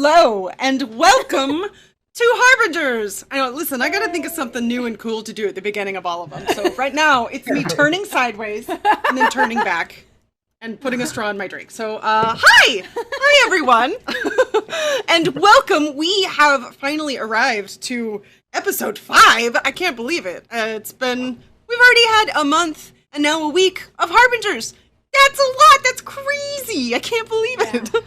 Hello, and welcome to Harbingers! I know, listen, I gotta think of something new and cool to do at the beginning of all of them. So right now, it's me turning sideways and then turning back and putting a straw in my drink. So, hi! Hi, everyone! And welcome! We have finally arrived to episode 5. I can't believe it. We've already had a month and now a week of Harbingers. That's a lot! That's crazy! I can't believe it! Yeah.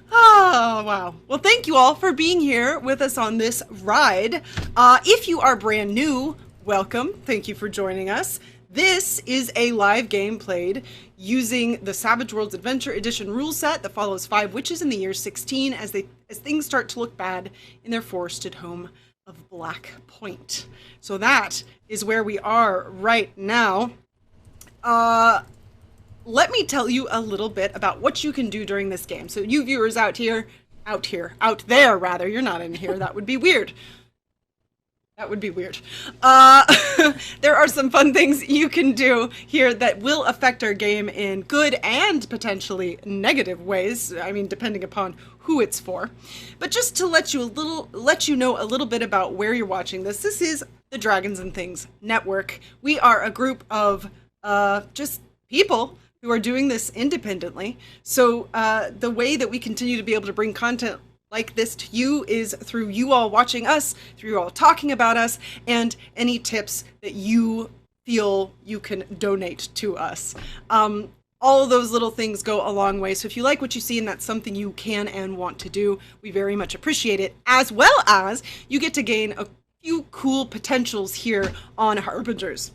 Oh, wow. Well, thank you all for being here with us on this ride. If you are brand new, welcome. Thank you for joining us. This is a live game played using the Savage Worlds Adventure Edition rule set that follows 5 witches in the year 16 as things start to look bad in their forested home of Black Point. So that is where we are right now. Let me tell you a little bit about what you can do during this game. So you viewers out there, rather, you're not in here. That would be weird. That would be weird. There are some fun things you can do here that will affect our game in good and potentially negative ways. I mean, depending upon who it's for. But just to let you know a little bit about where you're watching this. This is the Dragons and Things Network. We are a group of just people who are doing this independently. So the way that we continue to be able to bring content like this to you is through you all watching us, through you all talking about us, and any tips that you feel you can donate to us. All of those little things go a long way. So if you like what you see and that's something you can and want to do, we very much appreciate it, as well as you get to gain a few cool potentials here on Harbingers.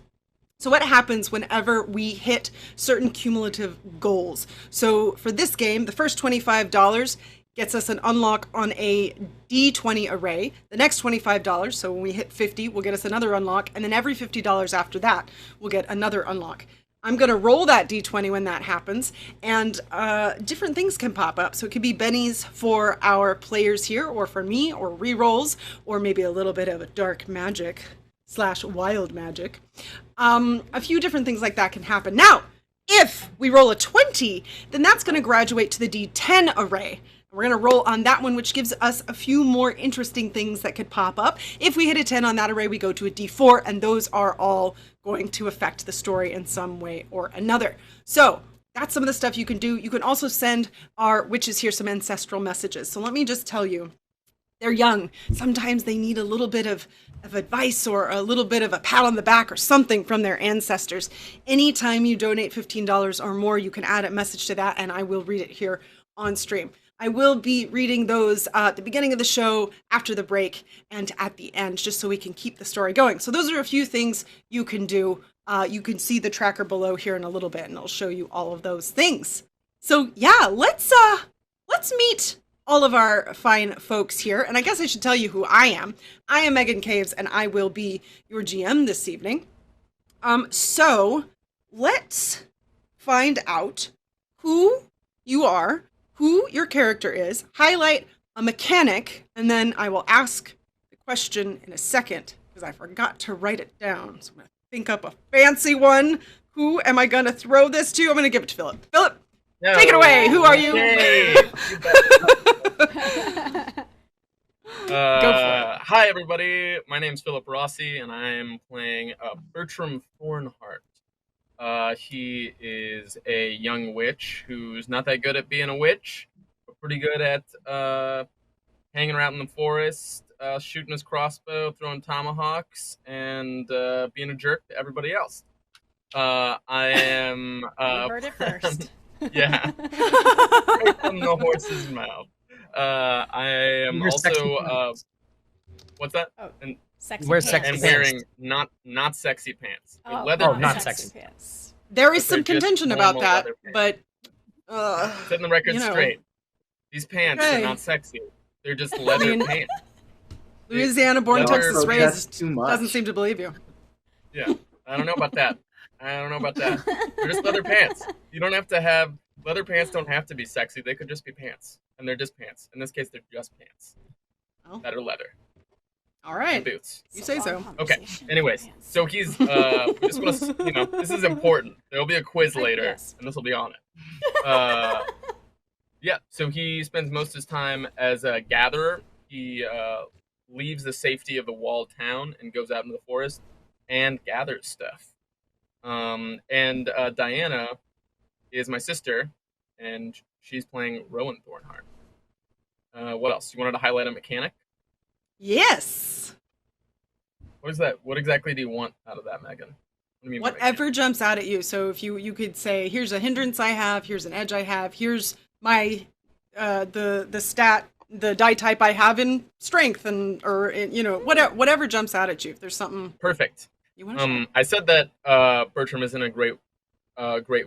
So what happens whenever we hit certain cumulative goals? So for this game, the first $25 gets us an unlock on a D20 array. The next $25, so when we hit 50, will get us another unlock. And then every $50 after that, we'll get another unlock. I'm going to roll that D20 when that happens, and different things can pop up. So it could be bennies for our players here, or for me, or rerolls, or maybe a little bit of a dark magic / wild magic. A few different things like that can happen. Now, if we roll a 20, then that's going to graduate to the D10 array. We're going to roll on that one, which gives us a few more interesting things that could pop up. If we hit a 10 on that array, we go to a D4, and those are all going to affect the story in some way or another. So that's some of the stuff you can do. You can also send our witches here some ancestral messages. So let me just tell you, they're young. Sometimes they need a little bit of advice or a little bit of a pat on the back or something from their ancestors. Anytime you donate $15 or more, you can add a message to that, and I will read it here on stream. I will be reading those at the beginning of the show, after the break, and at the end, just so we can keep the story going. So those are a few things you can do. You can see the tracker below here in a little bit, and I'll show you all of those things. So yeah, let's meet all of our fine folks here. And I guess I should tell you who I am. I am Meghan Caves, and I will be your GM this evening. So let's find out who you are, who your character is, highlight a mechanic, and then I will ask the question in a second, because I forgot to write it down. So I'm going to think up a fancy one. Who am I going to throw this to? I'm going to give it to Philip. Philip, no. Take it away. Who are you? Go for it. Hi, everybody. My name's Philip Rossi, and I'm playing Bertram Thornhart. He is a young witch who's not that good at being a witch, but pretty good at hanging around in the forest, shooting his crossbow, throwing tomahawks, and being a jerk to everybody else. I am... you heard it first. Yeah. Right from the horse's mouth. I am also... what's that? Oh. And sexy wear pants. sexy and pants. wearing not sexy pants. Oh, Leather not pants. sexy pants. There is But some they're just contention about normal that, leather but Setting the record you know. straight. These pants Okay. are not sexy. They're just leather pants. Louisiana-born, Leather Texas-raised too much. doesn't seem to believe you. Yeah, I don't know about that. They're just leather pants. You don't have to have leather pants. Don't have to be sexy. They could just be pants, and they're just pants. In this case, they're just pants Oh. that are leather. All And right, boots. you say so. Okay. Anyways, so he's we just want to, this is important. There'll be a quiz later, Yes. and this will be on it. Yeah, so he spends most of his time as a gatherer. He leaves the safety of the walled town and goes out into the forest and gathers stuff. And Diana is my sister, and she's playing Rowan Thornhart. What else? You wanted to highlight a mechanic? Yes. What is that? What exactly do you want out of that, Megan? What do you mean by Whatever mechanic? jumps out at you. So if you could say, here's a hindrance I have, here's an edge I have, here's my the stat, the die type I have in strength, and or in, whatever jumps out at you. If there's something Perfect. you want to share. I said that Bertram isn't a great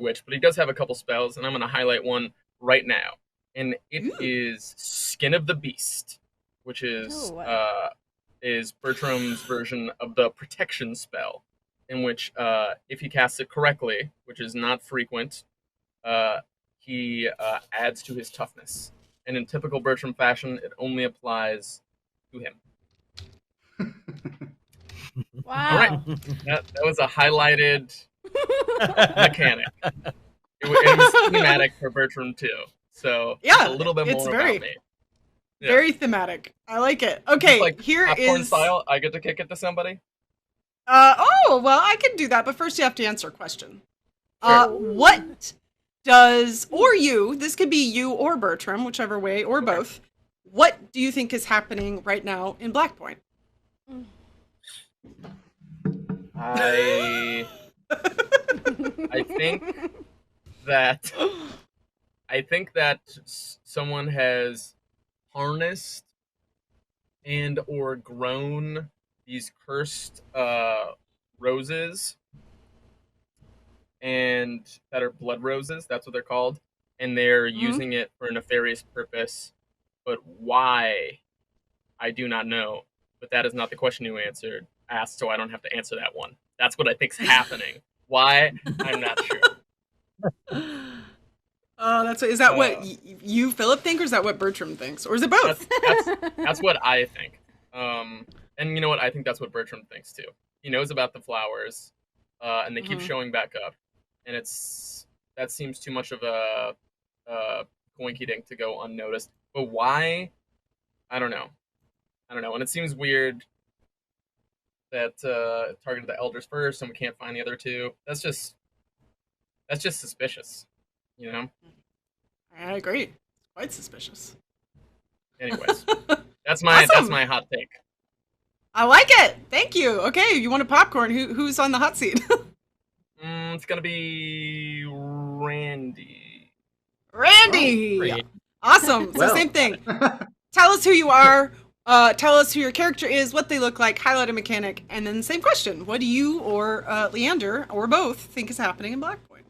witch, but he does have a couple spells, and I'm going to highlight one right now. And it Ooh. is Skin of the Beast, which Oh. is Bertram's version of the protection spell, in which if he casts it correctly, which is not frequent, he adds to his toughness. And in typical Bertram fashion, it only applies to him. Wow. All right, that was a highlighted mechanic. It was thematic for Bertram too. So Yeah, a little bit it's more very- about me. Yeah. Very thematic. I like it. Okay, Like here popcorn is. style. I get to kick it to somebody. Oh, well, I can do that, but first you have to answer a question. Sure. What does, or you, this could be you or Bertram, whichever way, or both. What do you think is happening right now in Black Point? I think that someone has harnessed and or grown these cursed roses, and that are blood roses. That's what they're called, and they're using it for a nefarious purpose. But why, I do not know. But that is not the question you asked, so I don't have to answer that one. That's what I think's happening. Why? I'm not sure. Oh, is that what you, Philip, think, or is that what Bertram thinks, or is it both? That's what I think. And you know what? I think that's what Bertram thinks too. He knows about the flowers, and they keep showing back up, and that seems too much of a coinky dink to go unnoticed. But why? I don't know. And it seems weird that targeted the elders first, and we can't find the other two. That's just suspicious, you know. I agree. It's quite suspicious. Anyways, that's my hot take. I like it. Thank you. Okay, you want a popcorn? Who's on the hot seat? It's gonna be Randy. Randy. Oh, Awesome. So well. same thing. Tell us who you are. Tell us who your character is, what they look like, highlight a mechanic, and then same question. What do you or Leander, or both, think is happening in Black Point?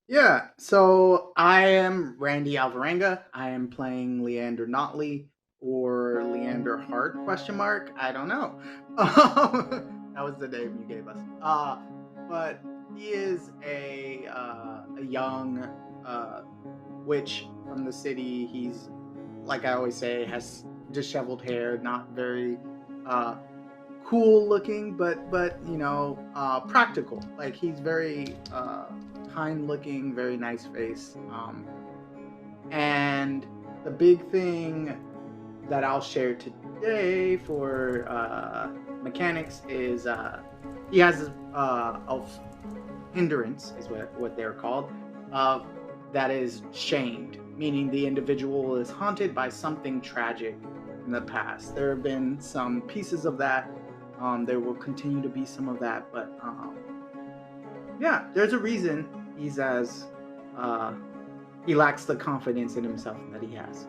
Yeah, so I am Randy Alvarenga. I am playing Leander Notley or Leander Hart, question mark. I don't know. That was the name you gave us. But he is a young witch from the city. He's, like I always say, has disheveled hair, not very cool looking, but practical. Like, he's very kind looking, very nice face. And the big thing that I'll share today for mechanics is he has a hindrance, is what they're called, that is shamed, meaning the individual is haunted by something tragic in the past. There have been some pieces of that. There will continue to be some of that, but yeah, there's a reason he's as he lacks the confidence in himself that he has.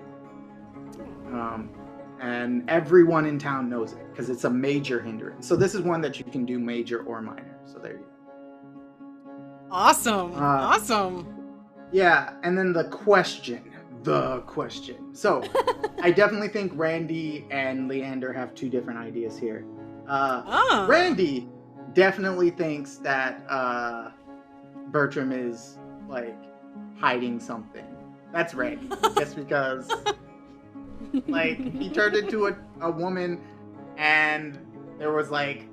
And everyone in town knows it because it's a major hindrance. So this is one that you can do major or minor. So there you go. Awesome. Awesome. Yeah, and then the question. So I definitely think Randy and Leander have two different ideas here. Randy definitely thinks that Bertram is like hiding something. That's Randy. Just because like he turned into a woman and there was like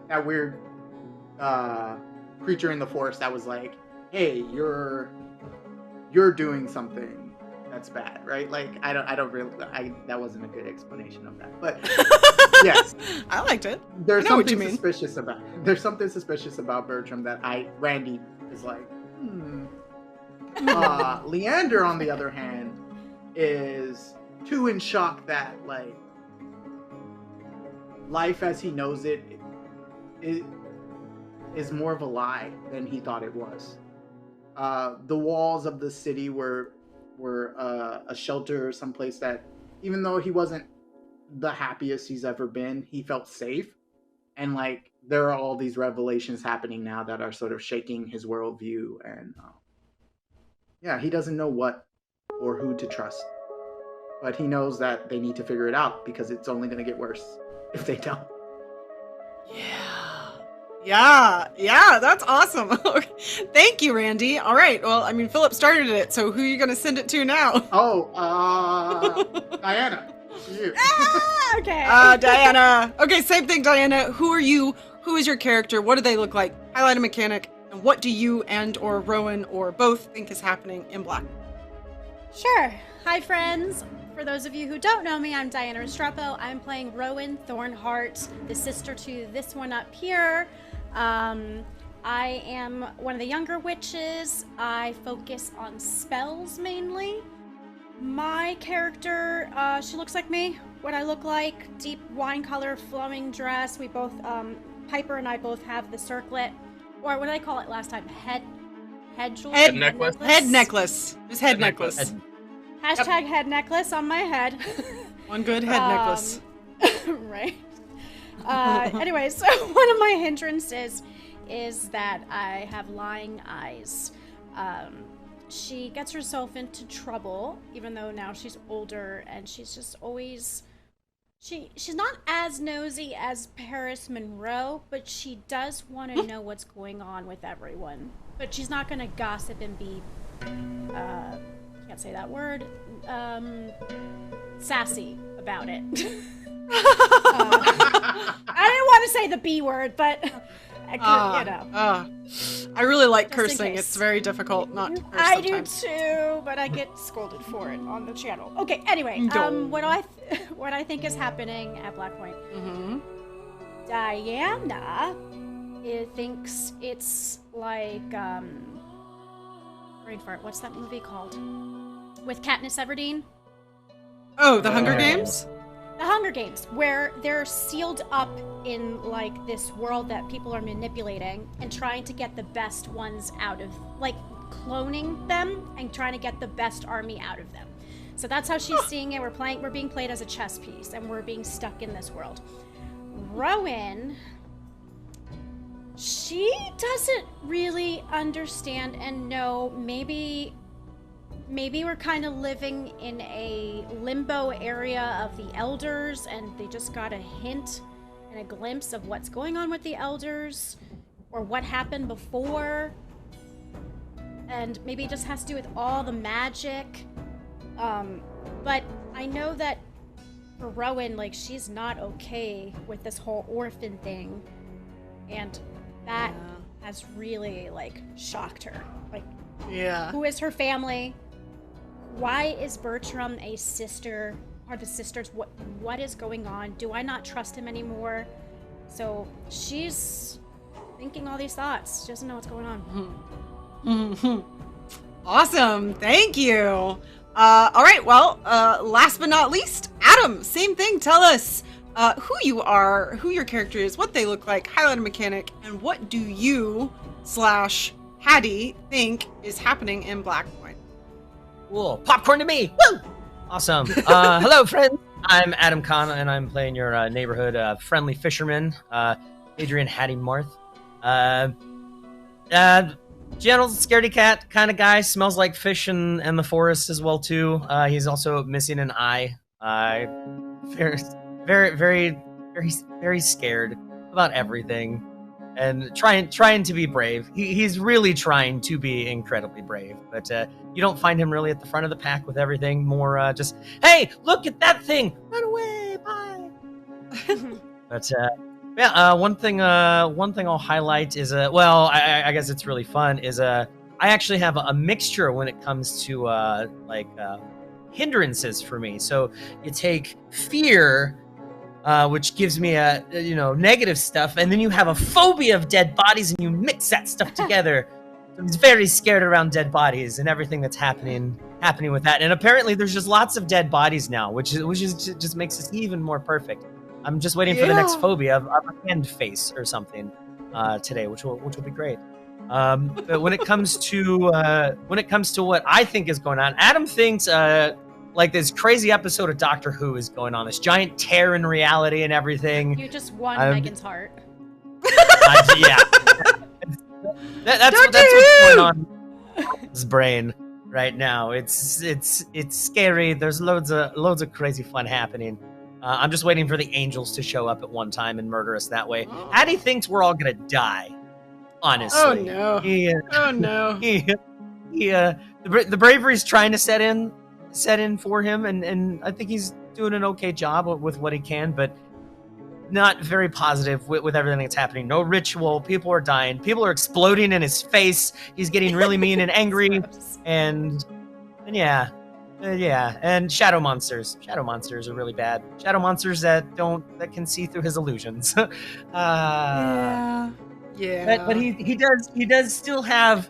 that weird creature in the forest that was like, hey, you're doing something that's bad, right? Like I don't really that wasn't a good explanation of that. But yes. I liked it. There's I know what you something mean. suspicious about there's something suspicious about Bertram that Randy is like, Leander, on the other hand, is too in shock that like life as he knows it is more of a lie than he thought it was. The walls of the city were a shelter, someplace that, even though he wasn't the happiest he's ever been, he felt safe. And like there are all these revelations happening now that are sort of shaking his worldview, and yeah, he doesn't know what or who to trust, but he knows that they need to figure it out because it's only going to get worse if they don't. Yeah, that's awesome. Thank you, Randy. All right, well, I mean, Philip started it, so who are you going to send it to now? Diana. You. Okay. Diana. Okay, same thing, Diana. Who are you? Who is your character? What do they look like? Highlight a mechanic. And what do you and or Rowan or both think is happening in Black? Sure. Hi, friends. For those of you who don't know me, I'm Diana Restrepo. I'm playing Rowan Thornheart, the sister to this one up here. I am one of the younger witches. I focus on spells mainly. My character, she looks like me. What I look like, deep wine color, flowing dress. We both, Piper and I both have the circlet, or what did I call it last time? Head jewelry? Head necklace? Head necklace. Just head necklace. Hashtag head necklace on my head. One good head necklace. Right. Anyway, so one of my hindrances is that I have lying eyes. She gets herself into trouble, even though now she's older, and she's just always... She's not as nosy as Paris Monroe, but she does want to know what's going on with everyone. But she's not going to gossip and be... can't say that word. Sassy about it. I didn't want to say the B word, but I could, you know. I really like Just in cursing. case. It's very difficult not to curse I sometimes. do too, but I get scolded for it on the channel. Okay, anyway, what I think is happening at Black Point. Mm-hmm. Diana thinks it's like brain fart. What's that movie called? With Katniss Everdeen? Oh, the Hunger Games? The Hunger Games, where they're sealed up in like this world that people are manipulating and trying to get the best ones out of, like cloning them and trying to get the best army out of them. So that's how she's seeing it. We're being played as a chess piece and we're being stuck in this world. Rowan, she doesn't really understand and know. Maybe we're kind of living in a limbo area of the elders and they just got a hint and a glimpse of what's going on with the elders or what happened before. And maybe it just has to do with all the magic. But I know that for Rowan, like, she's not okay with this whole orphan thing. And that has really, like, shocked her. Like, who is her family? Why is Bertram a sister? Are the sisters? What is going on? Do I not trust him anymore? So she's thinking all these thoughts. She doesn't know what's going on. Awesome. Thank you. All right. Well, last but not least, Adam, same thing. Tell us who you are, who your character is, what they look like, highlight a mechanic, and what do you / Hattie think is happening in Black Point? Cool. Popcorn to me. Woo! Awesome. Hello, friends. I'm Adam Khan, and I'm playing your neighborhood friendly fisherman, Adrian Hattie Marth. Gentle scaredy cat kind of guy. Smells like fish in the forest as well too. He's also missing an eye. Very scared about everything, and trying to be brave. He's really trying to be incredibly brave, but you don't find him really at the front of the pack with everything. More just, hey, look at that thing, run away, bye. But one thing I'll highlight is I guess it's really fun is I actually have a mixture when it comes to hindrances for me. So you take fear, which gives me a negative stuff, and then you have a phobia of dead bodies, and you mix that stuff together. So he's very scared around dead bodies and everything that's happening with that. And apparently, there's just lots of dead bodies now, which just makes this even more perfect. I'm just waiting for the next phobia of a hand face or something today, which will be great. But when it comes to what I think is going on, Adam thinks like this crazy episode of Doctor Who is going on, this giant tear in reality and everything. You just won Megan's heart. Yeah, that's what's going on in his brain right now. It's scary. There's loads of crazy fun happening. I'm just waiting for the angels to show up at one time and murder us that way. Addie thinks we're all gonna die. Honestly. Oh no. Oh no. The bravery's trying to set in for him, and I think he's doing an okay job with what he can, but not very positive with everything that's happening. No ritual. People are dying. People are exploding in his face. He's getting really mean and angry, and yeah. And shadow monsters. Shadow monsters are really bad. Shadow monsters that can see through his illusions. Yeah. But he does still have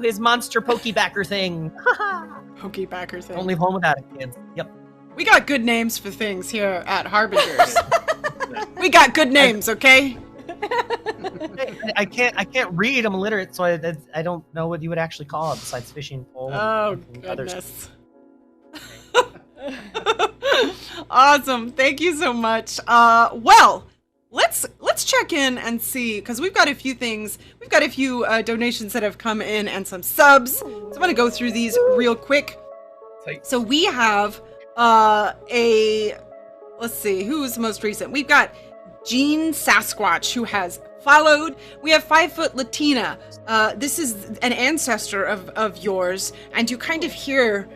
his monster Pokebacker thing. Pokebacker thing. Don't leave home without it, kids. Yep. We got good names for things here at Harbingers. We got good names, okay? I can't read. I'm illiterate, so I don't know what you would actually call it besides fishing pole. Oh goodness. Awesome. Thank you so much. Well, let's check in and see, because we've got a few things. We've got a few donations that have come in and some subs. So I'm going to go through these real quick. So we have let's see, who's most recent? We've got Jean Sasquatch, who has followed. We have 5 Foot Latina. This is an ancestor of yours, and you kind of hear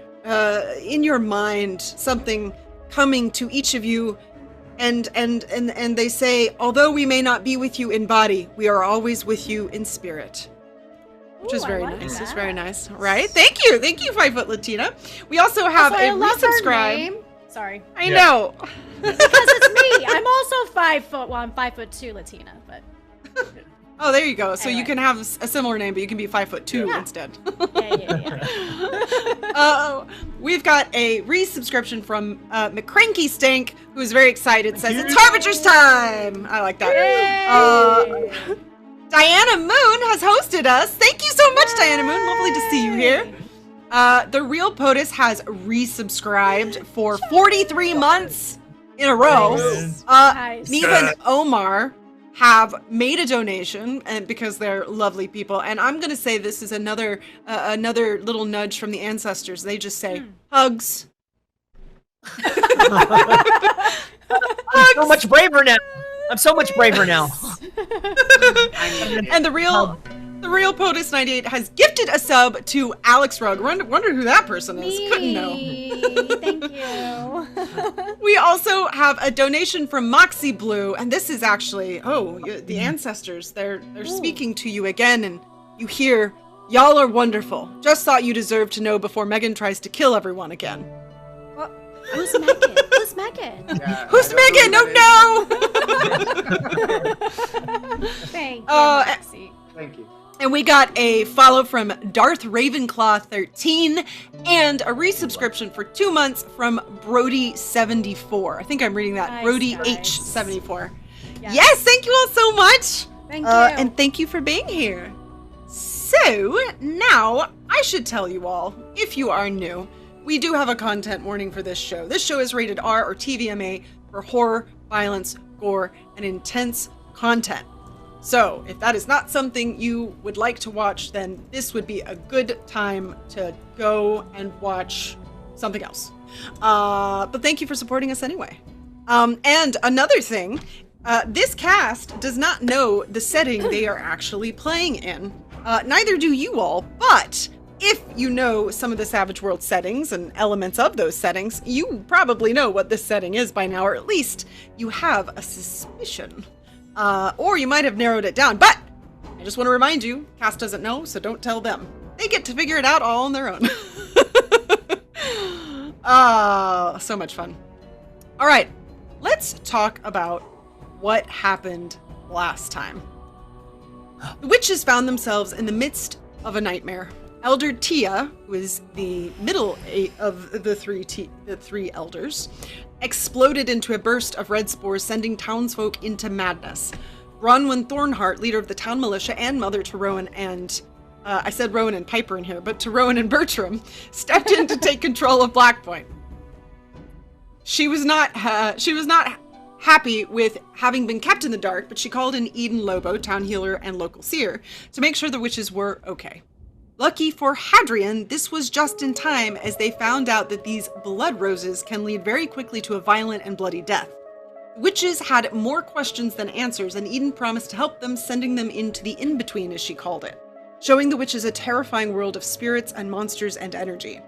in your mind something coming to each of you, and they say, although we may not be with you in body, we are always with you in spirit. Which is very nice. That. It's very nice, right? Thank you, 5 Foot Latina. We also have a resubscribe. Sorry, I know. Because it's me. I'm also 5 foot. Well, I'm 5'2" Latina, but. Oh, there you go. So anyway. You can have a similar name, but you can be 5'2" instead. Yeah. We've got a resubscription from McCranky Stank, who's very excited. Says it's Harbingers time. I like that. Diana Moon has hosted us. Thank you so much, Diana Moon. Lovely to see you here. The Real POTUS has resubscribed for 43 months in a row. Nice. Neva and Omar have made a donation, and because they're lovely people, and I'm gonna say this is another little nudge from the ancestors. They just say hugs. I'm so much braver now. And the real POTUS 98 has gifted a sub to Alex Rugg. Wonder who that person is. Couldn't know. Thank you. We also have a donation from Moxie Blue, and this is actually the ancestors. They're speaking to you again, and you hear, "Y'all are wonderful. Just thought you deserved to know before Meghan tries to kill everyone again." Who's Megan? Who's Megan? Yeah, Who's Megan? Oh no! Thank you, Maxie. Thank you. And we got a follow from Darth Ravenclaw 13 and a resubscription for 2 months from Brody74. I think I'm reading that. Nice, Brody nice. H74. Yeah. Yes, thank you all so much. Thank you. And thank you for being here. So now I should tell you all, if you are new, we do have a content warning for this show. This show is rated R or TVMA for horror, violence, gore, and intense content. So, if that is not something you would like to watch, then this would be a good time to go and watch something else. But thank you for supporting us anyway. And another thing, this cast does not know the setting they are actually playing in. Neither do you all, but if you know some of the Savage World settings and elements of those settings, you probably know what this setting is by now, or at least you have a suspicion. Or you might have narrowed it down, but I just want to remind you, cast doesn't know, so don't tell them. They get to figure it out all on their own. So much fun. All right, let's talk about what happened last time. The witches found themselves in the midst of a nightmare. Elder Tia, who is the middle of the three elders, exploded into a burst of red spores, sending townsfolk into madness. Bronwyn Thornheart, leader of the town militia and mother to Rowan and I said Rowan and Piper in here, but to Rowan and Bertram, stepped in to take control of Blackpoint. She was not happy with having been kept in the dark, but she called in Eden Lobo, town healer and local seer, to make sure the witches were okay. Lucky for Hadrian, this was just in time, as they found out that these blood roses can lead very quickly to a violent and bloody death. The witches had more questions than answers, and Eden promised to help them, sending them into the in-between, as she called it, showing the witches a terrifying world of spirits and monsters and energy.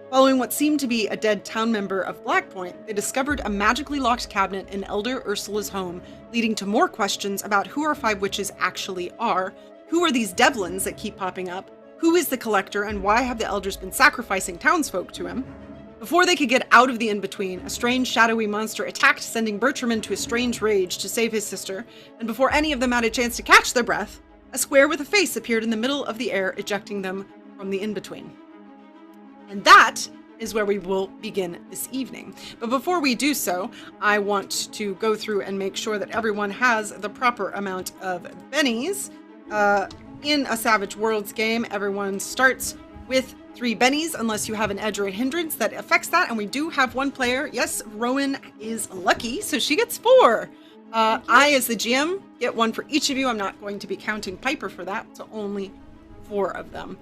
Following what seemed to be a dead town member of Blackpoint, they discovered a magically locked cabinet in Elder Ursula's home, leading to more questions about who our 5 witches actually are, who are these devlins that keep popping up, who is the collector, and why have the elders been sacrificing townsfolk to him. Before they could get out of the in-between, a strange shadowy monster attacked, sending Bertram into a strange rage to save his sister, and before any of them had a chance to catch their breath, a square with a face appeared in the middle of the air, ejecting them from the in-between. And that is where we will begin this evening. But before we do so, I want to go through and make sure that everyone has the proper amount of bennies. In a Savage Worlds game, everyone starts with 3 bennies, unless you have an edge or a hindrance that affects that, and we do have 1 player. Yes, Rowan is lucky, so she gets 4. I, as the GM, get 1 for each of you. I'm not going to be counting Piper for that, so only 4 of them.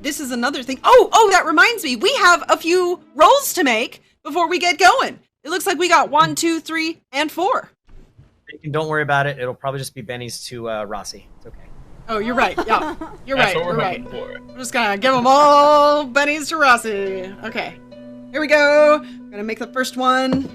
This is another thing. Oh, that reminds me. We have a few rolls to make before we get going. It looks like we got 1, 2, 3, and 4. Don't worry about it. It'll probably just be Benny's to Rossi. It's okay. Oh, you're right. Yeah, you're That's right. what we're You're right. hoping for. I'm just gonna give them all bennies to Rossi. Okay, here we go. I'm gonna make the first one.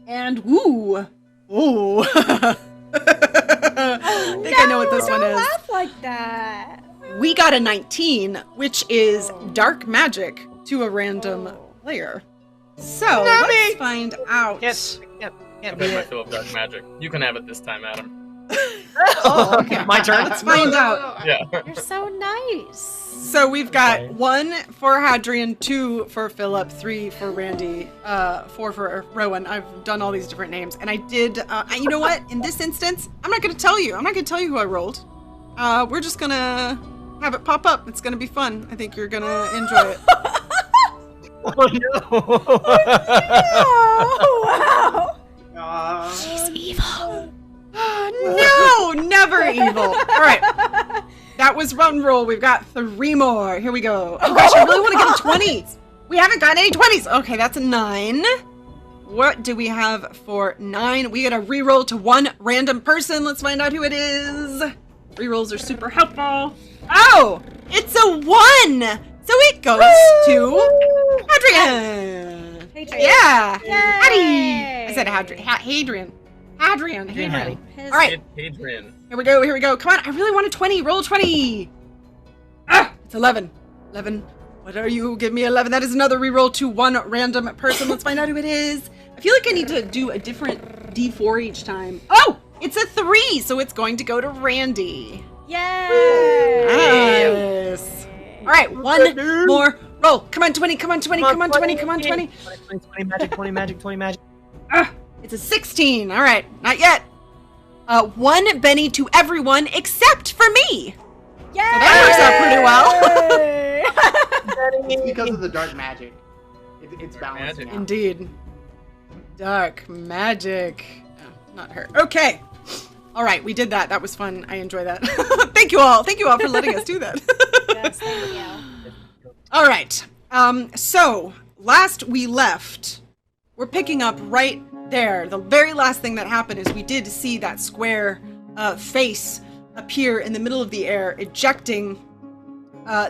And ooh. I think I know what this one is. Laugh like that. We got a 19, which is dark magic to a random player. So let's find out. Yep. I bet my fill of dark magic. You can have it this time, Adam. Oh, okay. My turn. Let's find out. Yeah. You're so nice. So we've got Okay. 1 for Hadrian, 2 for Philip, 3 for Randy, 4 for Rowan. I've done all these different names, and I did. You know what? In this instance, I'm not going to tell you. I'm not going to tell you who I rolled. We're just going to have it pop up. It's going to be fun. I think you're going to enjoy it. Oh no! Oh, wow. She's Evil. No, never evil. All right. That was 1 roll. We've got 3 more. Here we go. Oh gosh, I really want to get a 20. We haven't gotten any 20s. Okay, that's a 9. What do we have for 9? We got to reroll to 1 random person. Let's find out who it is. Rerolls are super helpful. Oh, it's a 1. So it goes to Hadrian. Hadrian. Yeah. Yay. Haddy. I said Hadrian. Hadrian. Hadrian. Haddy. All right. Hadrian. Here we go. Come on, I really want a 20. Roll 20. It's 11. 11. What are you? Give me 11. That is another reroll to 1 random person. Let's find out who it is. I feel like I need to do a different D4 each time. Oh, it's a 3, so it's going to go to Randy. Yay! Nice. All right, 1 more roll. Come on, 20. Come on, 20. Come on, 20. Come on, 20. 20 magic, 20 magic, 20 magic. It's a 16. All right, not yet. 1 Benny to everyone except for me. Yay! So that works out pretty well. It's because of the dark magic. It's Dark balancing magic. out. Indeed. Dark magic. Oh, not her. Okay. All right, we did that. That was fun. I enjoy that. Thank you all. Thank you all for letting us do that. Yes, thank you. All right. So last we left, we're picking up right there. The very last thing that happened is we did see that square face appear in the middle of the air, ejecting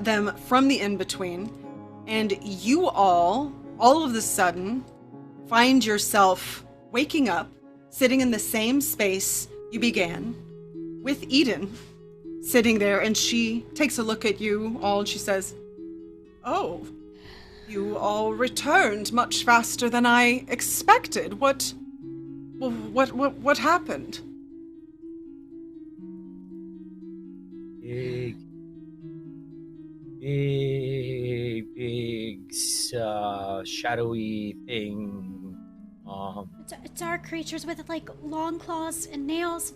them from the in-between. And you all of a sudden, find yourself waking up, sitting in the same space you began, with Eden sitting there, and she takes a look at you all and she says, "Oh, You all returned much faster than I expected. What happened? Big, shadowy thing. Dark creatures with like long claws and nails.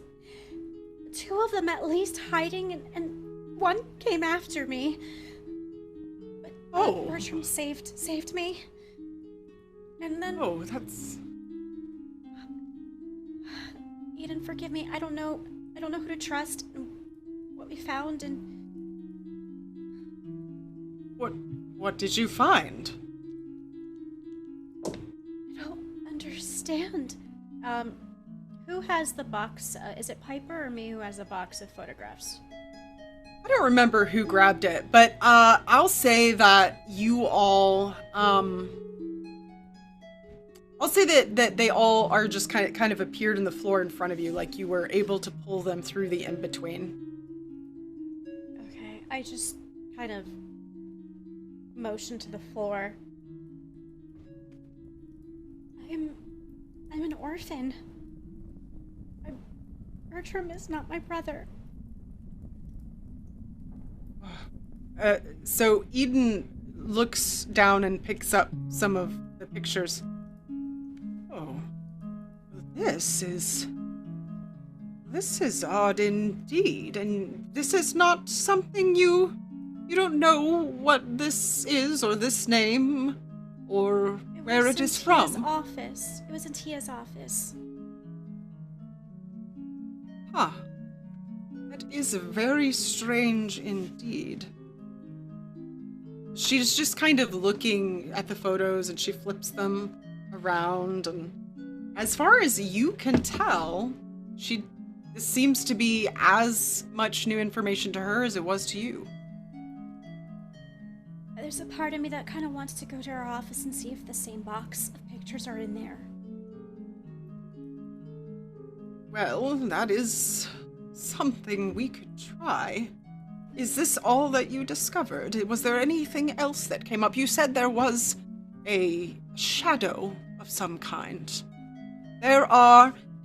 2 of them at least hiding, and 1 came after me. But Bertram saved me. And then That's... Eden, forgive me. I don't know who to trust and what we found, and What did you find? I don't understand. Who has the box? Is it Piper or me who has the box of photographs? I don't remember who grabbed it, but I'll say that you all I'll say that they all are just kind of appeared in the floor in front of you, like you were able to pull them through the in-between. Okay, I just kind of motion to the floor. I'm an orphan. Bertram is not my brother. So Eden looks down and picks up some of the pictures. Oh, this is odd indeed, and this is not something you don't know what this is or this name or where it is from. It was in Tia's office. Huh. That is very strange indeed. She's just kind of looking at the photos and she flips them around, and as far as you can tell, this seems to be as much new information to her as it was to you. There's a part of me that kind of wants to go to her office and see if the same box of pictures are in there. Well, that is something we could try. Is this all that you discovered? Was there anything else that came up? You said there was a shadow of some kind.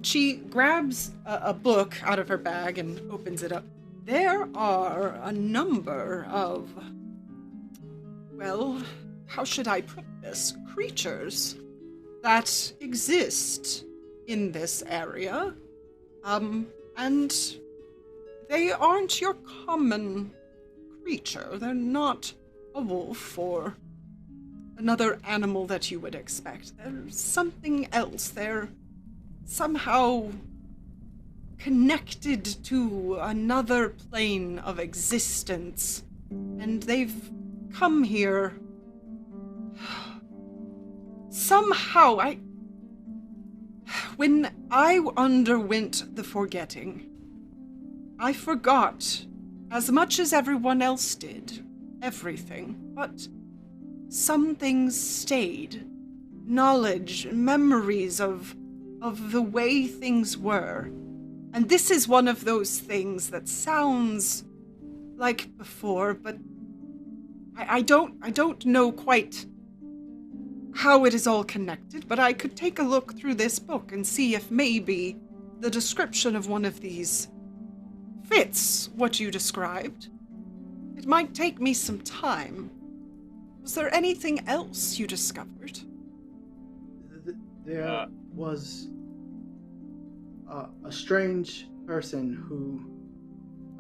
She grabs a book out of her bag and opens it up. There are a number of, well, how should I put this? Creatures that exist in this area. And they aren't your common creature. They're not a wolf or another animal that you would expect. They're something else. They're somehow connected to another plane of existence. And they've come here somehow. When I underwent the forgetting, I forgot, as much as everyone else did, everything, but some things stayed. Knowledge, memories of the way things were. And this is one of those things that sounds like before, but I don't know quite how it is all connected, but I could take a look through this book and see if maybe the description of one of these fits what you described. It might take me some time. Was there anything else you discovered? There was a strange person who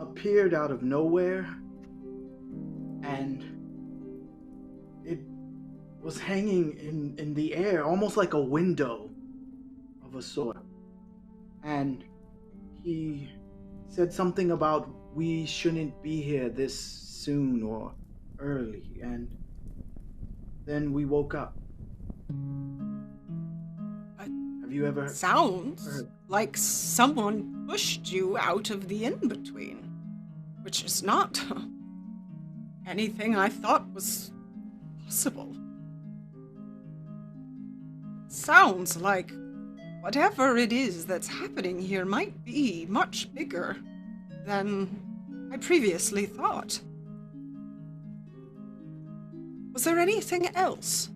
appeared out of nowhere, and it was hanging in the air, almost like a window of a sort. And he said something about we shouldn't be here this soon or early, and then we woke up. Have you ever Sounds like someone pushed you out of the in-between, which is not anything I thought was possible. Sounds like whatever it is that's happening here might be much bigger than I previously thought. Was there anything else?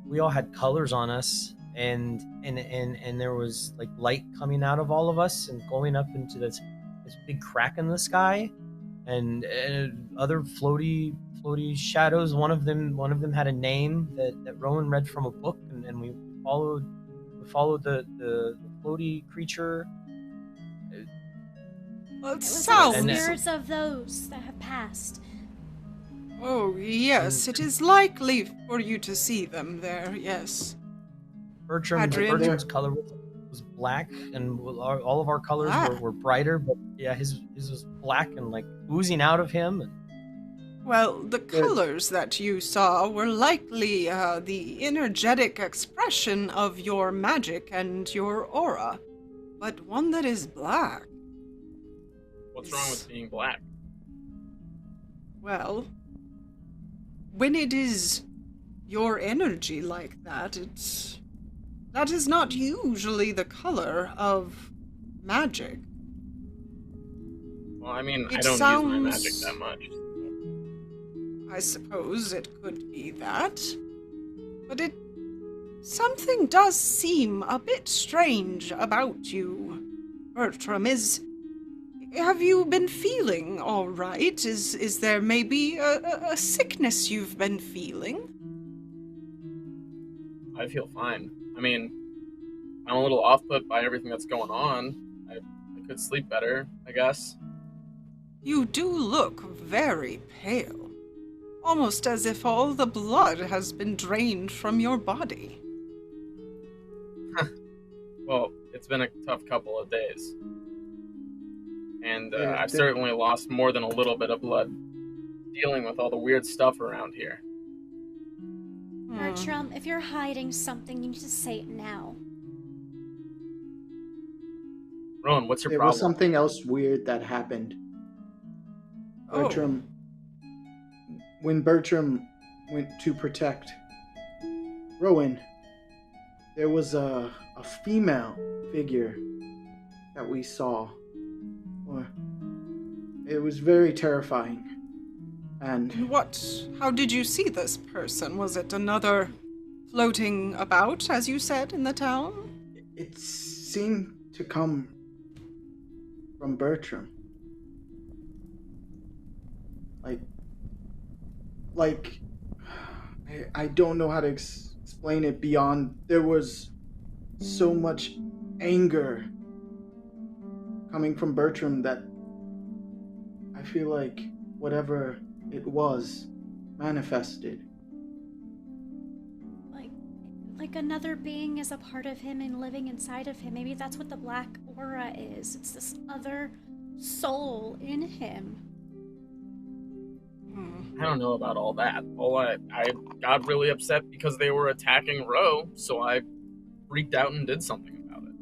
We all had colors on us, and there was like light coming out of all of us and going up into this big crack in the sky, and other floaty shadows. One of them had a name that Rowan read from a book, and we followed the floaty creature. It It was sounds. like spirits of those that have passed. Oh, yes, it is likely for you to see them there, yes. Adrian? Bertram's color was black, and all of our colors were brighter, but yeah, his was black and like oozing out of him. And Well, the colors that you saw were likely the energetic expression of your magic and your aura. But one that is black, What's wrong with being black? well, when it is your energy like that, that is not usually the color of magic. Well, I mean, I It don't use my magic sounds- that much. I suppose it could be that. But something does seem a bit strange about you, Bertram. Have you been feeling all right? Is there maybe a sickness you've been feeling? I feel fine. I mean, I'm a little off-put by everything that's going on. I could sleep better, I guess. You do look very pale. Almost as if all the blood has been drained from your body. Well, it's been a tough couple of days. And Yeah, I've certainly lost more than a little bit of blood dealing with all the weird stuff around here. Bertram, if you're hiding something, you need to say it now. Rowan, what's your There problem? was something else weird that happened. Bertram, when Bertram went to protect Rowan, there was a female figure that we saw. It was very terrifying. And How did you see this person? Was it another floating about, as you said, in the town? it seemed to come from Bertram. Like I don't know how to explain it beyond. There was so much anger coming from Bertram that I feel like whatever it was manifested. Like another being is a part of him and living inside of him. Maybe that's what the black aura is. It's this other soul in him. I don't know about all that. I got really upset because they were attacking Ro, so I freaked out and did something about it.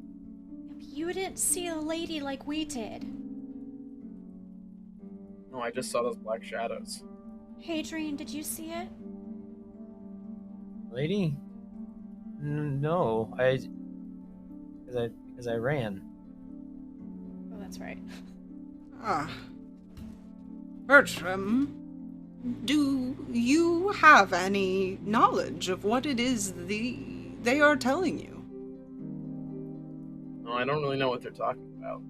You didn't see a lady like we did. No, I just saw those black shadows. Hadrian, did you see it? lady, no, because I ran. Oh, that's right. Bertram, do you have any knowledge of what it is they are telling you? No, I don't really know what they're talking about.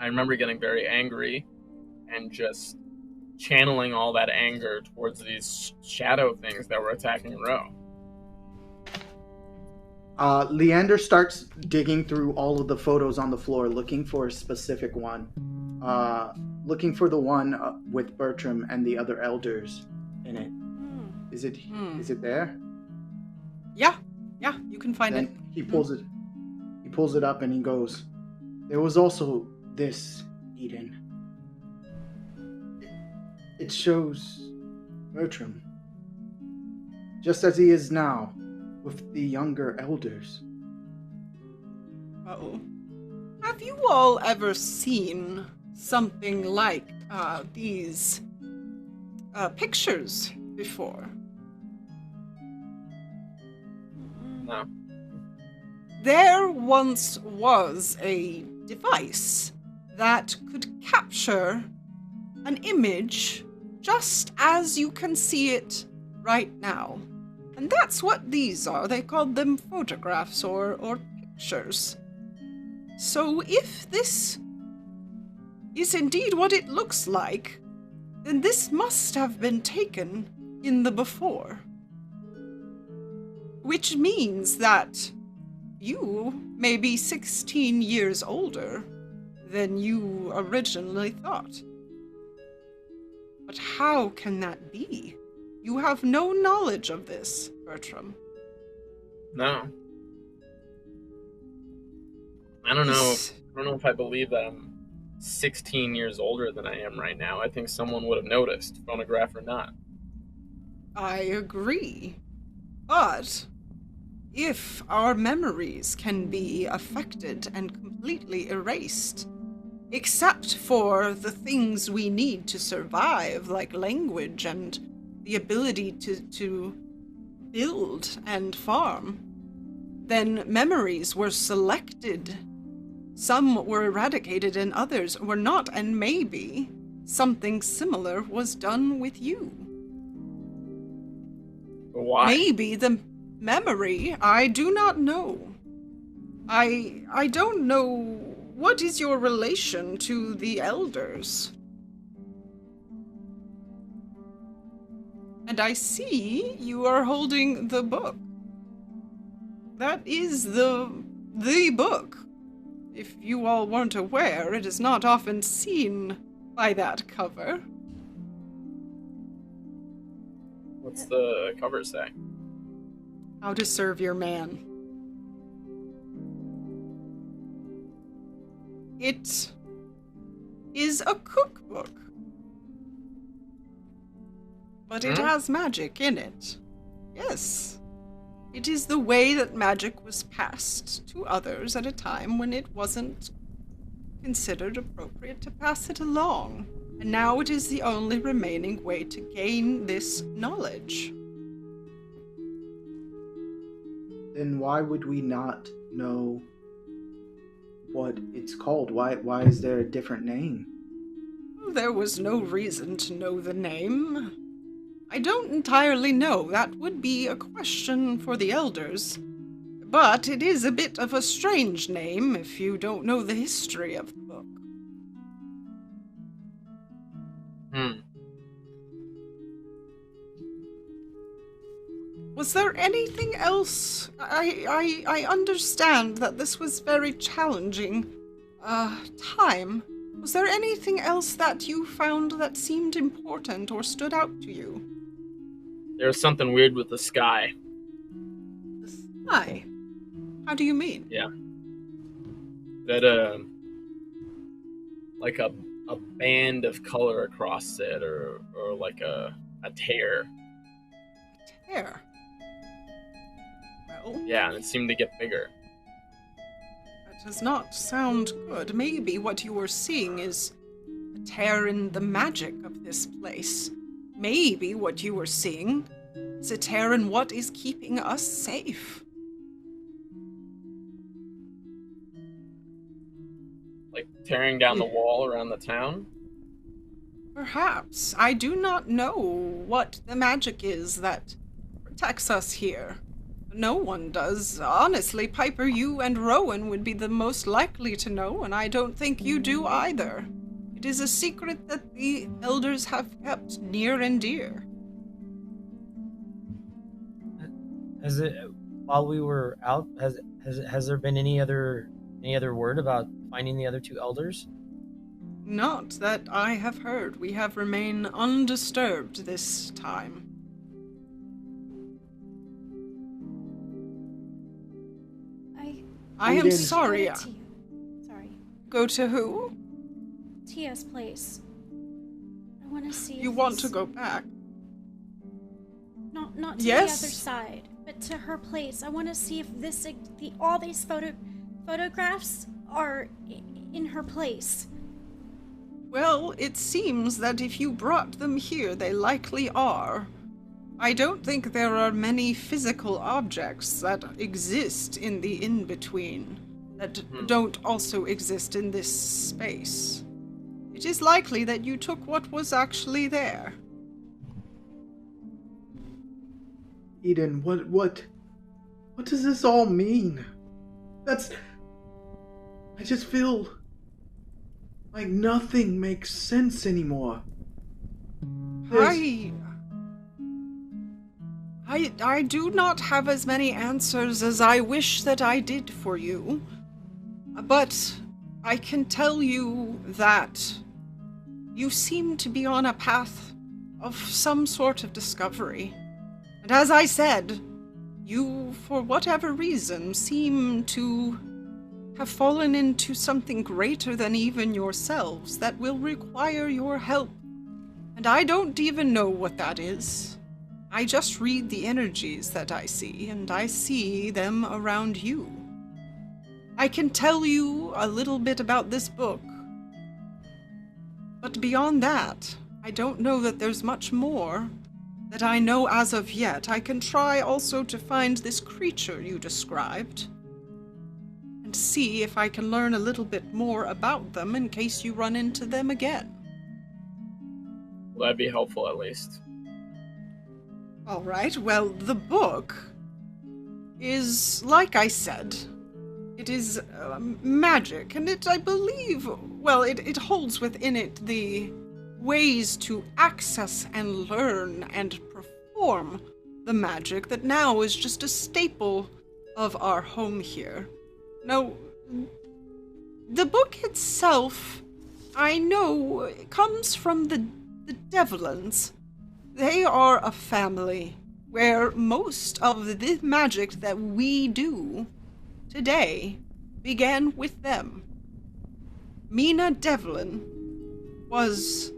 I remember getting very angry and just channeling all that anger towards these shadow things that were attacking Ro. Leander starts digging through all of the photos on the floor, looking for a specific one. Looking for the one with Bertram and the other elders in it. Is it there? Yeah, you can find it. Then he pulls it. He pulls it up and he goes, "There was also this, Eden. It shows Bertram, just as he is now, with the younger elders." Uh-oh. Have you all ever seen something like these pictures before? No. There once was a device that could capture an image just as you can see it right now. And that's what these are. They called them photographs or pictures. So if this is indeed what it looks like, then this must have been taken in the before. Which means that you may be 16 years older than you originally thought. But how can that be? You have no knowledge of this, Bertram. No. I don't know if I believe that I'm 16 years older than I am right now. I think someone would have noticed, phonograph or not. I agree. But if our memories can be affected and completely erased, except for the things we need to survive, like language and the ability to build and farm, then memories were selected. Some were eradicated and others were not, and maybe something similar was done with you. Why? Maybe the memory, I do not know. I don't know. What is your relation to the elders? And I see you are holding the book. That is the book. If you all weren't aware, it is not often seen by that cover. What's the cover say? How to serve your man. It is a cookbook. But it has magic in it. Yes. It is the way that magic was passed to others at a time when it wasn't considered appropriate to pass it along. And now it is the only remaining way to gain this knowledge. Then why would we not know what it's called? Why is there a different name? There was no reason to know the name. I don't entirely know. That would be a question for the elders. But it is a bit of a strange name if you don't know the history of the book. Was there anything else? I understand that this was very challenging time. Was there anything else that you found that seemed important or stood out to you? There's something weird with the sky. The sky? How do you mean? Yeah. That, like a band of color across it, or like a tear. A tear? Well... Yeah, and it seemed to get bigger. That does not sound good. Maybe what you are seeing is a tear in the magic of this place. Maybe what you are seeing is a tear in what is keeping us safe. Like tearing down the wall around the town? Perhaps. I do not know what the magic is that protects us here. No one does. Honestly, Piper, you and Rowan would be the most likely to know, and I don't think you do either. It is a secret that the elders have kept near and dear. Has it, while we were out, has there been any other word about finding the other two elders? Not that I have heard. We have remained undisturbed this time. I am sorry. Sorry. Go to who? Tia's place. I want to see. You want to go back? Not to Yes. the other side, but to her place. I want to see if all these photographs are in her place. Well, it seems that if you brought them here, they likely are. I don't think there are many physical objects that exist in the in-between that don't also exist in this space. it is likely that you took what was actually there. Eden, what does this all mean? I just feel like nothing makes sense anymore. I do not have as many answers as I wish that I did for you, but I can tell you that you seem to be on a path of some sort of discovery. And as I said, you, for whatever reason, seem to have fallen into something greater than even yourselves that will require your help. And I don't even know what that is. I just read the energies that I see, and I see them around you. I can tell you a little bit about this book, but beyond that, I don't know that there's much more that I know as of yet. I can try also to find this creature you described, and see if I can learn a little bit more about them in case you run into them again. Well, that'd be helpful at least. All right, well, the book is, like I said, it is magic, and I believe, well, it holds within it the ways to access and learn and perform the magic that now is just a staple of our home here. Now, the book itself, I know, comes from the Devlins. They are a family where most of the magic that we do today began with them. Mina Devlin was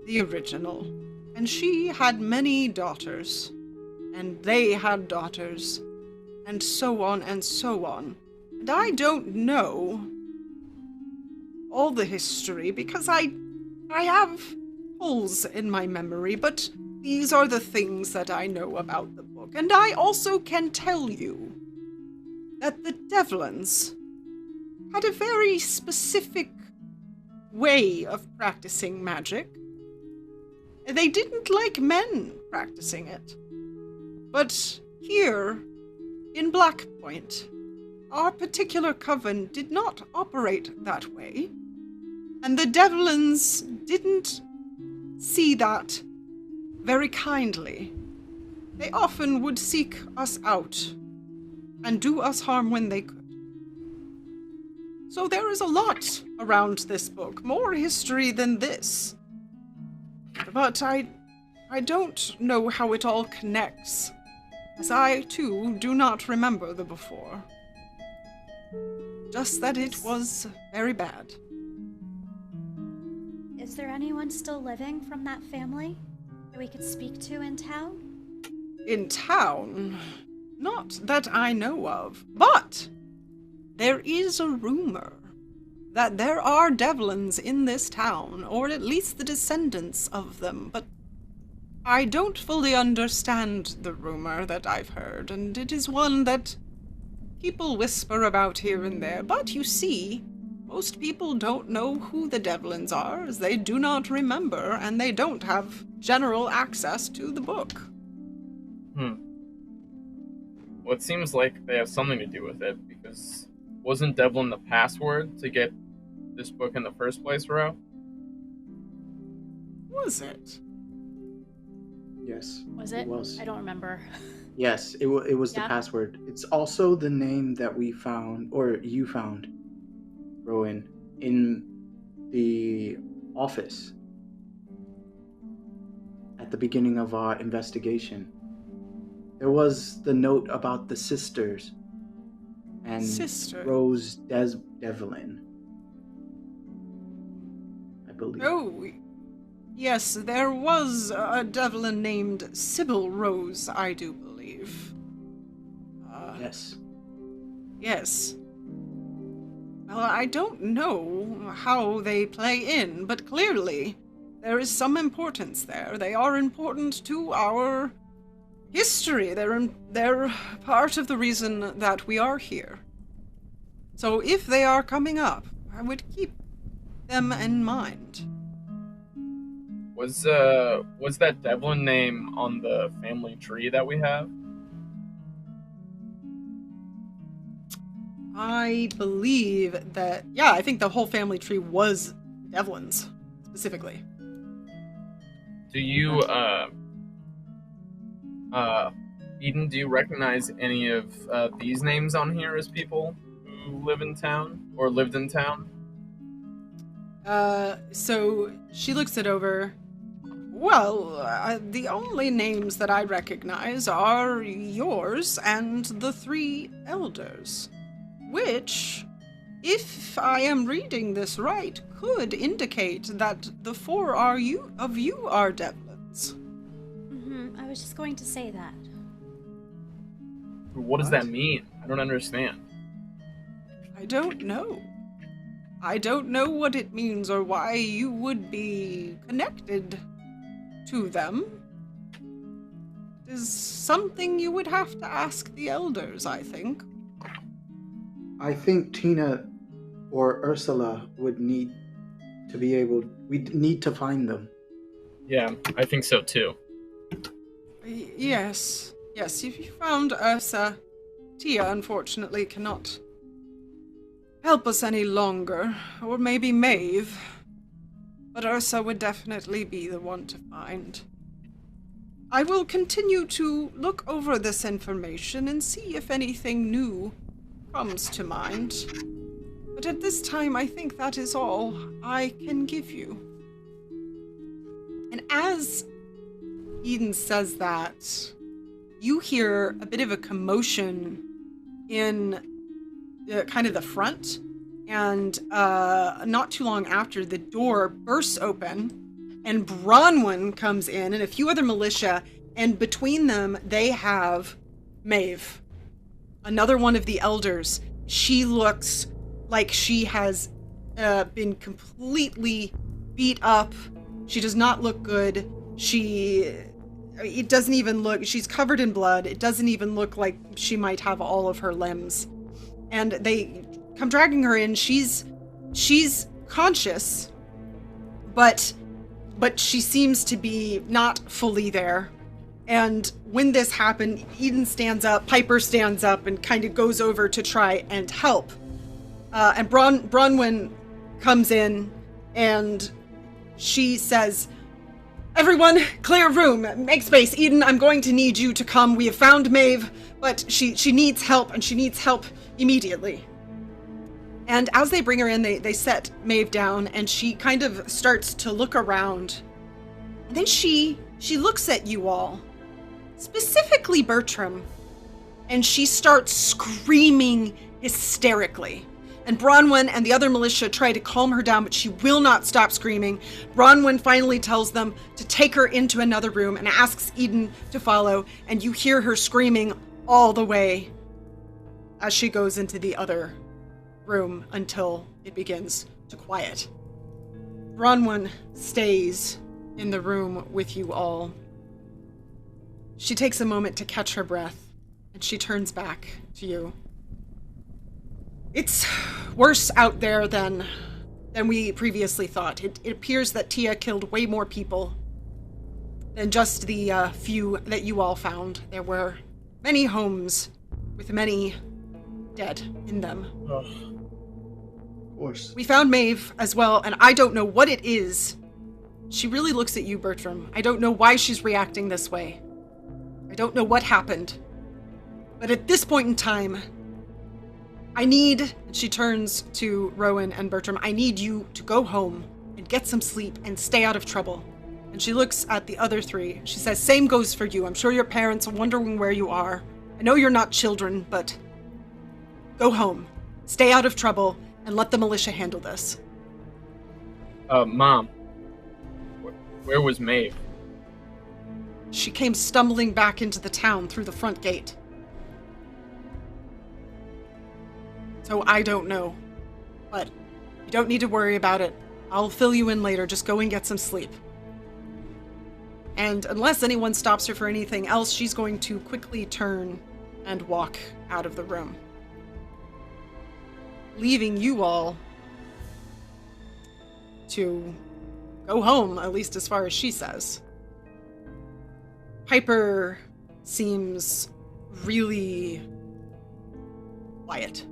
the original, and she had many daughters, and they had daughters, and so on and so on. And I don't know all the history because I have holes in my memory, but these are the things that I know about the book. And I also can tell you that the Devlins had a very specific way of practicing magic. They didn't like men practicing it. But here, in Black Point, our particular coven did not operate that way. And the Devlins didn't see that very kindly. They often would seek us out and do us harm when they could. So there is a lot around this book, more history than this. But I don't know how it all connects, as I, too, do not remember the before. Just that it was very bad. Is there anyone still living from that family that we could speak to in town? In town? Not that I know of, but there is a rumor that there are Devlins in this town, or at least the descendants of them, but I don't fully understand the rumor that I've heard, and it is one that people whisper about here and there. But you see, most people don't know who the Devlins are, as they do not remember, and they don't have general access to the book. Well, it seems like they have something to do with it, because wasn't Devlin the password to get this book in the first place, Ro? Was it? Yes. Was it? It was. I don't remember. Yes, it was Yeah. the password. It's also the name that we found, or you found, Rowan, in the office at the beginning of our investigation. There was the note about the sisters and Sister. Rose Devlin, I believe. Oh, yes, there was a Devlin named Sybil Rose, I do believe. Yes. Yes. Well, I don't know how they play in, but clearly there is some importance there. They are important to our history. They're part of the reason that we are here. So if they are coming up, I would keep them in mind. Was that Devlin name on the family tree that we have? I believe that, yeah, I think the whole family tree was Devlin's, specifically. Do you, Eden, do you recognize any of these names on here as people who live in town or lived in town? So she looks it over. Well, the only names that I recognize are yours and the 3 elders, which, if I am reading this right, could indicate that the 4 of you are Devlins. I was just going to say that. What does that mean? I don't understand. I don't know. I don't know what it means or why you would be connected to them. It is something you would have to ask the elders, I think. I think Tina or Ursula would need to be able... We'd need to find them. Yeah, I think so too. Yes. Yes, if you found Ursa, Tia unfortunately cannot help us any longer. Or maybe Maeve. But Ursa would definitely be the one to find. I will continue to look over this information and see if anything new comes to mind. But at this time, I think that is all I can give you. And as Eden says that, you hear a bit of a commotion in kind of the front. And not too long after, the door bursts open, and Bronwyn comes in, and a few other militia, and between them, they have Maeve, another one of the elders. She looks like she has been completely beat up. She does not look good. It doesn't even look, she's covered in blood. It doesn't even look like she might have all of her limbs. And they come dragging her in. She's conscious, but she seems to be not fully there. And when this happened, Eden stands up, Piper stands up, and kind of goes over to try and help. And Bronwyn comes in, and she says, "Everyone, clear room, make space. Eden, I'm going to need you to come. We have found Maeve, but she needs help, and she needs help immediately." And as they bring her in, they set Maeve down, and she kind of starts to look around. And then she looks at you all, specifically Bertram, and she starts screaming hysterically. And Bronwyn and the other militia try to calm her down, but she will not stop screaming. Bronwyn finally tells them to take her into another room and asks Eden to follow, and you hear her screaming all the way as she goes into the other room until it begins to quiet. Bronwyn stays in the room with you all. She takes a moment to catch her breath, and she turns back to you. It's worse out there than we previously thought. It appears that Tia killed way more people than just the few that you all found. There were many homes with many dead in them. Ugh. Of course. We found Maeve as well, and I don't know what it is. She really looks at you, Bertram. I don't know why she's reacting this way. I don't know what happened. But at this point in time, I need, and she turns to Rowan and Bertram, I need you to go home and get some sleep and stay out of trouble. And she looks at the other 3. She says, same goes for you. I'm sure your parents are wondering where you are. I know you're not children, but go home, stay out of trouble, and let the militia handle this. Mom, where was Maeve? She came stumbling back into the town through the front gate. So I don't know, but you don't need to worry about it. I'll fill you in later. Just go and get some sleep. And unless anyone stops her for anything else, she's going to quickly turn and walk out of the room, leaving you all to go home, at least as far as she says. Piper seems really quiet.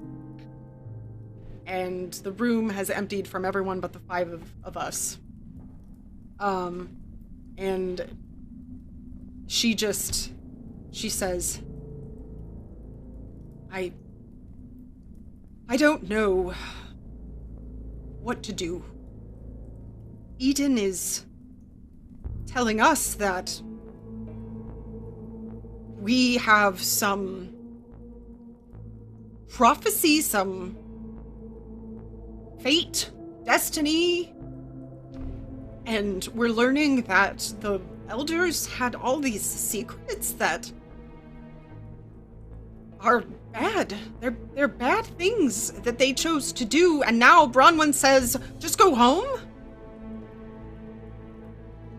And the room has emptied from everyone but the five of us. And she says, I don't know what to do. Eden is telling us that we have some prophecy, some fate, destiny, and we're learning that the elders had all these secrets that are bad. They're bad things that they chose to do, and now Bronwyn says, just go home?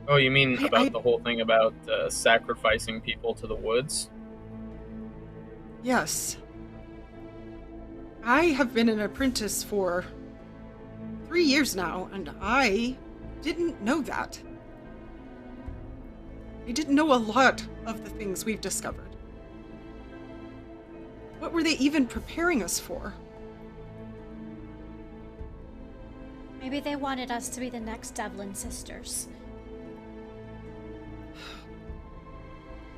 Oh, you mean the whole thing about sacrificing people to the woods? Yes. I have been an apprentice for 3 years now, and I didn't know that. I didn't know a lot of the things we've discovered. What were they even preparing us for? Maybe they wanted us to be the next Devlin sisters.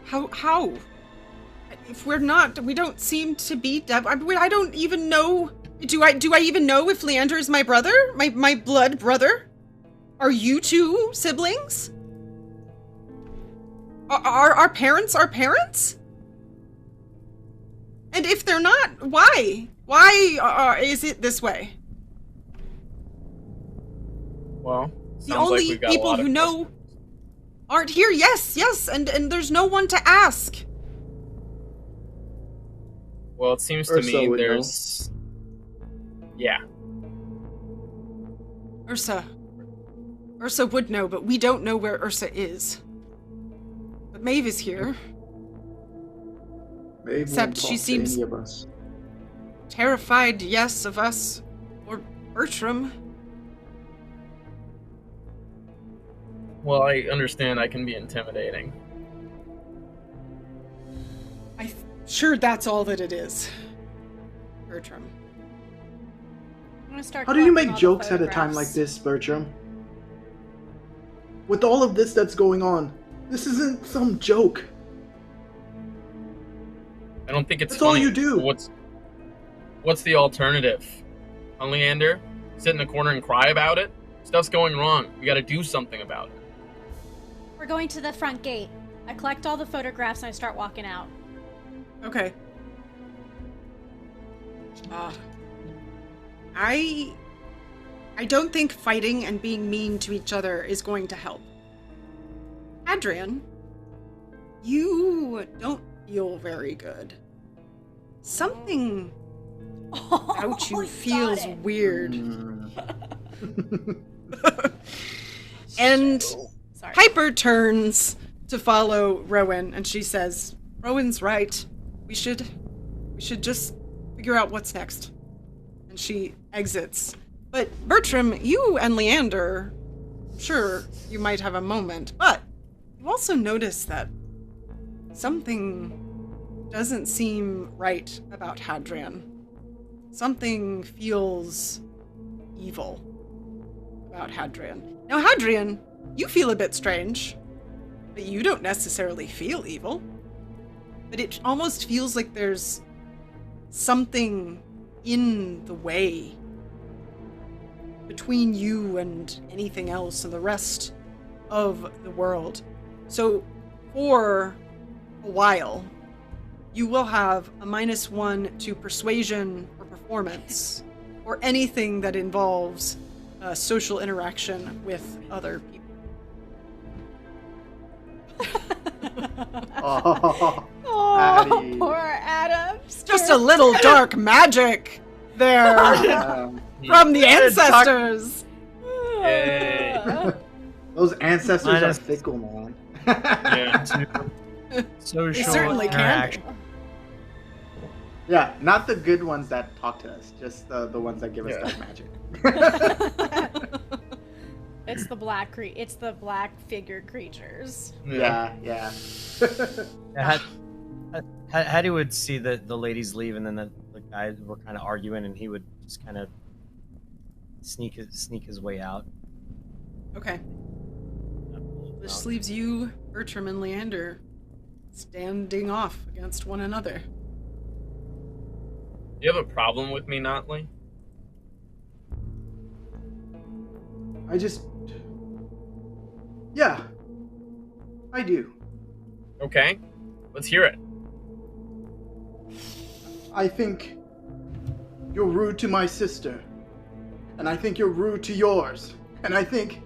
How? If we're not, we don't seem to be I don't even know. Do I even know if Leander is my brother? My blood brother? Are you two siblings? Are our parents our parents? And if they're not, why? Why is it this way? Well, The only people who know aren't here. Yes, and there's no one to ask. Well, it seems to me there's... Yeah. Ursa would know, but we don't know where Ursa is. But Maeve is here. Maeve Except she seems terrified, yes, of us. Or Bertram. Well, I understand I can be intimidating. Sure that's all that it is. Bertram. I'm gonna start. How do you make collecting all the jokes at a time like photographs. this, Bertram? With all of this that's going on, this isn't some joke. I don't think it's That's all funny. you do. What's the alternative? Huh, Leander? Sit in the corner and cry about it? Stuff's going wrong. We gotta do something about it. We're going to the front gate. I collect all the photographs and I start walking out. Okay. I don't think fighting and being mean to each other is going to help. Adrian, you don't feel very good. Something about you feels weird. And Sorry. Piper turns to follow Rowan, and she says, Rowan's right. We should just figure out what's next. And she exits. But Bertram, you and Leander, sure, you might have a moment, but you also notice that something doesn't seem right about Hadrian. Something feels evil about Hadrian. Now, Hadrian, you feel a bit strange, but you don't necessarily feel evil. But it almost feels like there's something in the way between you and anything else and the rest of the world. So for a while, you will have a -1 to persuasion or performance or anything that involves social interaction with other people. Oh, Addie. Poor Adam. Just a little dark magic there from the ancestors. Yay. Those ancestors are Minus- fickle, man. Yeah. Social They certainly can interaction. be. Yeah, not the good ones that talk to us, just the ones that give us Yeah. dark magic. It's the black figured creatures. Yeah. Hattie would see the ladies leave, and then the guys were kind of arguing, and he would just kind of sneak his way out. Okay. This leaves you, Bertram, and Leander standing off against one another. Do you have a problem with me, Notley? Yeah, I do. Okay, let's hear it. I think you're rude to my sister. And I think you're rude to yours. And I think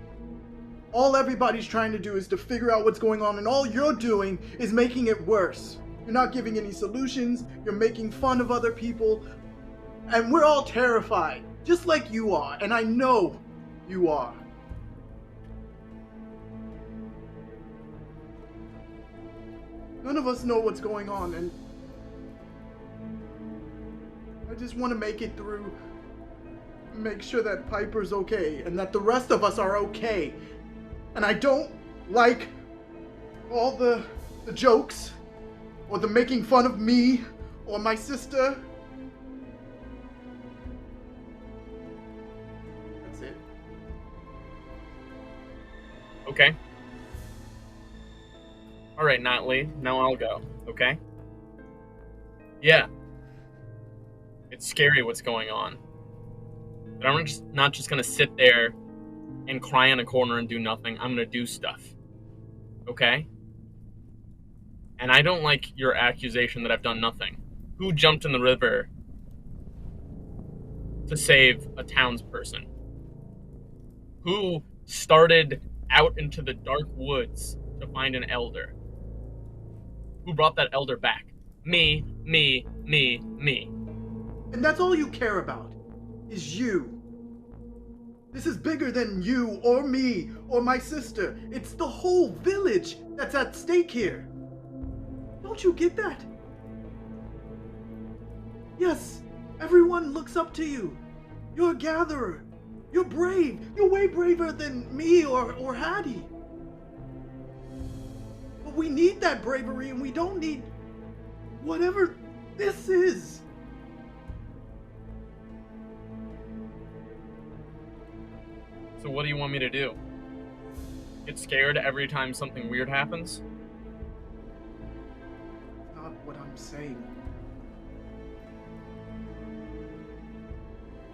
all everybody's trying to do is to figure out what's going on, and all you're doing is making it worse. You're not giving any solutions, you're making fun of other people, and we're all terrified, just like you are, and I know you are. None of us know what's going on, and I just want to make it through, make sure that Piper's okay, and that the rest of us are okay. And I don't like all the jokes, or the making fun of me, or my sister. That's it. Okay. Alright, Notley, now I'll go, okay? Yeah. It's scary what's going on. But I'm not just gonna sit there and cry in a corner and do nothing. I'm gonna do stuff. Okay? And I don't like your accusation that I've done nothing. Who jumped in the river to save a townsperson? Who started out into the dark woods to find an elder? Who brought that elder back? Me. And that's all you care about, is you. This is bigger than you, or me, or my sister. It's the whole village that's at stake here. Don't you get that? Yes, everyone looks up to you. You're a gatherer. You're brave. You're way braver than me or Hattie. But we need that bravery, and we don't need whatever this is. So what do you want me to do? Get scared every time something weird happens? Not what I'm saying.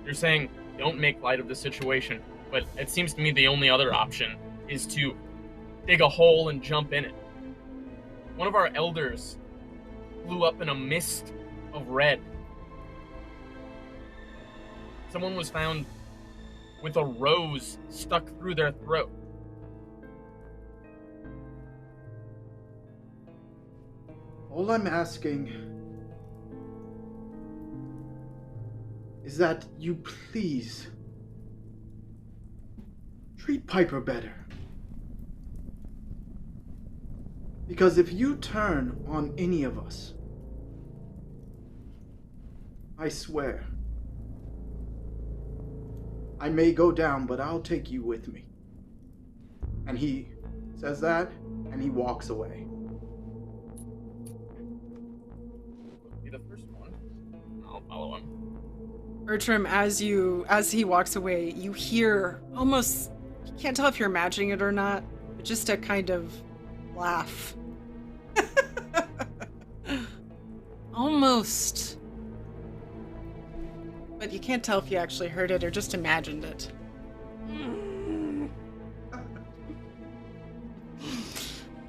You're saying don't make light of the situation, but it seems to me the only other option is to dig a hole and jump in it. One of our elders blew up in a mist of red. Someone was found with a rose stuck through their throat. All I'm asking is that you please treat Piper better. Because if you turn on any of us, I swear, I may go down, but I'll take you with me. And he says that, and he walks away. Be the first one. I'll follow him. Bertram, as he walks away, you hear almost, you can't tell if you're imagining it or not, but just a kind of laugh. Almost. But you can't tell if you actually heard it or just imagined it.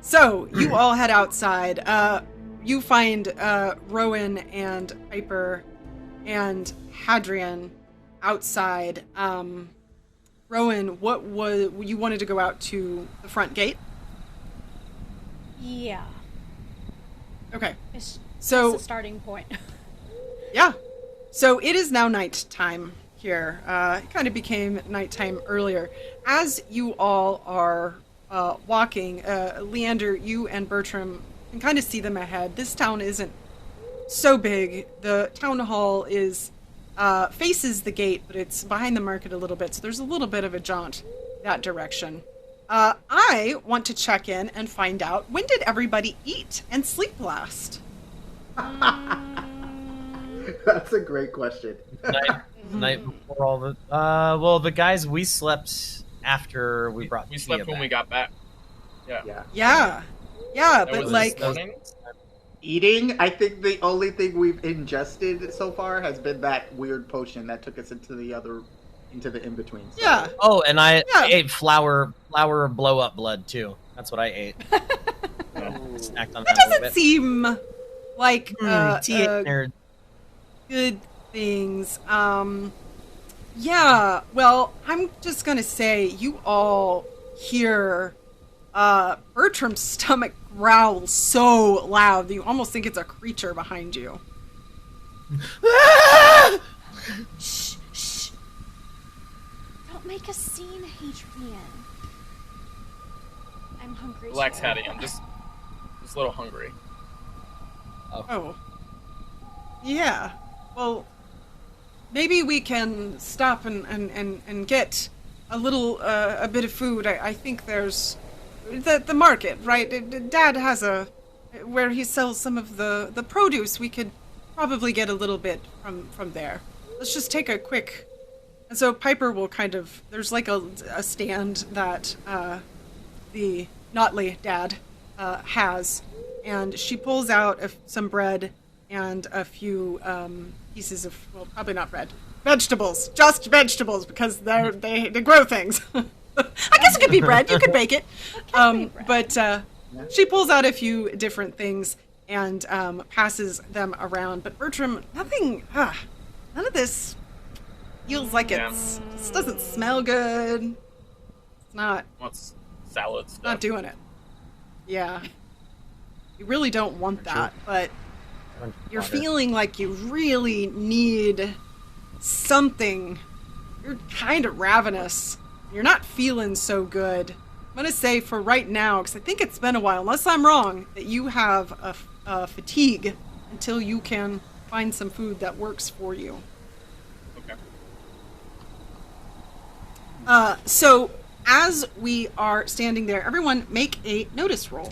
So, you all head outside. You find Rowan and Piper and Hadrian outside. Rowan, what was you wanted to go out to the front gate? Yeah. Okay. It's So the starting point. yeah. So it is now nighttime here. It kind of became nighttime earlier. As you all are walking, Leander, you and Bertram can kind of see them ahead. This town isn't so big. The town hall is faces the gate, but it's behind the market a little bit, so there's a little bit of a jaunt that direction. I want to check in and find out, when did everybody eat and sleep last? That's a great question. Night before all the well, the guys, we slept after we brought We slept when we got back. Yeah. Yeah, That but was like, this morning. Eating, I think the only thing we've ingested so far has been that weird potion that took us into the in-between. So. yeah. Oh, and I Yeah. ate flower blow up blood too. That's what I ate. Snacked on that That a little doesn't bit. seem like Nerd. good things. Yeah, well, I'm just gonna say you all hear Bertram's stomach growl so loud that you almost think it's a creature behind you. Shh, shh. Don't make a scene, Hadrian. I'm hungry. Relax, too. Hattie. I'm just a little hungry. Oh. Yeah. Well, maybe we can stop and get a little, a bit of food. I think there's the market, right? Dad has where he sells some of the produce. We could probably get a little bit from there. Let's just take a quick. And so Piper will there's like a stand that the Notley dad has, and she pulls out some bread and a few pieces of, well, probably not bread, vegetables, just vegetables, because they grow things. I guess it could be bread. You could bake it. But she pulls out a few different things and passes them around. But Bertram, none of this feels like this doesn't smell good. It's not. What's salad stuff? Not doing it. Yeah. You really don't want that, but you're feeling like you really need something. You're kind of ravenous. You're not feeling so good. I'm going to say for right now, because I think it's been a while, unless I'm wrong, that you have a fatigue until you can find some food that works for you. Okay. So as we are standing there, everyone make a notice roll.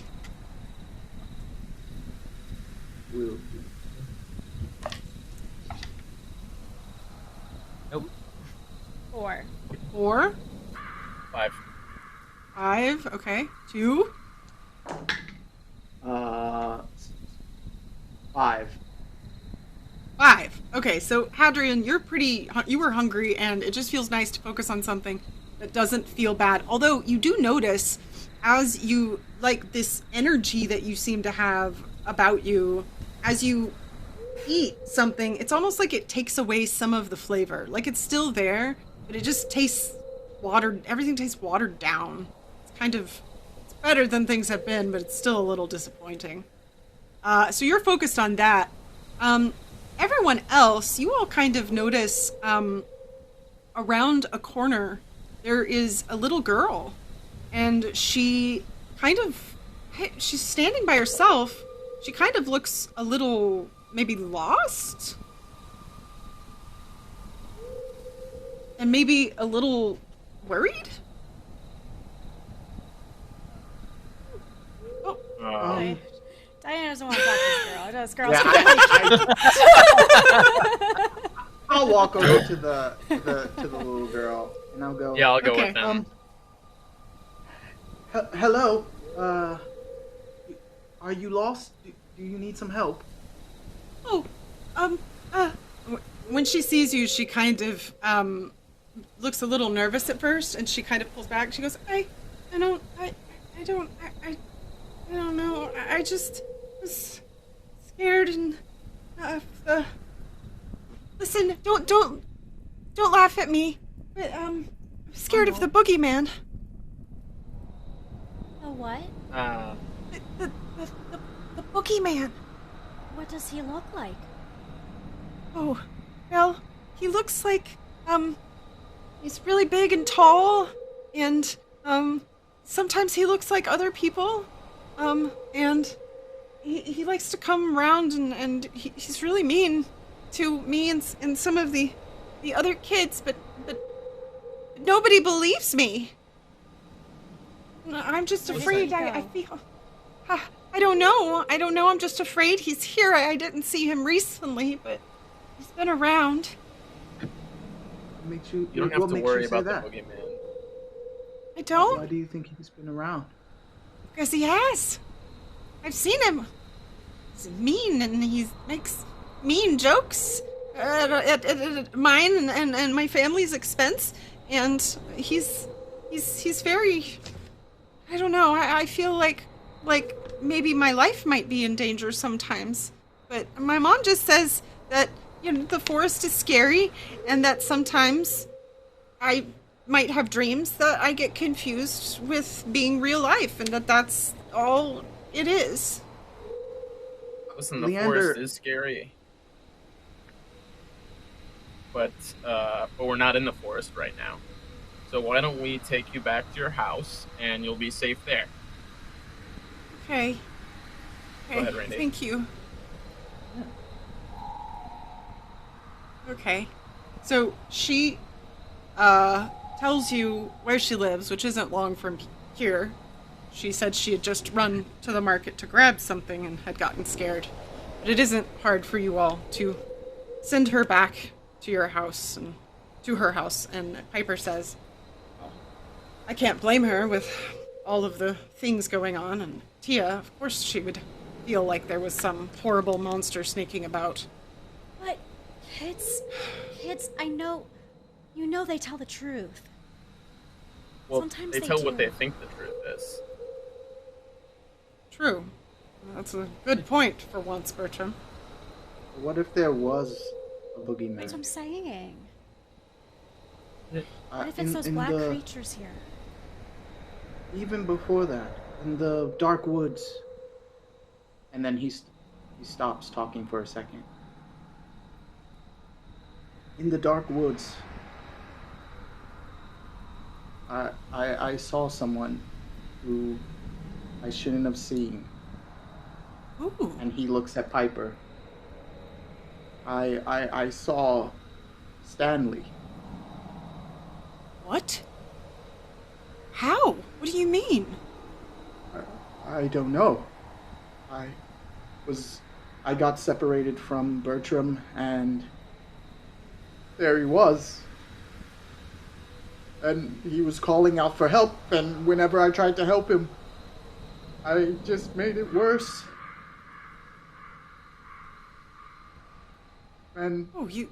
Nope. 4. 4. 5. 5. Okay. 2. 5. 5. Okay, so Hadrian, you were hungry, and it just feels nice to focus on something that doesn't feel bad. Although you do notice, as you, like, this energy that you seem to have about you, as you eat something, it's almost like it takes away some of the flavor. Like, it's still there, but it just tastes everything tastes watered down. It's better than things have been, but it's still a little disappointing. So you're focused on that. Everyone else, you all kind of notice around a corner there is a little girl, and she's standing by herself. She kind of looks a little maybe lost, and maybe a little worried. Diana doesn't want to talk to this girl. This girl's I'll walk over to the little girl and I'll go. Yeah, I'll go Okay, with them. Hello. Are you lost? Do you need some help? Oh, when she sees you, she kind of looks a little nervous at first, and she kind of pulls back. She goes, I don't know. I just was scared and listen, don't laugh at me. But I'm scared of the boogeyman. The what? The boogeyman. What does he look like? Oh, well, he looks like, he's really big and tall, and, sometimes he looks like other people, and he likes to come around, and he's really mean to me and some of the other kids, but nobody believes me. I'm just Where did afraid. he I go? feel. I don't know. I don't know. I'm just afraid he's here. I didn't see him recently, but he's been around. What makes you? You don't what have to makes worry you say about that? the boogeyman. I don't, Why do you think he's been around? because he has. I've seen him. He's mean, and he makes mean jokes at mine and my family's expense. And he's very. I don't know. I feel like maybe my life might be in danger sometimes. But my mom just says that the forest is scary, and that sometimes I might have dreams that I get confused with being real life, and that's all it is. Listen, the Leander- forest is scary. But we're not in the forest right now. So why don't we take you back to your house, and you'll be safe there. Okay. Go ahead, Randy. Thank you. Okay. So she tells you where she lives, which isn't long from here. She said she had just run to the market to grab something and had gotten scared. But it isn't hard for you all to send her back to your house and to her house. And Piper says, well, I can't blame her with all of the things going on. And Tia, of course she would feel like there was some horrible monster sneaking about. But kids, I know, they tell the truth. Well, Sometimes they they tell do. what they think the truth is. True. That's a good point for once, Bertram. What if there was a boogeyman? That's what I'm saying. Uh, What if it's those black creatures here? Even before that, in the dark woods. And then he stops talking for a second. In the dark woods, I saw someone who I shouldn't have seen. Ooh. And he looks at Piper. I saw Stanley. What? How? What do you mean? I don't know. I got separated from Bertram, and there he was. And he was calling out for help, and whenever I tried to help him, I just made it worse. And Oh, he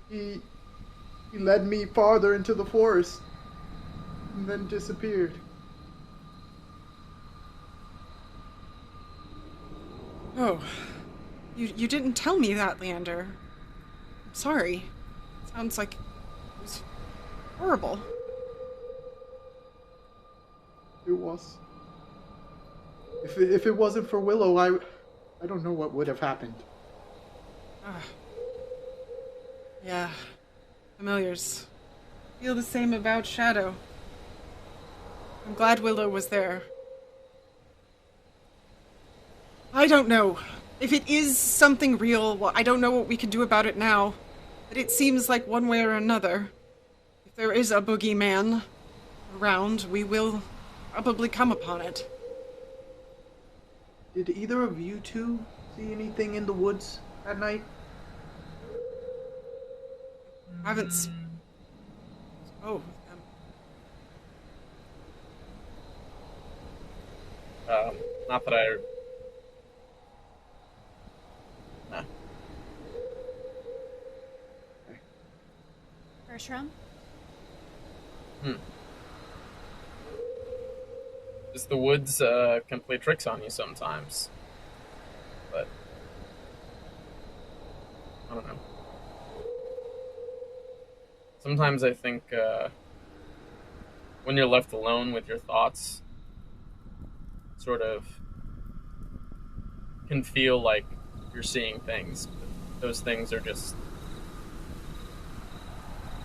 led me farther into the forest, and then disappeared. Oh. You didn't tell me that, Leander. I'm sorry. Sounds like it was horrible. It was. If it wasn't for Willow, I don't know what would have happened. Yeah. Familiars. Feel the same about Shadow. I'm glad Willow was there. I don't know. If it is something real, well, I don't know what we can do about it now. But it seems like one way or another, if there is a boogeyman around, we will probably come upon it. Did either of you two see anything in the woods at night? Haven't Oh, Not that I. Nah. Bertram? Just the woods can play tricks on you sometimes. But I don't know. Sometimes I think when you're left alone with your thoughts, sort of can feel like you're seeing things. But those things are just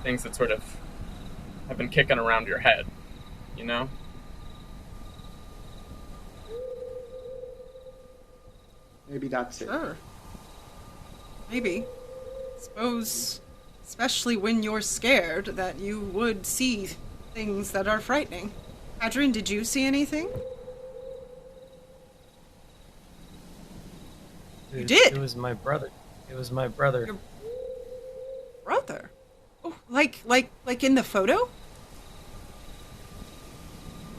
things that sort of have been kicking around your head, you know? Maybe that's it. sure. Maybe. Suppose, especially when you're scared, that you would see things that are frightening. Adrian, did you see anything? It You was- did? It was my brother. It was my brother. Your brother? Oh, like in the photo?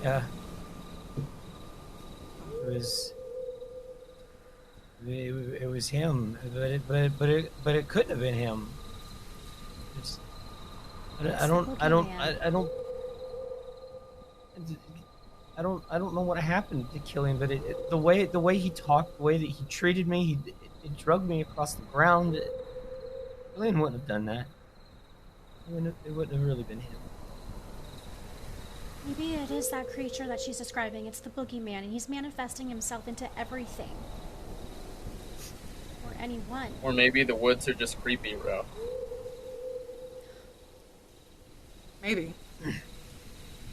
Yeah. It was. It was him, but it couldn't have been him. It's, I don't know what happened to kill him, but the way he talked, the way that he treated me, it drugged me across the ground. Killian wouldn't have done that. It wouldn't have really been him. Maybe it is that creature that she's describing. It's the boogeyman, and he's manifesting himself into everything. Or anyone. Or maybe the woods are just creepy, bro. Maybe.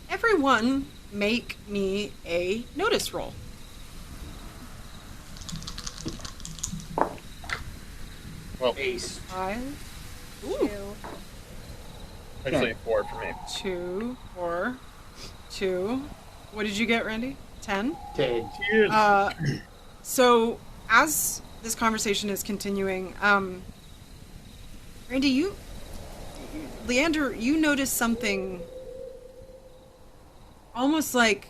Everyone make me a notice roll. Well, Ace. 5. Ooh. Ew. actually 4 for me. 2, 4, 2. What did you get, Randy? 10? Ted. So as this conversation is continuing, Randy, Leander, you notice something almost like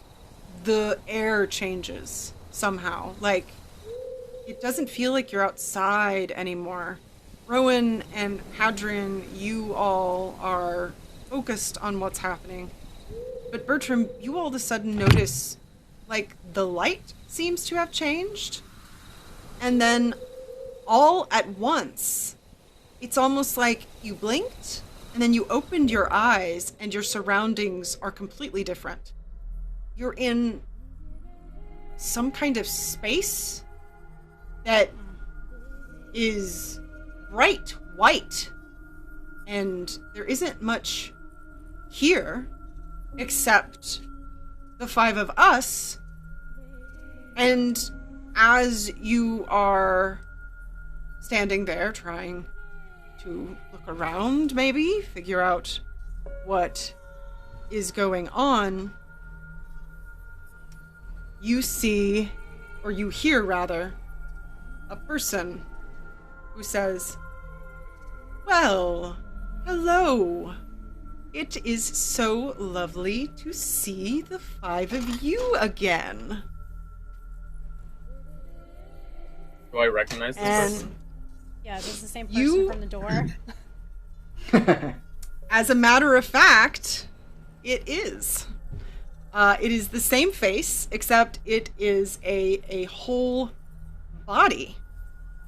the air changes somehow. Like, it doesn't feel like you're outside anymore. Rowan and Hadrian, you all are focused on what's happening. But Bertram, you all of a sudden notice, like, the light seems to have changed. And then, all at once, it's almost like you blinked, and then you opened your eyes, and your surroundings are completely different. You're in some kind of space that is bright white, and there isn't much here except the 5 of us. And as you are standing there trying to look around, maybe figure out what is going on, you see, or you hear rather, a person who says, "Well, hello. It is so lovely to see the 5 of you again." Do I recognize this And person? Yeah, this is the same person You- from the door. as a matter of fact, it is. It is the same face, except it is a whole body,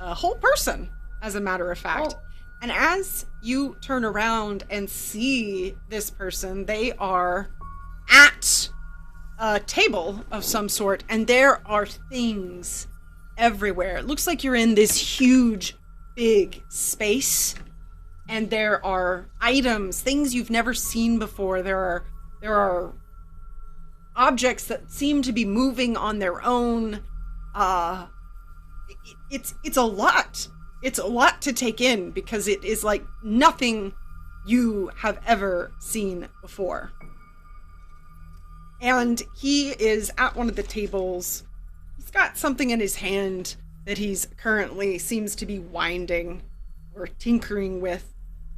a whole person, as a matter of fact. Oh. And as you turn around and see this person, they are at a table of some sort, and there are things everywhere. It looks like you're in this huge, big space, and there are items, things you've never seen before. There are objects that seem to be moving on their own. It's a lot. It's a lot to take in because it is like nothing you have ever seen before. And he is at one of the tables. He's got something in his hand that he's currently seems to be winding or tinkering with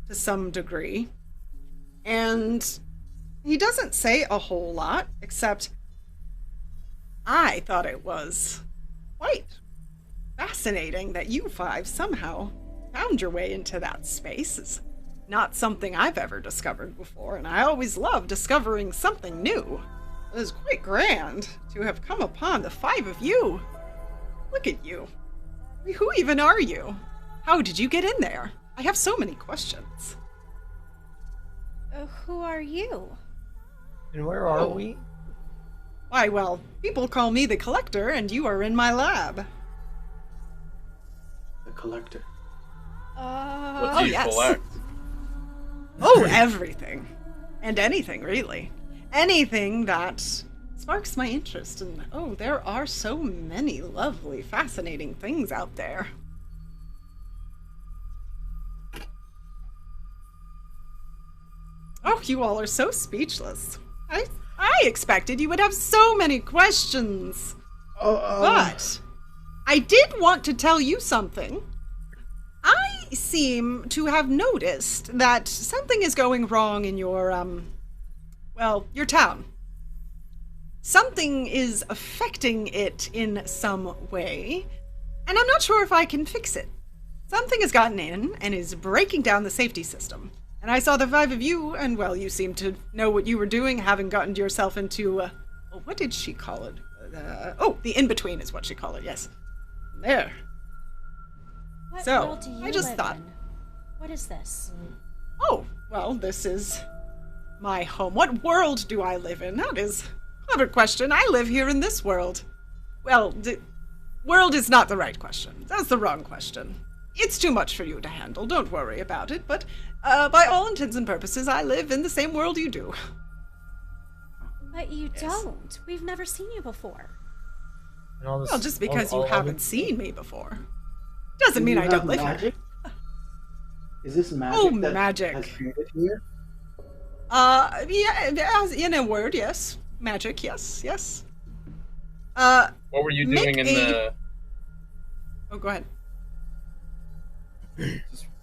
to some degree. And he doesn't say a whole lot, except I thought it was quite fascinating that you 5 somehow found your way into that space. It's not something I've ever discovered before, and I always love discovering something new. It is quite grand to have come upon the 5 of you. Look at you. Who even are you? How did you get in there? I have so many questions. Who are you? And where are Oh. we? Why, well, people call me the Collector, and you are in my lab. The collector. What Oh, do you yes. collect? Oh, everything. And anything, really. Anything that sparks my interest. And, oh, there are so many lovely, fascinating things out there. Oh, you all are so speechless. I expected you would have so many questions. Oh, But I did want to tell you something. I seem to have noticed that something is going wrong in your, your town. Something is affecting it in some way, and I'm not sure if I can fix it. Something has gotten in and is breaking down the safety system. And I saw the 5 of you, and well, you seem to know what you were doing, having gotten yourself into, what did she call it? The in-between is what she called it, yes. There. What So, world do you I just live thought- in? What is this? Oh, well, this is my home. What world do I live in? That is a clever question. I live here in this world. Well, world is not the right question. That's the wrong question. It's too much for you to handle. Don't worry about it. But by all intents and purposes, I live in the same world you do. But you Yes. don't. We've never seen you before. And all this, Well, just because all you haven't seen me before doesn't mean Do I you don't have live magic? here. Is this magic? Oh, that magic. Has created here? Yeah, in a word, yes. Magic, yes. What were you Make doing in the? Oh, go ahead.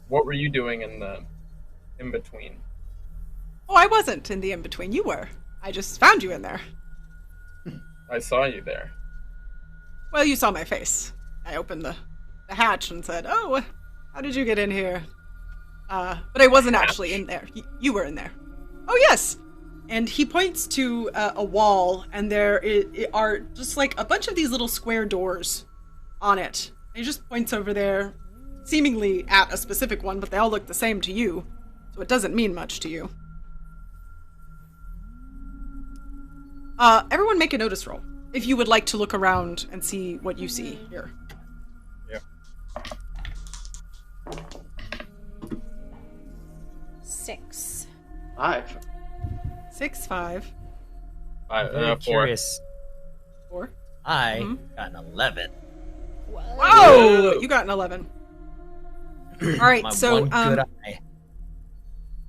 What were you doing in the in between? Oh, I wasn't in the in-between. You were. I just found you in there. I saw you there. Well, you saw my face. I opened the hatch and said, "Oh, how did you get in here?" But I wasn't actually in there. You were in there. Oh, yes. And he points to a wall, and there are just like a bunch of these little square doors on it. And he just points over there, seemingly at a specific one, but they all look the same to you, so it doesn't mean much to you. Everyone make a notice roll, if you would like to look around and see what you see here. Yeah. 6. 5. 6, 5, I'm very 4. curious. 4. I Mhm. got an 11. Whoa! You got an 11. All right, My so one good eye.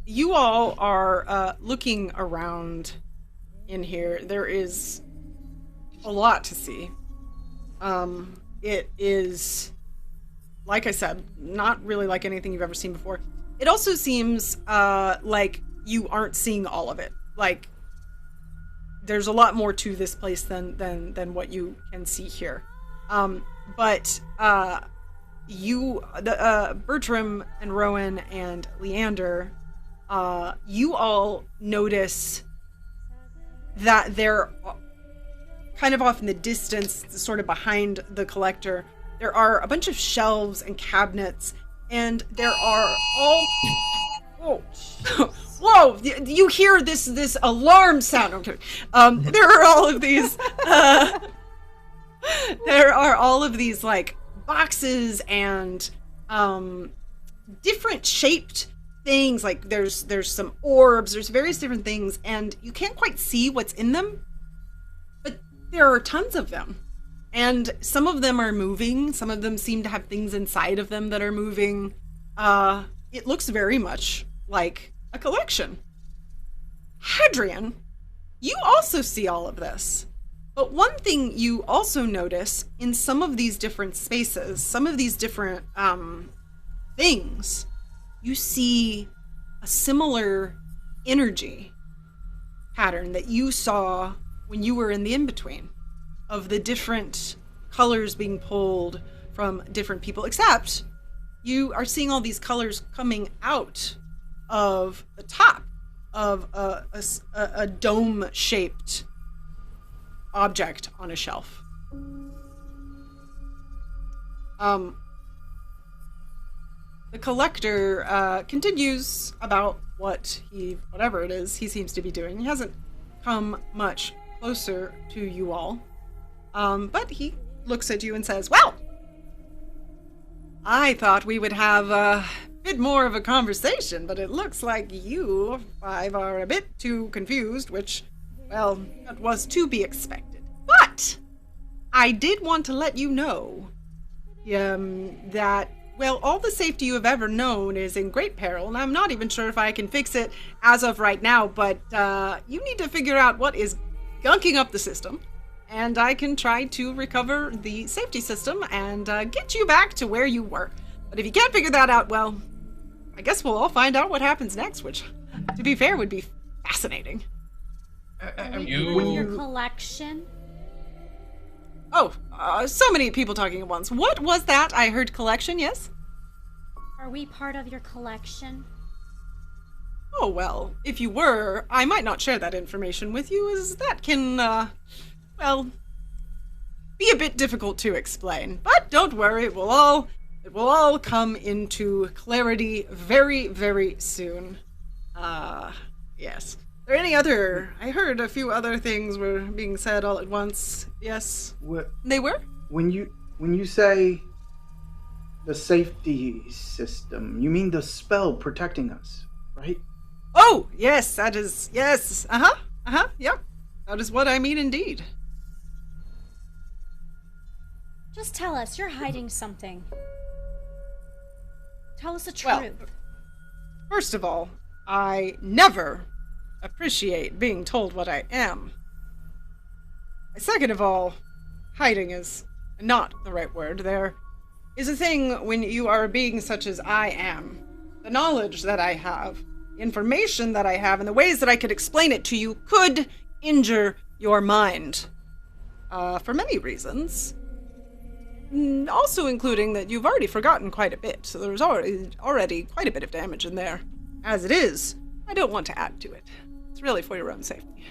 you all are looking around in here. There is a lot to see. It is, like I said, not really like anything you've ever seen before. It also seems like you aren't seeing all of it. Like, there's a lot more to this place than what you can see here. But Bertram and Rowan and Leander, you all notice that they're kind of off in the distance, sort of behind the collector. There are a bunch of shelves and cabinets, and there are all... Oh, whoa! You hear this alarm sound? I'm kidding. There are all of these... there are all of these, like, boxes and different shaped things. Like, there's some orbs, there's various different things, and you can't quite see what's in them, but there are tons of them. And some of them are moving, some of them seem to have things inside of them that are moving. It looks very much like a collection. Hadrian, you also see all of this. But one thing you also notice in some of these different spaces, some of these different things, you see a similar energy pattern that you saw when you were in the in-between, of the different colors being pulled from different people, except you are seeing all these colors coming out of the top of a dome-shaped object on a shelf. The collector continues about whatever it is he seems to be doing. He hasn't come much closer to you all, but he looks at you and says, "Well, I thought we would have a bit more of a conversation, but it looks like you 5 are a bit too confused, which, well, that was to be expected. But I did want to let you know that, well, all the safety you have ever known is in great peril, and I'm not even sure if I can fix it as of right now, but you need to figure out what is gunking up the system, and I can try to recover the safety system and get you back to where you were. But if you can't figure that out, well, I guess we'll all find out what happens next, which, to be fair, would be fascinating. Are we You- part of your collection? Oh, so many people talking at once. What was that? I heard collection, yes? Are we part of your collection? Oh, well, if you were, I might not share that information with you, as that can, well, be a bit difficult to explain. But don't worry, it will all come into clarity very, very soon. Yes. Are there any other, I heard a few other things were being said all at once. Yes. What, They were? when you say the safety system, you mean the spell protecting us, right? Oh, yes, that is, yes. Yep. That is what I mean indeed. Just tell us, you're hiding something. Tell us the Well, truth. First of all, I never appreciate being told what I am. Second of all, hiding is not the right word. There is a thing when you are a being such as I am. The knowledge that I have, the information that I have, and the ways that I could explain it to you could injure your mind. For many reasons. Also including that you've already forgotten quite a bit, so there's already quite a bit of damage in there. As it is, I don't want to add to it. It's really for your own safety.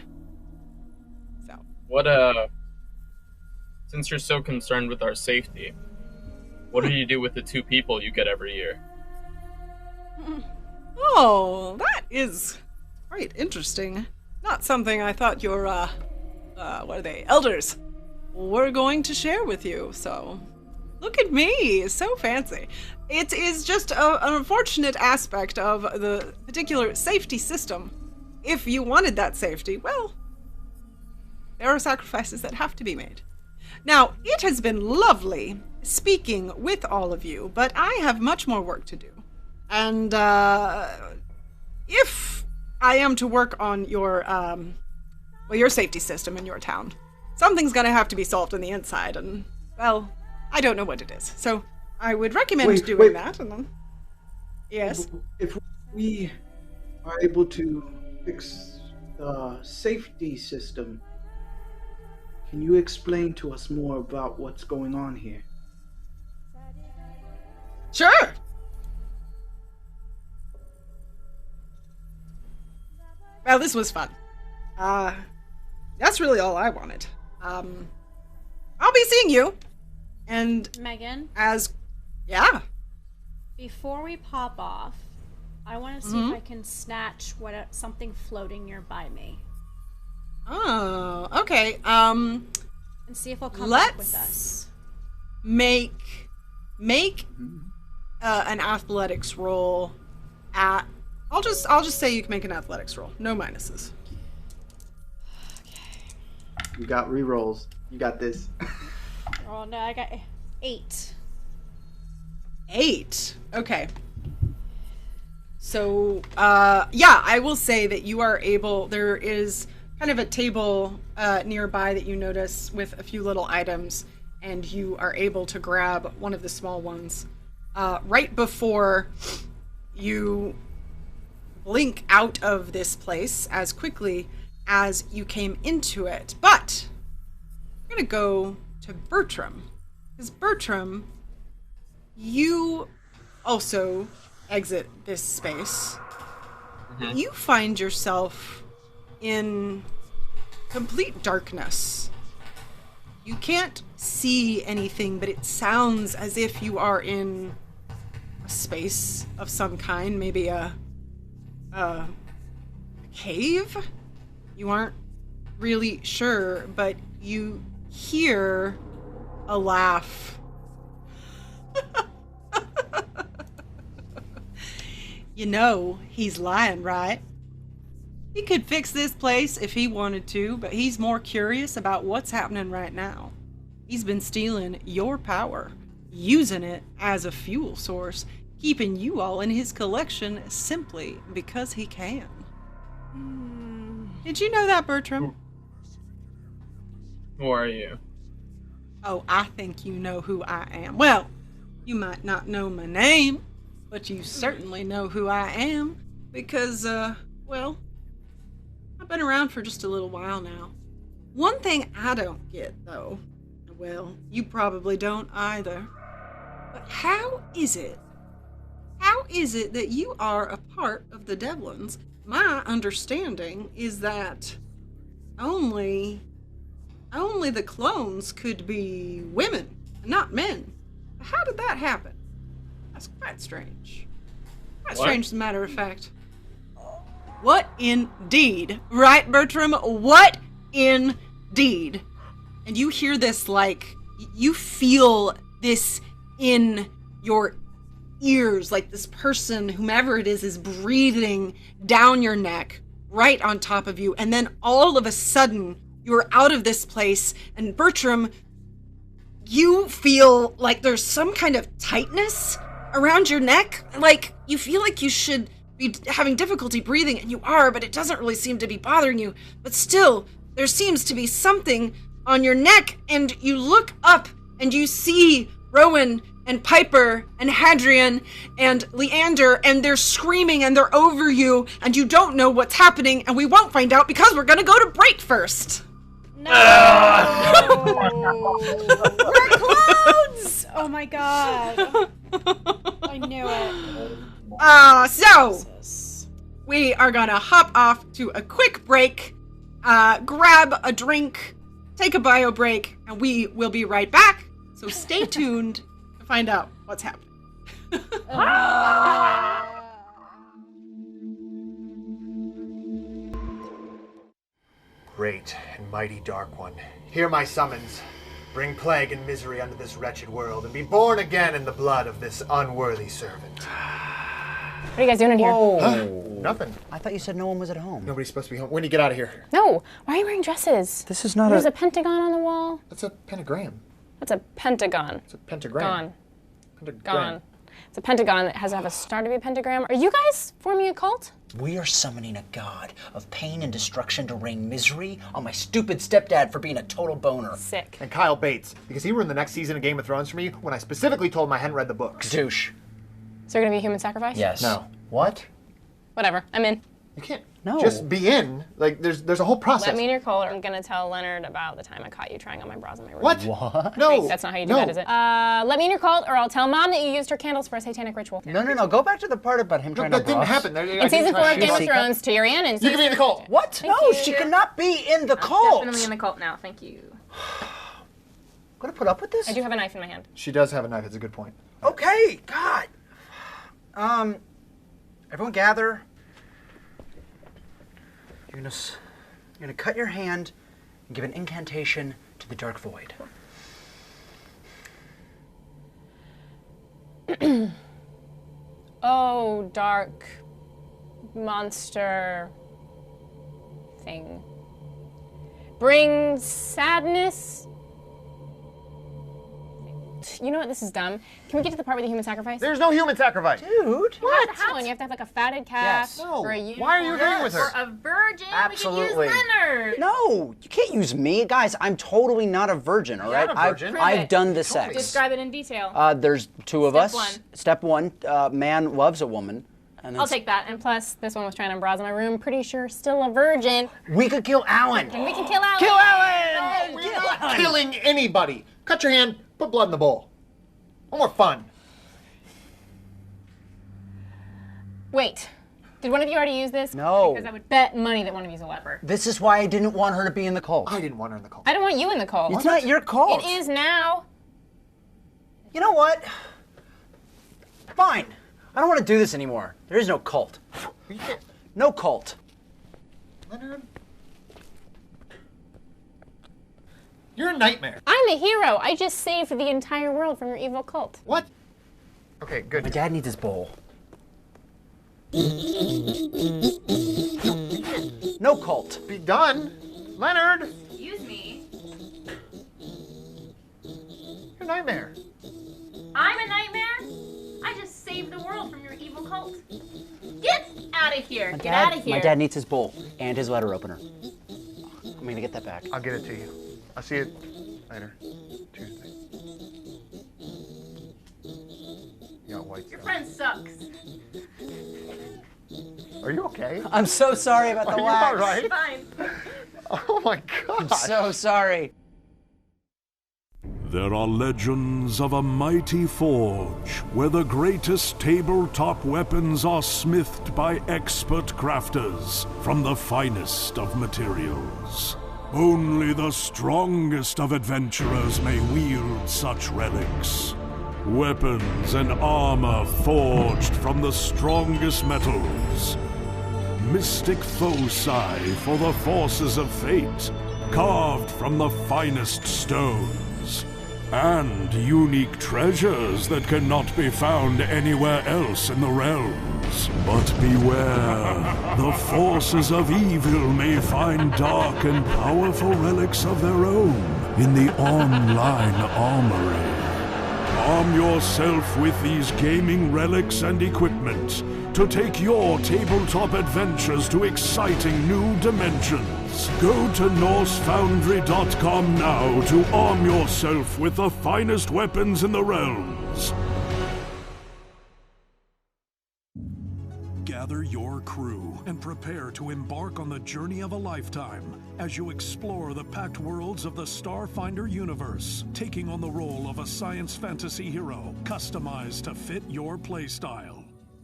So. What, since you're so concerned with our safety, what do you do with the 2 people you get every year? Oh, that is quite interesting. Not something I thought your, what are they, elders were going to share with you, so look at me, so fancy. It is just an unfortunate aspect of the particular safety system. If you wanted that safety, well, there are sacrifices that have to be made. Now, it has been lovely speaking with all of you, but I have much more work to do. And, if I am to work on your safety system in your town, something's gonna have to be solved on the inside, and, well, I don't know what it is. So, I would recommend doing that, and then... Yes? If we are able to fix the safety system, can you explain to us more about what's going on here? Sure! Well, this was fun. That's really all I wanted. I'll be seeing you. And Megan, yeah. before we pop off, I want to see if I can snatch something floating nearby me. Oh, okay. And see if he'll come back with us. Make an athletics roll at. I'll just say you can make an athletics roll. No minuses. You got rerolls. You got this. Oh no, I got 8. 8. Okay. So, yeah, I will say that you are able. There is kind of a table nearby that you notice with a few little items, and you are able to grab one of the small ones right before you blink out of this place as quickly as you came into it. But I'm gonna go to Bertram, because Bertram, you also exit this space. You find yourself in complete darkness. You can't see anything, but it sounds as if you are in a space of some kind, maybe a cave? You aren't really sure, but you hear a laugh. You know, he's lying, right? He could fix this place if he wanted to, but he's more curious about what's happening right now. He's been stealing your power, using it as a fuel source, keeping you all in his collection simply because he can. Did you know that, Bertram? Who are you? Oh, I think you know who I am. Well, you might not know my name, but you certainly know who I am because, well, I've been around for just a little while now. One thing I don't get, though, well, you probably don't either, but how is it that you are a part of the Devlins? My understanding is that only the clones could be women, not men. How did that happen? That's quite strange. Quite What? strange, as a matter of fact. What indeed? Right, Bertram? What indeed? And you hear this you feel this in your ears, like this person, whomever it is breathing down your neck, right on top of you, and then all of a sudden, you're out of this place, and Bertram, you feel like there's some kind of tightness around your neck. Like, you feel like you should be having difficulty breathing, and you are, but it doesn't really seem to be bothering you. But still, there seems to be something on your neck, and you look up, and you see Rowan and Piper and Hadrian and Leander, and they're screaming, and they're over you, and you don't know what's happening, and we won't find out because we're gonna go to break first. No! We're clones! Oh my god. I knew it. So, Jesus. we are gonna hop off to a quick break, grab a drink, take a bio break, and we will be right back. So stay tuned to find out what's happening. Great and mighty Dark One, hear my summons. Bring plague and misery unto this wretched world, and be born again in the blood of this unworthy servant. What are you guys doing in here? Huh? Nothing. I thought you said no one was at home. Nobody's supposed to be home. When do you get out of here? No. Why are you wearing dresses? This is not There's a pentagon on the wall. That's a pentagram. That's a pentagon. It's a pentagram. Gone. Pentagram. Gone. It's a pentagon that has to have a star to be a pentagram. Are you guys forming a cult? We are summoning a god of pain and destruction to rain misery on my stupid stepdad for being a total boner. Sick. And Kyle Bates, because he ruined the next season of Game of Thrones for me when I specifically told him I hadn't read the books. Douche. So you're gonna be a human sacrifice? Yes. No. What? Whatever. I'm in. You can't No. just be in. Like, there's a whole process. Let me in your cult, or I'm gonna tell Leonard about the time I caught you trying on my bras in my room. What? What? No. Wait, that's not how you do that, is it? Let me in your cult, or I'll tell Mom that you used her candles for a satanic ritual. No. Go back to the part about him trying that to didn't bras. happen. In season 4 of Game of Secret. Thrones, Tyrion and You can be in the cult. What? No, you. she cannot be in the cult. Definitely in the cult now, thank you. Gonna put up with this? I do have a knife in my hand. She does have a knife. It's a good point. Okay, God. Everyone gather. You're gonna cut your hand and give an incantation to the dark void. Oh, dark monster thing. Bring sadness. You know what? This is dumb. Can we get to the part with the human sacrifice? There's no human sacrifice. Dude. What? How? And you have to have like a fatted calf Yes. No. or a unicorn. Why are you agreeing with her? For a virgin, Absolutely. we could use Leonard. No, you can't use me. Guys, I'm totally not a virgin, all right? not a virgin. I've it. done the Tell me. sex. Describe it in detail. There's two of Step us. one. Step one, man loves a woman. And then I'll take that. And plus, this one was trying on bras in my room. Pretty sure still a virgin. We could kill Alan. And we can kill Alan. Kill Alan! We're not killing anybody. Cut your hand, put blood in the bowl. No more fun. Wait. Did one of you already use this? No. Because I would bet money that one of you is a leper. This is why I didn't want her to be in the cult. I didn't want her in the cult. I don't want you in the cult. It's not your cult. It is now. You know what? Fine. I don't want to do this anymore. There is no cult. You can't. No cult. Leonard? You're a nightmare. I'm the hero. I just saved the entire world from your evil cult. What? Okay, My good. dad needs his bowl. No cult. Be done. Leonard, Excuse me. you're a nightmare. I'm a nightmare? I just saved the world from your evil cult. Get out of here. Get out of here. My dad needs his bowl and his letter opener. I'm gonna get that back. I'll get it to you. I'll see you later. Tuesday. You got white Your stuff. friend sucks. Are you okay? I'm so sorry about the Are you wax. all right? Fine. Oh my I'm god. so sorry. There are legends of a mighty forge where the greatest tabletop weapons are smithed by expert crafters from the finest of materials. Only the strongest of adventurers may wield such relics. Weapons and armor forged from the strongest metals. Mystic foci for the forces of fate, carved from the finest stones. And unique treasures that cannot be found anywhere else in the realms. But beware, the forces of evil may find dark and powerful relics of their own in the online armory. Arm yourself with these gaming relics and equipment to take your tabletop adventures to exciting new dimensions. Go to NorseFoundry.com now to arm yourself with the finest weapons in the realms. Gather your crew and prepare to embark on the journey of a lifetime as you explore the packed worlds of the Starfinder universe, taking on the role of a science fantasy hero customized to fit your playstyle.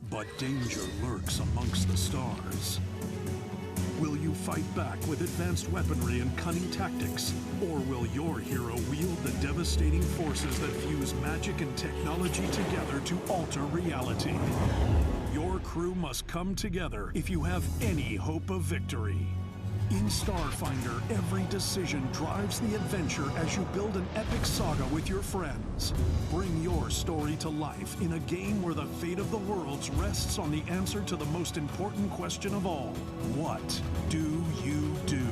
But danger lurks amongst the stars. Will you fight back with advanced weaponry and cunning tactics? Or will your hero wield the devastating forces that fuse magic and technology together to alter reality? Your crew must come together if you have any hope of victory. In Starfinder, every decision drives the adventure as you build an epic saga with your friends. Bring your story to life in a game where the fate of the worlds rests on the answer to the most important question of all. What do you do?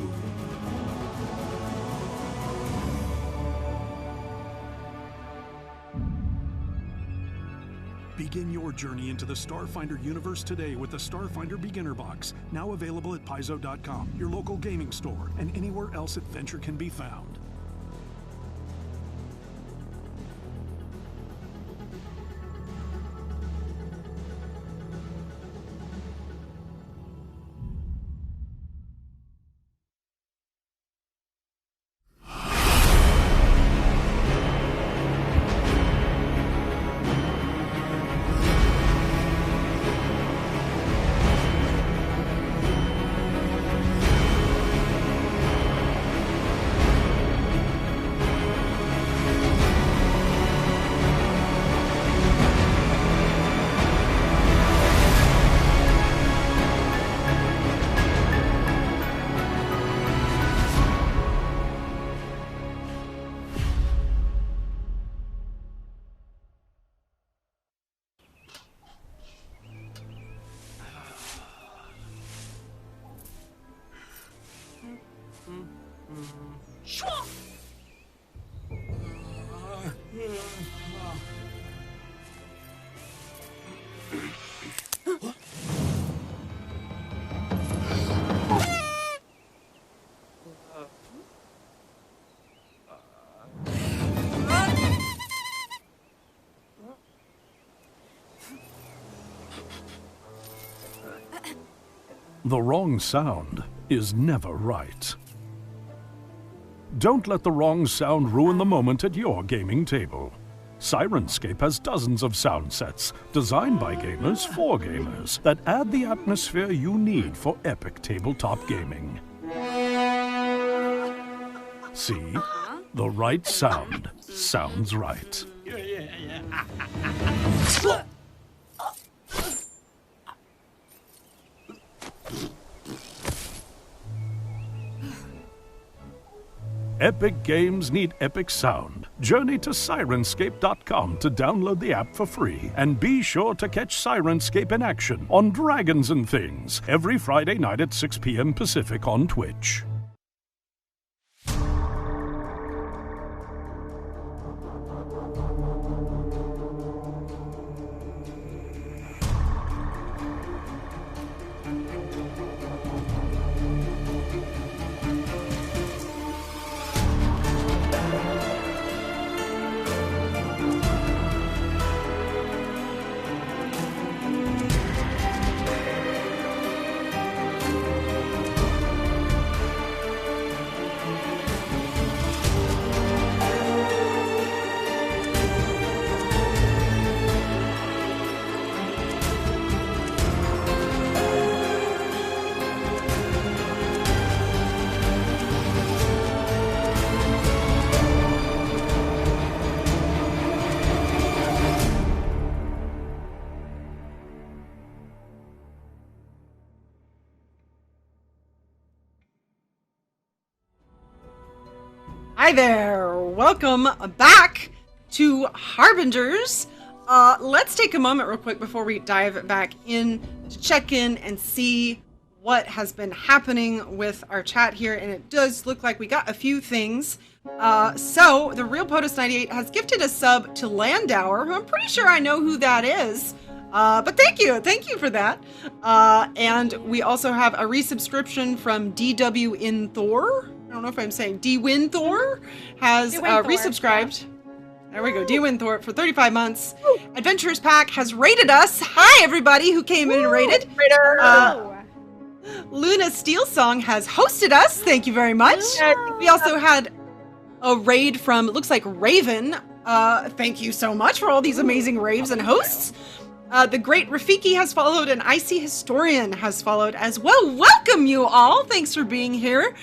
Begin your journey into the Starfinder universe today with the Starfinder Beginner Box, now available at Paizo.com, your local gaming store, and anywhere else adventure can be found. The wrong sound is never right. Don't let the wrong sound ruin the moment at your gaming table. Sirenscape has dozens of sound sets designed by gamers for gamers that add the atmosphere you need for epic tabletop gaming. See? The right sound sounds right. Epic games need epic sound. Journey to Sirenscape.com to download the app for free. And be sure to catch Sirenscape in action on Dragons and Things every Friday night at 6 p.m. Pacific on Twitch. Hi there. Welcome back to Harbingers. Let's take a moment real quick before we dive back in to check in and see what has been happening with our chat here. And it does look like we got a few things. So the Real POTUS 98 has gifted a sub to Landauer, who I'm pretty sure I know who that is. But thank you for that. And we also have a resubscription from DW in Thor. I don't know if I'm saying D-Win Thor has resubscribed. There we go, D-Win Thor for 35 months. Adventures Pack has rated us. Hi, everybody who came in and rated. Luna Steel Song has hosted us. Thank you very much. We also had a raid from, looks like Raven. Thank you so much for all these amazing raves and hosts. The Great Rafiki has followed, and Icy Historian has followed as well. Welcome you all. Thanks for being here.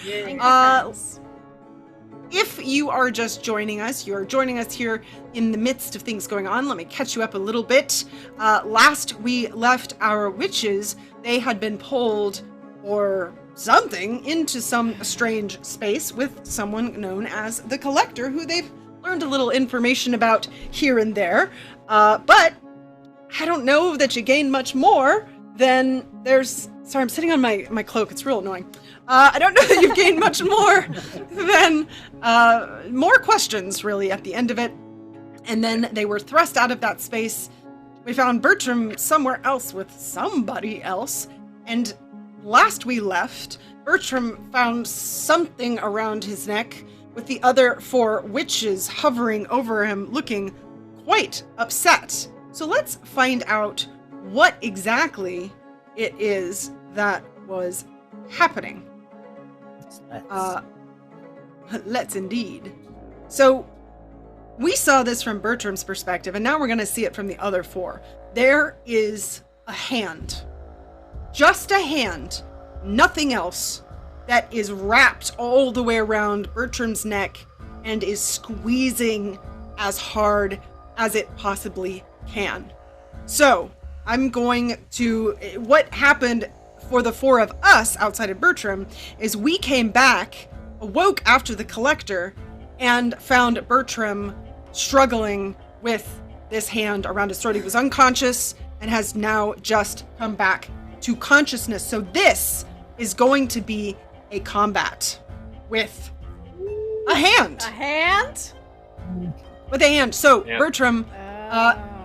If you are just joining us, you're joining us here in the midst of things going on. Let me catch you up a little bit. Last we left our witches, they had been pulled or something into some strange space with someone known as the Collector, who they've learned a little information about here and there. But I don't know that you gain much more than there's... Sorry, I'm sitting on my cloak. It's real annoying. I don't know that you've gained much more than more questions, really, at the end of it. And then they were thrust out of that space. We found Bertram somewhere else with somebody else. And last we left, Bertram found something around his neck with the other 4 witches hovering over him, looking quite upset. So let's find out what exactly it is that was happening. Let's indeed. So we saw this from Bertram's perspective, and now we're going to see it from the other 4. There is a hand. Just a hand. Nothing else. That is wrapped all the way around Bertram's neck and is squeezing as hard as it possibly can. So I'm going to... What happened for the 4 of us outside of Bertram is we came back, awoke after the Collector, and found Bertram struggling with this hand around his throat. He was unconscious and has now just come back to consciousness. So this is going to be a combat with a hand. A hand? With a hand. So Bertram,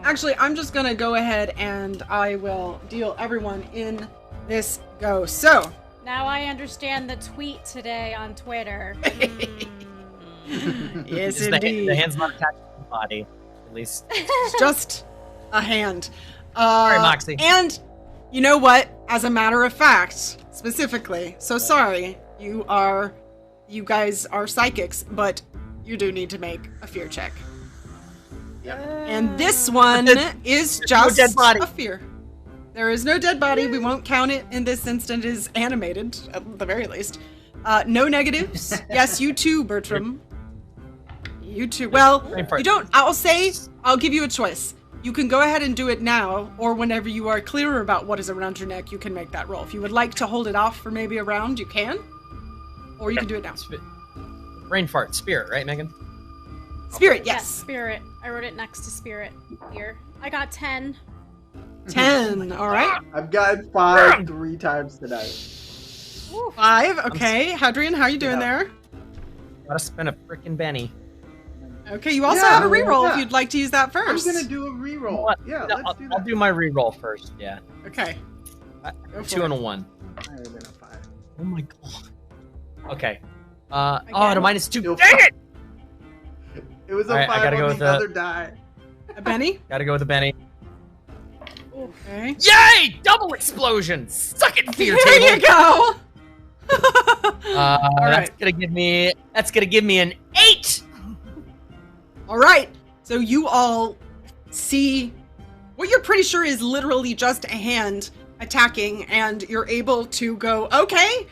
actually, I'm just going to go ahead and I will deal everyone in this go. So now I understand the tweet today on Twitter. Yes, indeed. The hand's not attached to the body, at least. It's just a hand. Sorry, Moxie. And you know what? As a matter of fact, specifically, so sorry, you guys are psychics, but you do need to make a fear check. Yep. And this one is just no dead body. A fear. There is no dead body. We won't count it in this instant. It is animated, at the very least. No negatives. Yes, you too, Bertram. You too. Well, you don't. I'll give you a choice. You can go ahead and do it now, or whenever you are clearer about what is around your neck, you can make that roll. If you would like to hold it off for maybe a round, you can. Or you can do it now. Brain fart. Spirit, right, Megan? Spirit, yes. Spirit. I wrote it next to Spirit here. I got 10. 10, all right. I've gotten 5 3 times tonight. 5, okay. Hadrian, how are you doing there? Gotta spin a frickin' Benny. Okay, you also have a reroll if you'd like to use that first. I'm gonna do a reroll. Yeah, let's do that. I'll do my reroll first, yeah. Okay. 2 and a 1. I have been a 5. Oh my god. Okay. And a -2. Dang it! It was a right, 5 I gotta on go with the other die. A Benny? Gotta go with a Benny. Okay. Yay! Double explosion! Suck it, fear there table! You go! That's gonna give me an 8! Alright, so you all see what you're pretty sure is literally just a hand attacking, and you're able to go, okay,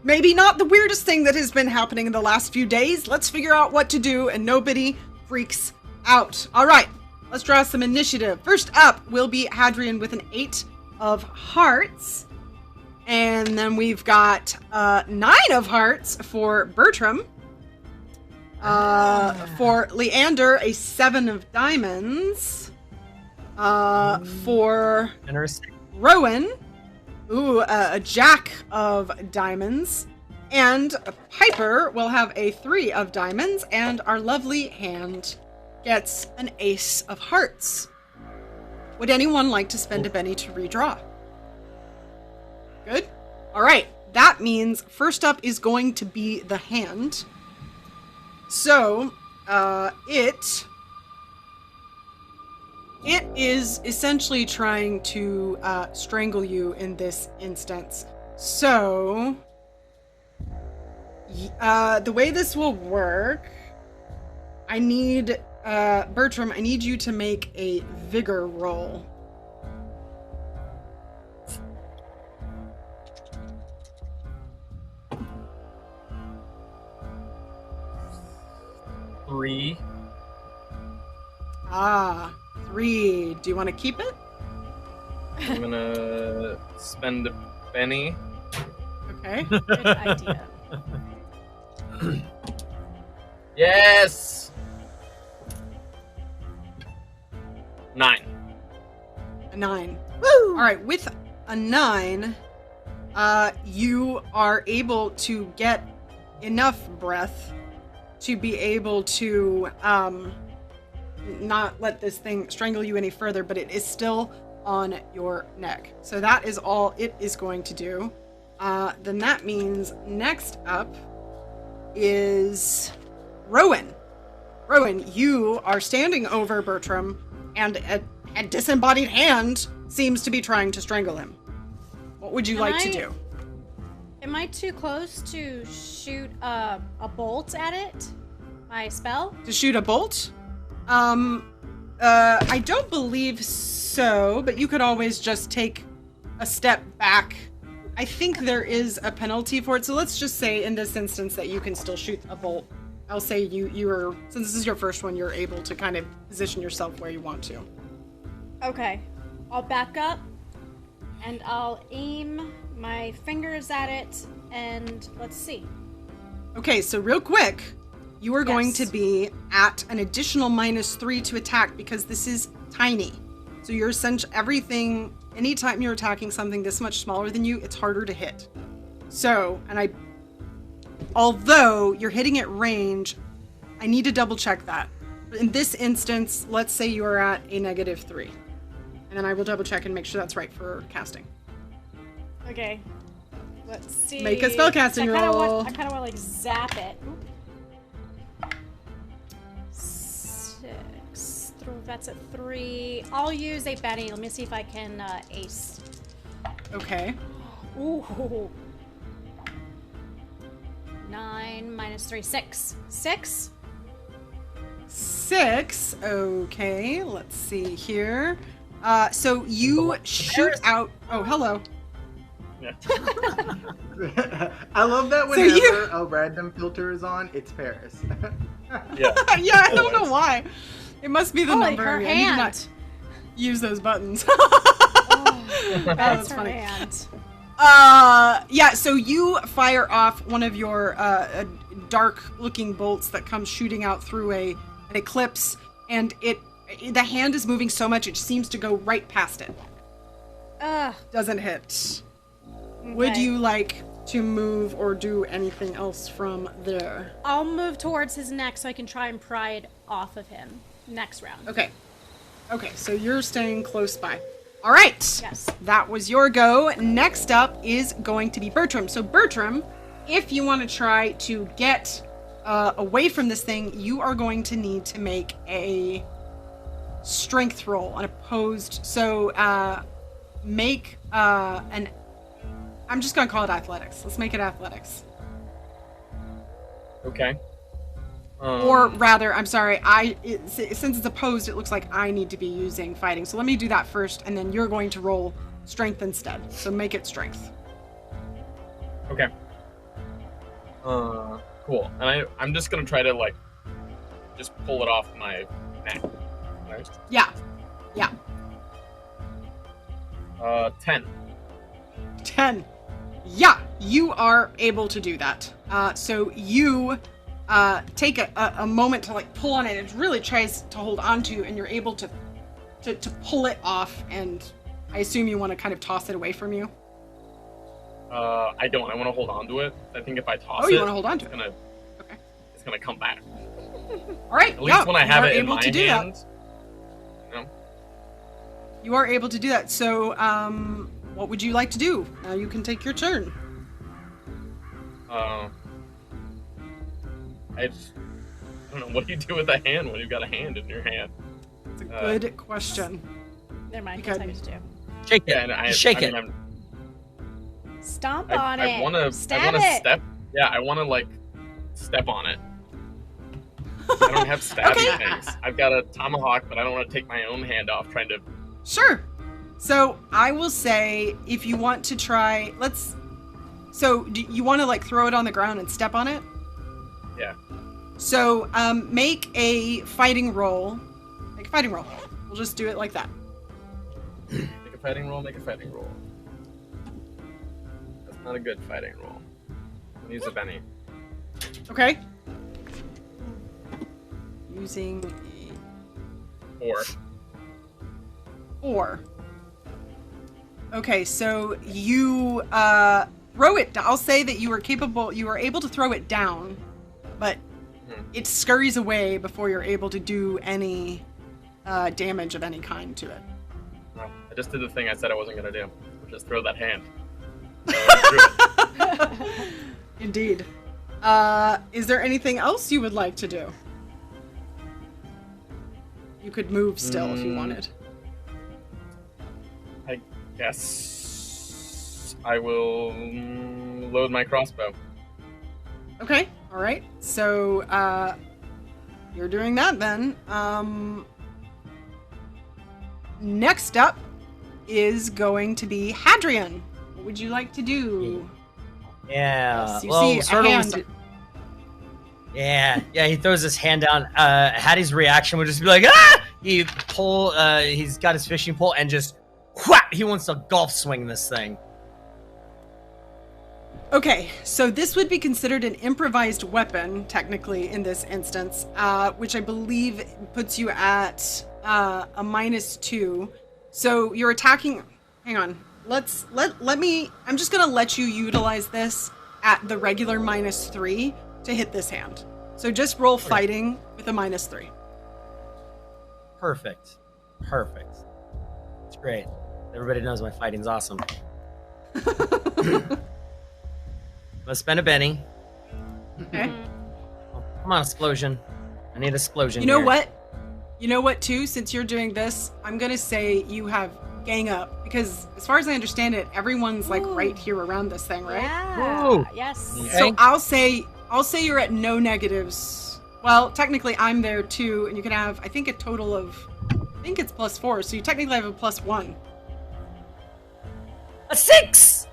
maybe not the weirdest thing that has been happening in the last few days. Let's figure out what to do, and nobody freaks out. Alright, let's draw some initiative. First up will be Hadrian with an 8 of hearts. And then we've got 9 of hearts for Bertram. For Leander, a 7 of diamonds. For Interesting. Rowan, a jack of diamonds. And Piper will have a 3 of diamonds, and our lovely hand gets an ace of hearts. Would anyone like to spend a Benny to redraw? Good. All right. That means first up is going to be the hand. So, it is essentially trying to strangle you in this instance. So, the way this will work, I need, Bertram, I need you to make a vigor roll. Three. 3. Do you want to keep it? I'm gonna spend a Benny. Okay. Good idea. Yes! 9. A 9. Woo! All right, with a 9, you are able to get enough breath to be able to not let this thing strangle you any further, but it is still on your neck. So that is all it is going to do. Then that means next up is Rowan. Rowan, you are standing over Bertram, and a disembodied hand seems to be trying to strangle him. What would you like to do? Am I too close to shoot a bolt at it? My spell? To shoot a bolt? I don't believe so, but you could always just take a step back. I think there is a penalty for it, so let's just say in this instance that you can still shoot a bolt. I'll say you're, since this is your first one, you're able to kind of position yourself where you want to. Okay. I'll back up, and I'll aim my fingers at it, and let's see. Okay, so real quick, you are going to be at an additional -3 to attack because this is tiny. So you're essentially everything, anytime you're attacking something this much smaller than you, it's harder to hit. So, although you're hitting at range, I need to double check that. In this instance, let's say you are at a -3. And then I will double check and make sure that's right for casting. Okay. Let's see. Make a spellcasting roll. I kind of want to like zap it. Oop. 6. That's a 3. I'll use a Benny. Let me see if I can ace. Okay. Ooh. 9 minus 3. 6. 6? 6. Okay, let's see here. So you shoot out. Oh, hello. Yeah. I love that whenever a random filter is on, it's Paris. Yeah. Yeah, I don't know why. It must be the number. Her I hand. did not use those buttons. That's her funny. hand. Yeah, so you fire off one of your dark-looking bolts that comes shooting out through an eclipse, and the hand is moving so much it seems to go right past it. Doesn't hit. Okay. Would you like to move or do anything else from there? I'll move towards his neck so I can try and pry it off of him next round. Okay. Okay, so you're staying close by. All right. Yes. That was your go. Next up is going to be Bertram. So Bertram, if you want to try to get away from this thing, you are going to need to make a strength roll, an opposed. So make I'm just going to call it athletics. Let's make it athletics. Okay. Or rather, I'm sorry, since it's opposed, it looks like I need to be using fighting. So let me do that first, and then you're going to roll strength instead. So make it strength. Okay. Cool. And I'm just gonna try to just pull it off my neck. Right? Yeah. Yeah. 10. 10. Yeah, you are able to do that. So you take a moment to like pull on it. It really tries to hold on to you, and you're able to pull it off. And I assume you want to kind of toss it away from you. I don't. I want to hold on to it. I think if I toss you want to hold on to it? Okay. It's gonna come back. All right. At least when I have it in able my to do hand. that. You know? You are able to do that. So, what would you like to do? Now you can take your turn. I don't know. What do you do with a hand when you've got a hand in your hand? It's a good question. Never mind. I'll tell you to do. Shake it. Yeah, Shake it. Stomp on it. I want to Stab it. step. Yeah, I want to like step on it. I don't have stabby things. I've got a tomahawk, but I don't want to take my own hand off trying to. Sure. So I will say, if you want to try, So do you want to like throw it on the ground and step on it? Yeah. So make a fighting roll. Make a fighting roll. We'll just do it like that. Make a fighting roll. Make a fighting roll. That's not a good fighting roll. I'll use a Benny. Okay. Using a 4. Okay, so you throw it. I'll say that you were able to throw it down, but it scurries away before you're able to do any damage of any kind to it. Well, I just did the thing I said I wasn't gonna do. Just throw that hand. Indeed. Is there anything else you would like to do? You could move still if you wanted. I guess I will load my crossbow. Okay, all right. So you're doing that then. Next up is going to be Hadrian. What would you like to do? Yeah. Yes, you see a hand. Yeah, he throws his hand down. Hattie's reaction would just be like, ah! He's got his fishing pole and just, whap! He wants to golf swing this thing. Okay, so this would be considered an improvised weapon, technically, in this instance, which I believe puts you at a -2. So you're attacking. Hang on. I'm just gonna let you utilize this at the regular -3 to hit this hand. So just roll fighting with a -3. Perfect. It's great. Everybody knows my fighting's awesome. Let's spend a Benny. Okay. Oh, come on, explosion. I need explosion. You know here. what? You know what, too? Since you're doing this, I'm gonna say you have gang up, because as far as I understand it, everyone's like right here around this thing, right? Yeah. Ooh. Yes. Okay. So I'll say you're at no negatives. Well, technically I'm there too, and you can have, I think, a total of, I think it's +4, so you technically have a +1. A 6!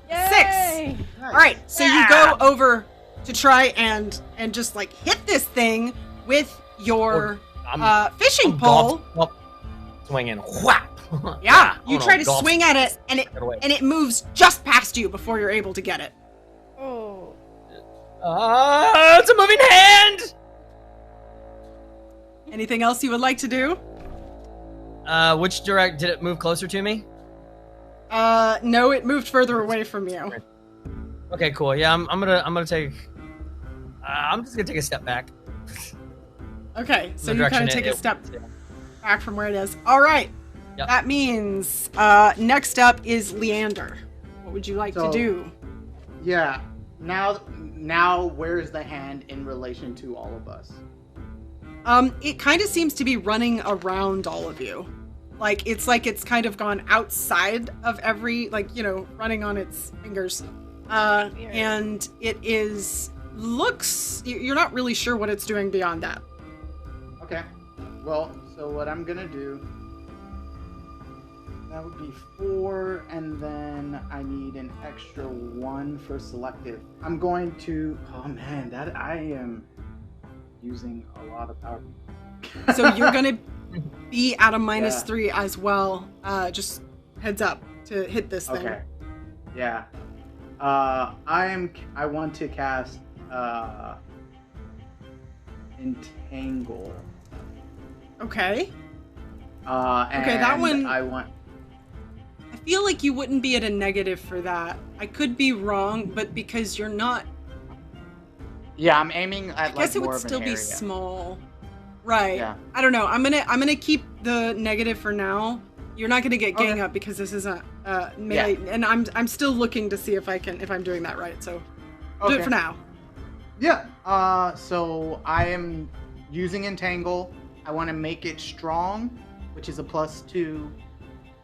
Yay! 6! Alright, so you go over to try and just like hit this thing with your fishing pole. Swinging. Whap! Yeah, you Oh, try no, to golf. swing at it, and it moves just past you before you're able to get it. Oh. It's a moving hand! Anything else you would like to do? Which did it move closer to me? No, it moved further away from you. Okay, cool. Yeah, I'm gonna take. I'm just gonna take a step back. Okay, so The you kind direction of take a it- step back from where it is. All right. Yep. That means next up is Leander. What would you like to do? Yeah. Now, where's the hand in relation to all of us? It kind of seems to be running around all of you. Like it's kind of gone outside of running on its fingers. And you're not really sure what it's doing beyond that. Okay. Well, so what I'm gonna do, that would be 4, and then I need an extra 1 for selective. I'm going to, oh man, that I am using a lot of power. So you're gonna be at a -3 as well. Just heads up to hit this thing. Okay. Yeah. I want to cast entangle. Okay. And Okay, that one- I feel like you wouldn't be at a negative for that. I could be wrong, but because you're not... Yeah, I'm aiming at I guess it more would of an still be area. small. Right. Yeah. I don't know. I'm gonna keep the negative for now. You're not gonna get gang Okay. up because this isn't melee, and I'm still looking to see if I'm doing that right. So do it for now. Yeah. So I am using entangle. I want to make it strong, which is a +2,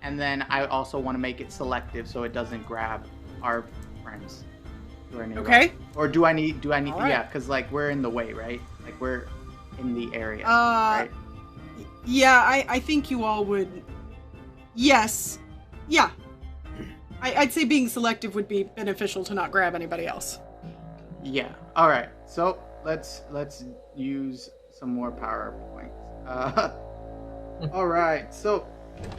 and then I also want to make it selective so it doesn't grab our friends. who are nearby. Okay. Or do I need? All right. Yeah, because like we're in the way, right? Like we're in the area. Right? Yeah, I think you all would. Yes. Yeah. I'd say being selective would be beneficial to not grab anybody else. Yeah. All right. So let's use some more power points. All right. So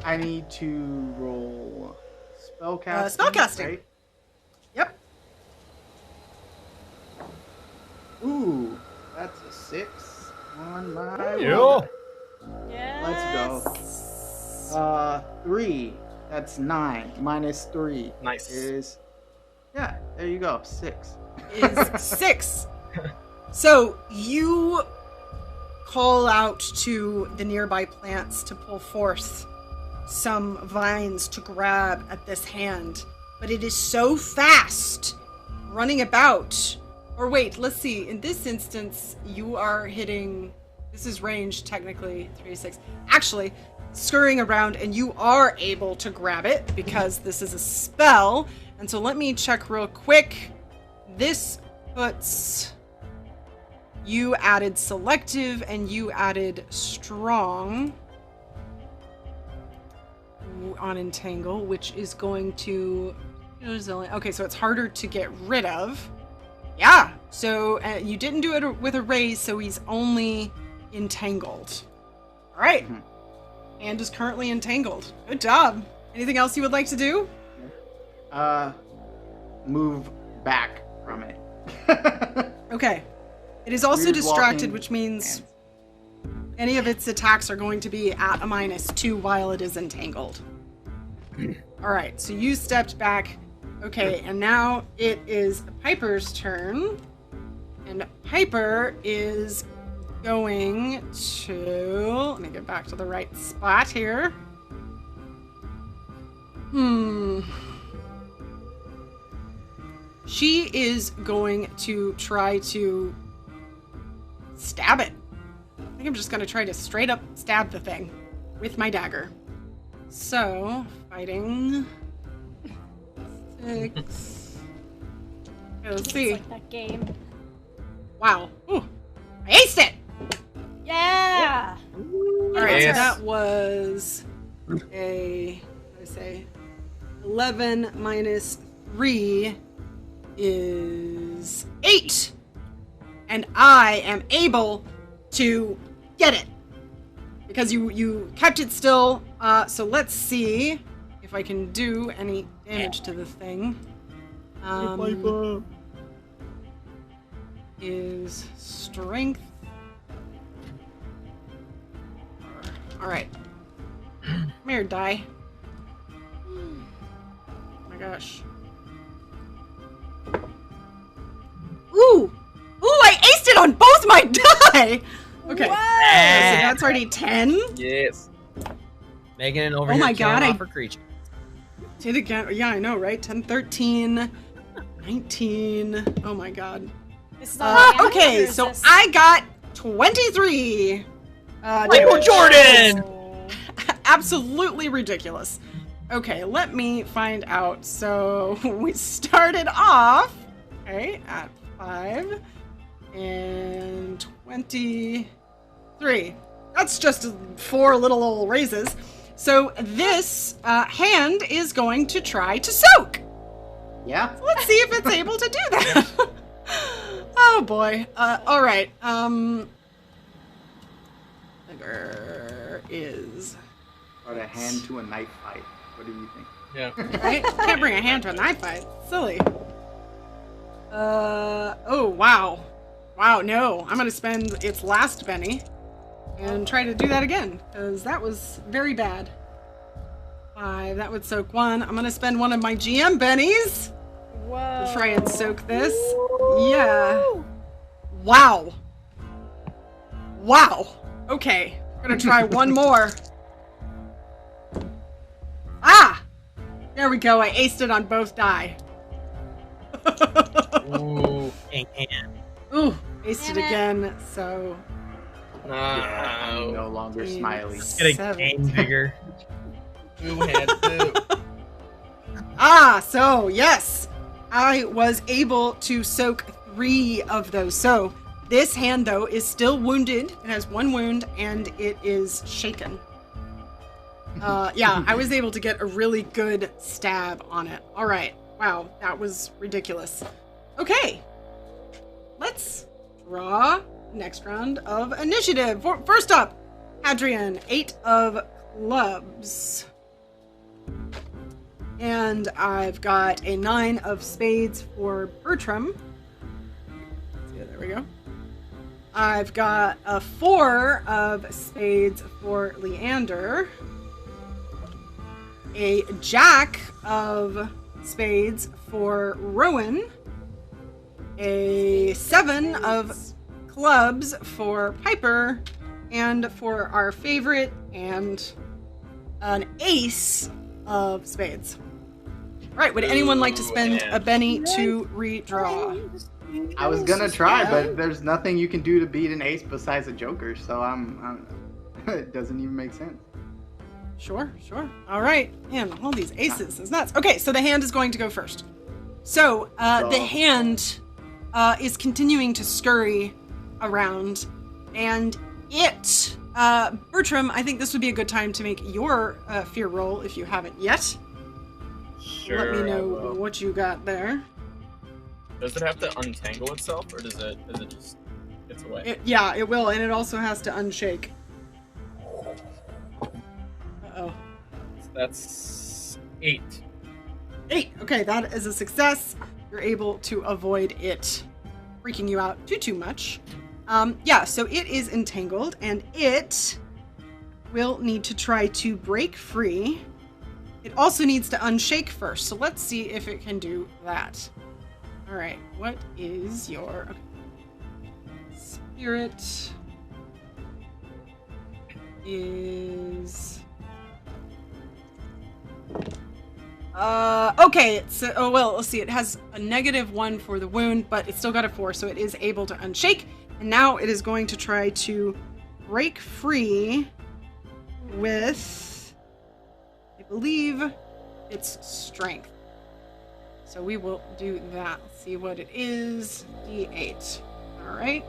I need to roll spellcasting. Spellcasting. Right? Yep. Ooh, that's a 6 on my. Yo. Yes. Let's go. 3. That's 9 minus 3. Nice. Is yeah. There you go. 6. Is 6. So you call out to the nearby plants to pull forth some vines to grab at this hand, but it is so fast running about. Or wait, let's see. In this instance, you are hitting. This is range technically 3-6. Actually, scurrying around, and you are able to grab it because this is a spell. And so let me check real quick. This puts you added selective and you added strong on entangle, which is going to okay, so it's harder to get rid of. Yeah, so you didn't do it with a raise, so he's only entangled. All right, and is currently entangled. Good job. Anything else you would like to do? Move back from it. Okay. It is also Weird distracted, walking which means hands. any of its attacks are going to be at a -2 while it is entangled. All right, so you stepped back. Okay, and now it is Piper's turn. And Piper is going to... Let me get back to the right spot here. She is going to try to stab it. I think I'm just going to try to straight up stab the thing with my dagger. So, fighting 6. Okay, let's see. It's like that game. Wow. Ooh, I aced it! Yeah. Alright, so Yes. that was a, what did I say, 11 minus 3 is 8. And I am able to get it. Because you kept it still. So let's see if I can do any damage to the thing. Is strength. Alright. Come here, die. Oh my gosh. Ooh! Ooh, I aced it on both my die! Okay. So that's already 10. Yes. Megan over Oh here my killing God, off her creature. Did again. Yeah, I know, right? 10, 13, 19. Oh my god. This is on camera, or Okay, is so this- I got 23. Michael Jordan! Absolutely ridiculous. Okay, let me find out. So we started off, okay, at 5 and 23. That's just 4 little old raises. So this hand is going to try to soak. Yeah. So let's see if it's able to do that. Oh boy. All right. There is. Or a hand to a knife fight. What do you think? Yeah. Right? Can't bring a hand to a knife fight. Silly. Oh wow. Wow, no. I'm going to spend its last Benny and try to do that again, because that was very bad. 5, that would soak 1. I'm going to spend one of my GM Bennies to try and soak this. Yeah. Wow. Wow. Okay. I'm going to try one more. Ah! There we go. I aced it on both die. Ooh. Ooh, aced it again, so... Yeah, I'm no longer smiley. It's gonna gain bigger. Who had to? Ah, so yes, I was able to soak 3 of those. So this hand, though, is still wounded. It has 1 wound, and it is shaken. Yeah, I was able to get a really good stab on it. All right. Wow, that was ridiculous. Okay. Let's draw next round of initiative. First up, Hadrian, 8 of clubs. And I've got a 9 of spades for Bertram. Yeah, there we go. I've got a 4 of spades for Leander. A jack of spades for Rowan. A 7 of clubs for Piper. And for our favorite, and an ace of spades. Right, would anyone like to spend a Benny to redraw? I was gonna try, but there's nothing you can do to beat an ace besides a joker, so it doesn't even make sense. Sure. All right. Man, all these aces is nuts. Okay, so the hand is going to go first. So the hand is continuing to scurry around, and it, Bertram, I think this would be a good time to make your fear roll if you haven't yet. Sure. Let me know what you got there. Does it have to untangle itself, or does it just gets away? Yeah, it will, and it also has to unshake. Uh-oh. That's 8. 8. Okay, that is a success. You're able to avoid it freaking you out too much. Yeah, so it is entangled, and it will need to try to break free. It also needs to unshake first, so let's see if it can do that. All right, what is your spirit? Is okay, so let's see, it has a -1 for the wound, but it's still got a 4, so it is able to unshake, and now it is going to try to break free with, I believe, its strength. So we will do that. Let's see what it is. D8. All right.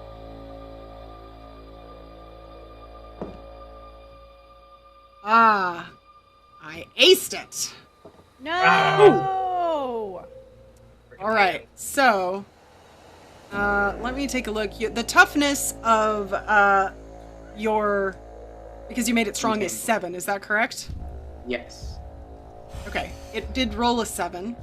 Ah, I aced it. No! All right, so let me take a look. The toughness of your, because you made it strong, is 7. Is that correct? Yes. Okay, it did roll a 7.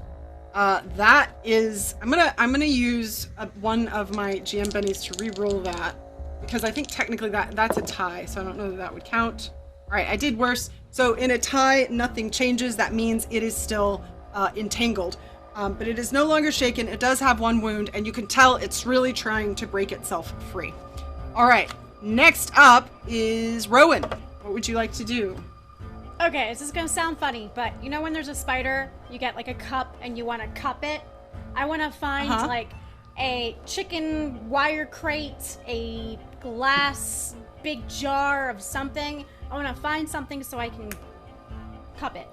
That is, I'm gonna use one of my GM bennies to re-roll that, because I think technically that's a tie, so I don't know that that would count. All right, I did worse. So in a tie, nothing changes. That means it is still entangled, but it is no longer shaken. It does have 1 wound, and you can tell it's really trying to break itself free. All right, next up is Rowan. What would you like to do? Okay, this is gonna sound funny, but you know when there's a spider, you get like a cup and you want to cup it? I want to find like a chicken wire crate, a glass big jar of something. I want to find something so I can cup it.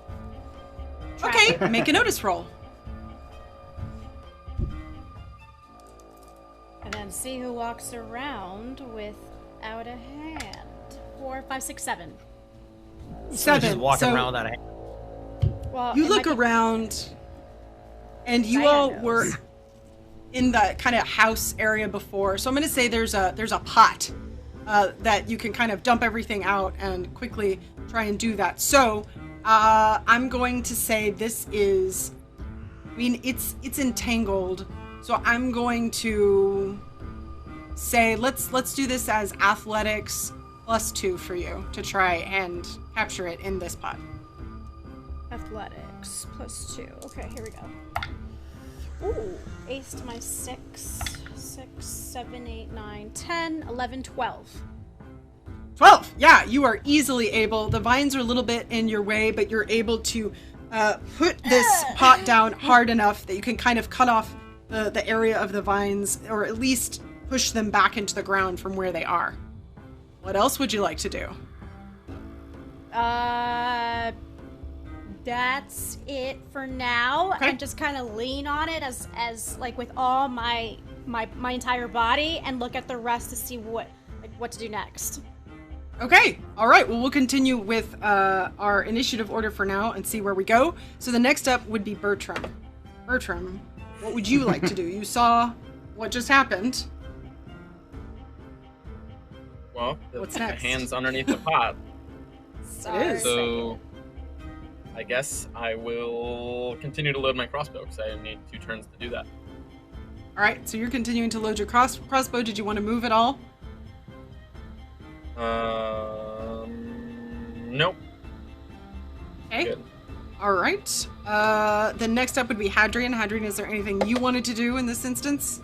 Okay, make a notice roll. And then see who walks around without a hand. 4, 5, 6, 7. 7. Just walking So around without a hand. Well, you it look might be- around, and you Diana all knows. were in the kind of house area before. So I'm going to say there's a pot that you can kind of dump everything out and quickly try and do that. So I'm going to say this is, I mean, it's entangled. So I'm going to say let's do this as athletics +2 for you to try and capture it in this pot. Athletics +2. Okay, here we go. Ooh, aced my 6, 7, 8, 9, 10, 11, 12. 12. Yeah, you are easily able. The vines are a little bit in your way, but you're able to put this pot down hard enough that you can kind of cut off the area of the vines, or at least push them back into the ground from where they are. What else would you like to do? That's it for now. Okay. And just kind of lean on it as like with all my entire body and look at the rest to see what to do next. Okay, all right. Well, we'll continue with our initiative order for now and see where we go. So the next up would be Bertram. Bertram, what would you like to do? You saw what just happened. Well, What's the next? hand's underneath the pot. It is. So I guess I will continue to load my crossbow because I need 2 turns to do that. All right, so you're continuing to load your crossbow. Did you want to move at all? Nope. Okay. Good. All right. The next up would be Hadrian. Hadrian, is there anything you wanted to do in this instance?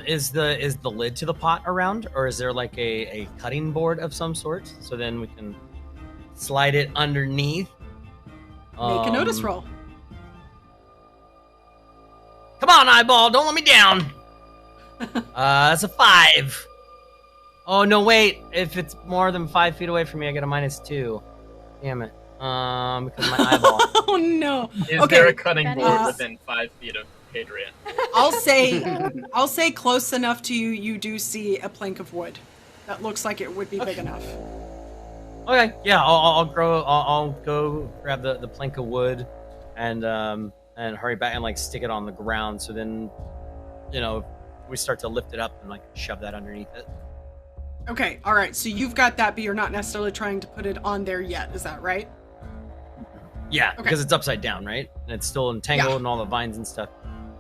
Is the lid to the pot around, or is there like a cutting board of some sort? So then we can slide it underneath. Make a notice roll. Come on, eyeball! Don't let me down. That's a 5. Oh no, wait! If it's more than 5 feet away from me, I get a -2. Damn it! Because my eyeball. Oh no! Is Okay. there a cutting board within 5 feet of Hadrian? I'll say close enough to you. You do see a plank of wood that looks like it would be big enough. Okay, yeah, I'll go grab the plank of wood, and hurry back and like stick it on the ground. So then, we start to lift it up and like shove that underneath it. Okay, all right. So you've got that, but you're not necessarily trying to put it on there yet. Is that right? Yeah, Okay. because it's upside down, right? And it's still entangled and all the vines and stuff.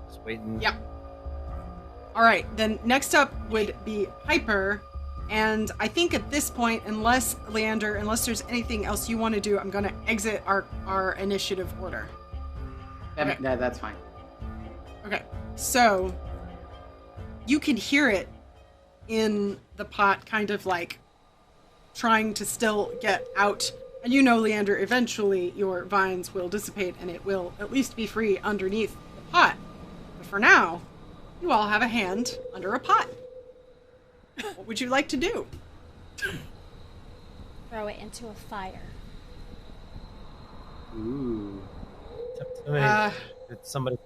Just waiting. Yeah. All right. Then next up would be Piper. And I think at this point, unless there's anything else you want to do, I'm going to exit our initiative order. Okay. That's fine. Okay. So you can hear it in the pot, kind of like trying to still get out. And Leander, eventually your vines will dissipate and it will at least be free underneath the pot. But for now, you all have a hand under a pot. What would you like to do? Throw it into a fire. Ooh. Somebody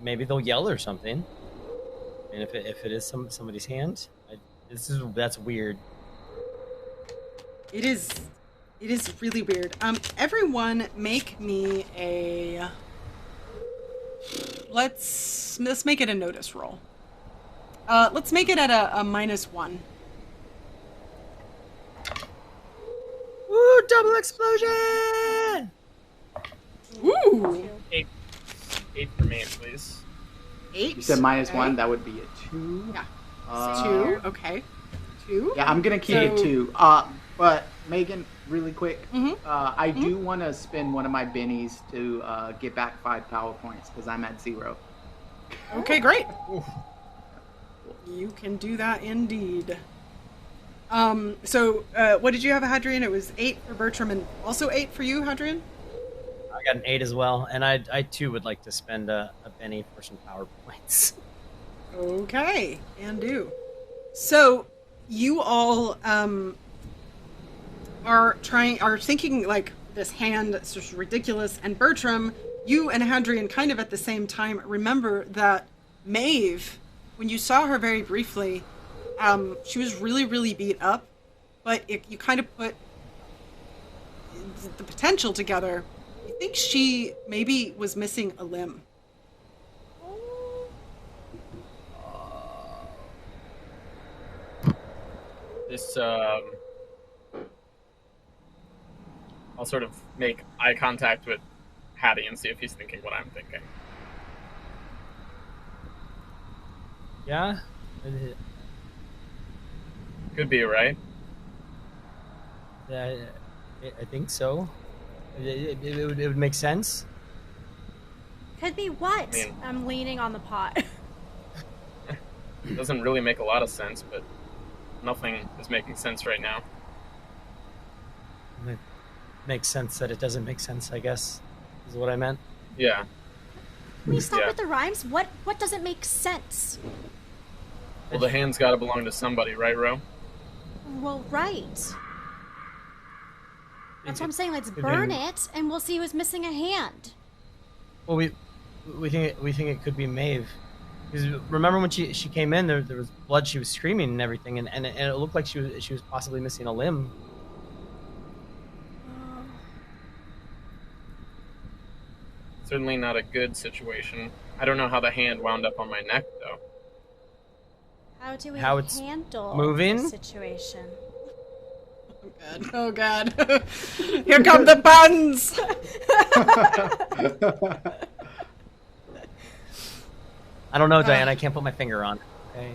maybe they'll yell or something. And if it is somebody's hand, that's weird. It is really weird. Everyone make me a... Let's make it a notice roll. Let's make it at a -1. Woo! Double explosion! Ooh! 8 for me, please. 8? You said -1, okay. that would be a 2. Yeah. 2, okay. 2? Yeah, I'm gonna keep it 2. But Megan, really quick, I do want to spend one of my bennies to get back 5 power points because I'm at 0. Okay, great. You can do that indeed. So what did you have, Hadrian? It was 8 for Bertram and also 8 for you, Hadrian? I got an 8 as well, and I too would like to spend a penny for some power points. Okay, and do. So you all are thinking like this hand that's just ridiculous, and Bertram, you and Hadrian kind of at the same time remember that Maeve, when you saw her very briefly, she was really, really beat up, but you kind of put the potential together. You think she maybe was missing a limb. This, I'll sort of make eye contact with Hattie and see if he's thinking what I'm thinking. Yeah? Could be, right? I think so. It would make sense. Could be what? I mean- I'm leaning on the pot. It doesn't really make a lot of sense, but nothing is making sense right now. It makes sense that it doesn't make sense, I guess, is what I meant. Yeah. Can we stop Yeah. with the rhymes? What doesn't make sense? Well, the hand's got to belong to somebody, right, Ro? Well, right. That's what I'm saying. Let's burn it, and we'll see who's missing a hand. Well, we think it could be Maeve. Because remember when she came in, there was blood. She was screaming and everything, and it looked like she was possibly missing a limb. Certainly not a good situation. I don't know how the hand wound up on my neck, though. How do we How it's handle moving? the situation? Oh god. Here come the puns! I don't know, Diane. I can't put my finger on. Okay.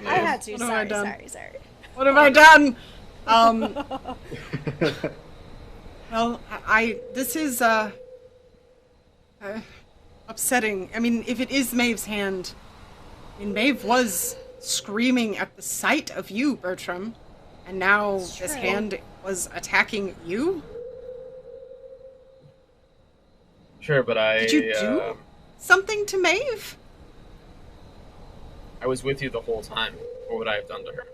I had to. What have I done? Sorry. What have I done? Well, this is upsetting. I mean, if it is Maeve's hand, I mean, Maeve was screaming at the sight of you, Bertram, and now this hand was attacking you? Sure, but Did you do something to Maeve? I was with you the whole time. What would I have done to her?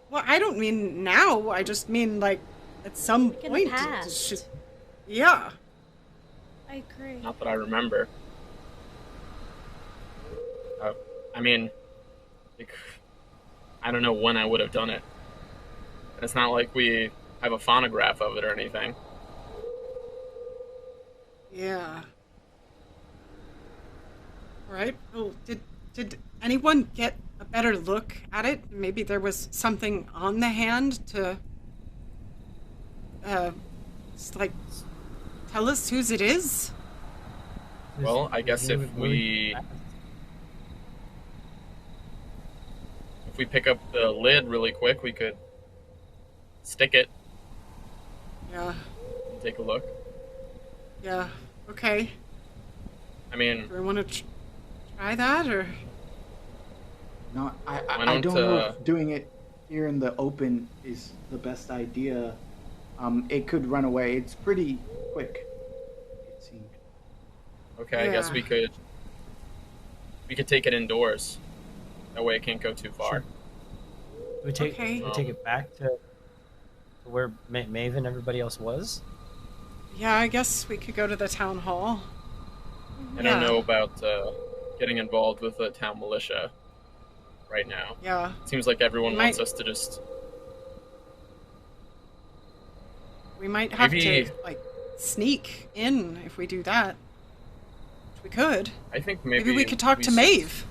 Well, I don't mean now. I just mean, like, at some In the point. past. Yeah. I agree. Not that I remember. I mean, like, I don't know when I would have done it. And it's not like we have a phonograph of it or anything. Yeah. Right. Well, did anyone get a better look at it? Maybe there was something on the hand to, like, tell us whose it is? Well, I guess if we pick up the lid really quick, we could stick it Yeah. and take a look. Yeah. Okay. I mean, Do we want to try that, or? No, Why I don't, don't know if doing it here in the open is the best idea. It could run away. It's pretty quick, it seemed. okay, I guess Yeah. we could take it indoors. That way it can't go too far. We take Okay. we take it back to where Maeve and everybody else was. Yeah, I guess we could go to the town hall. I don't know about getting involved with the town militia right now. Yeah. It seems like everyone Might- wants us to just... We might have Maybe- to, like, sneak in if we do that. Which we could. I think Maybe we could talk to should- Maeve.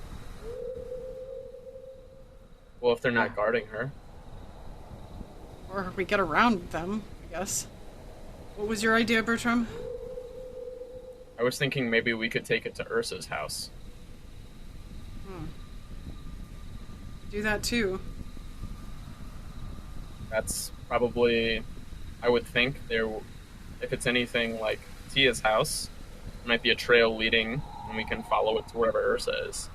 Well, if they're not guarding her. Or we get around them, I guess. What was your idea, Bertram? I was thinking maybe we could take it to Ursa's house. Do that too. That's probably, I would think, if it's anything like Tia's house, there might be a trail leading, and we can follow it to wherever Ursa is.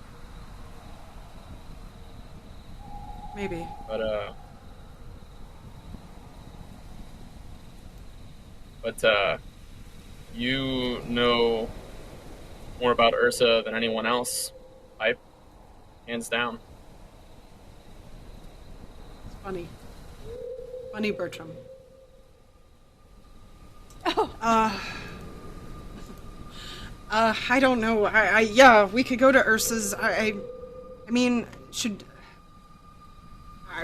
Maybe. But you know more about Ursa than anyone else, Pipe. Hands down. It's funny. Funny, Bertram. I don't know. Yeah, we could go to Ursa's. I mean,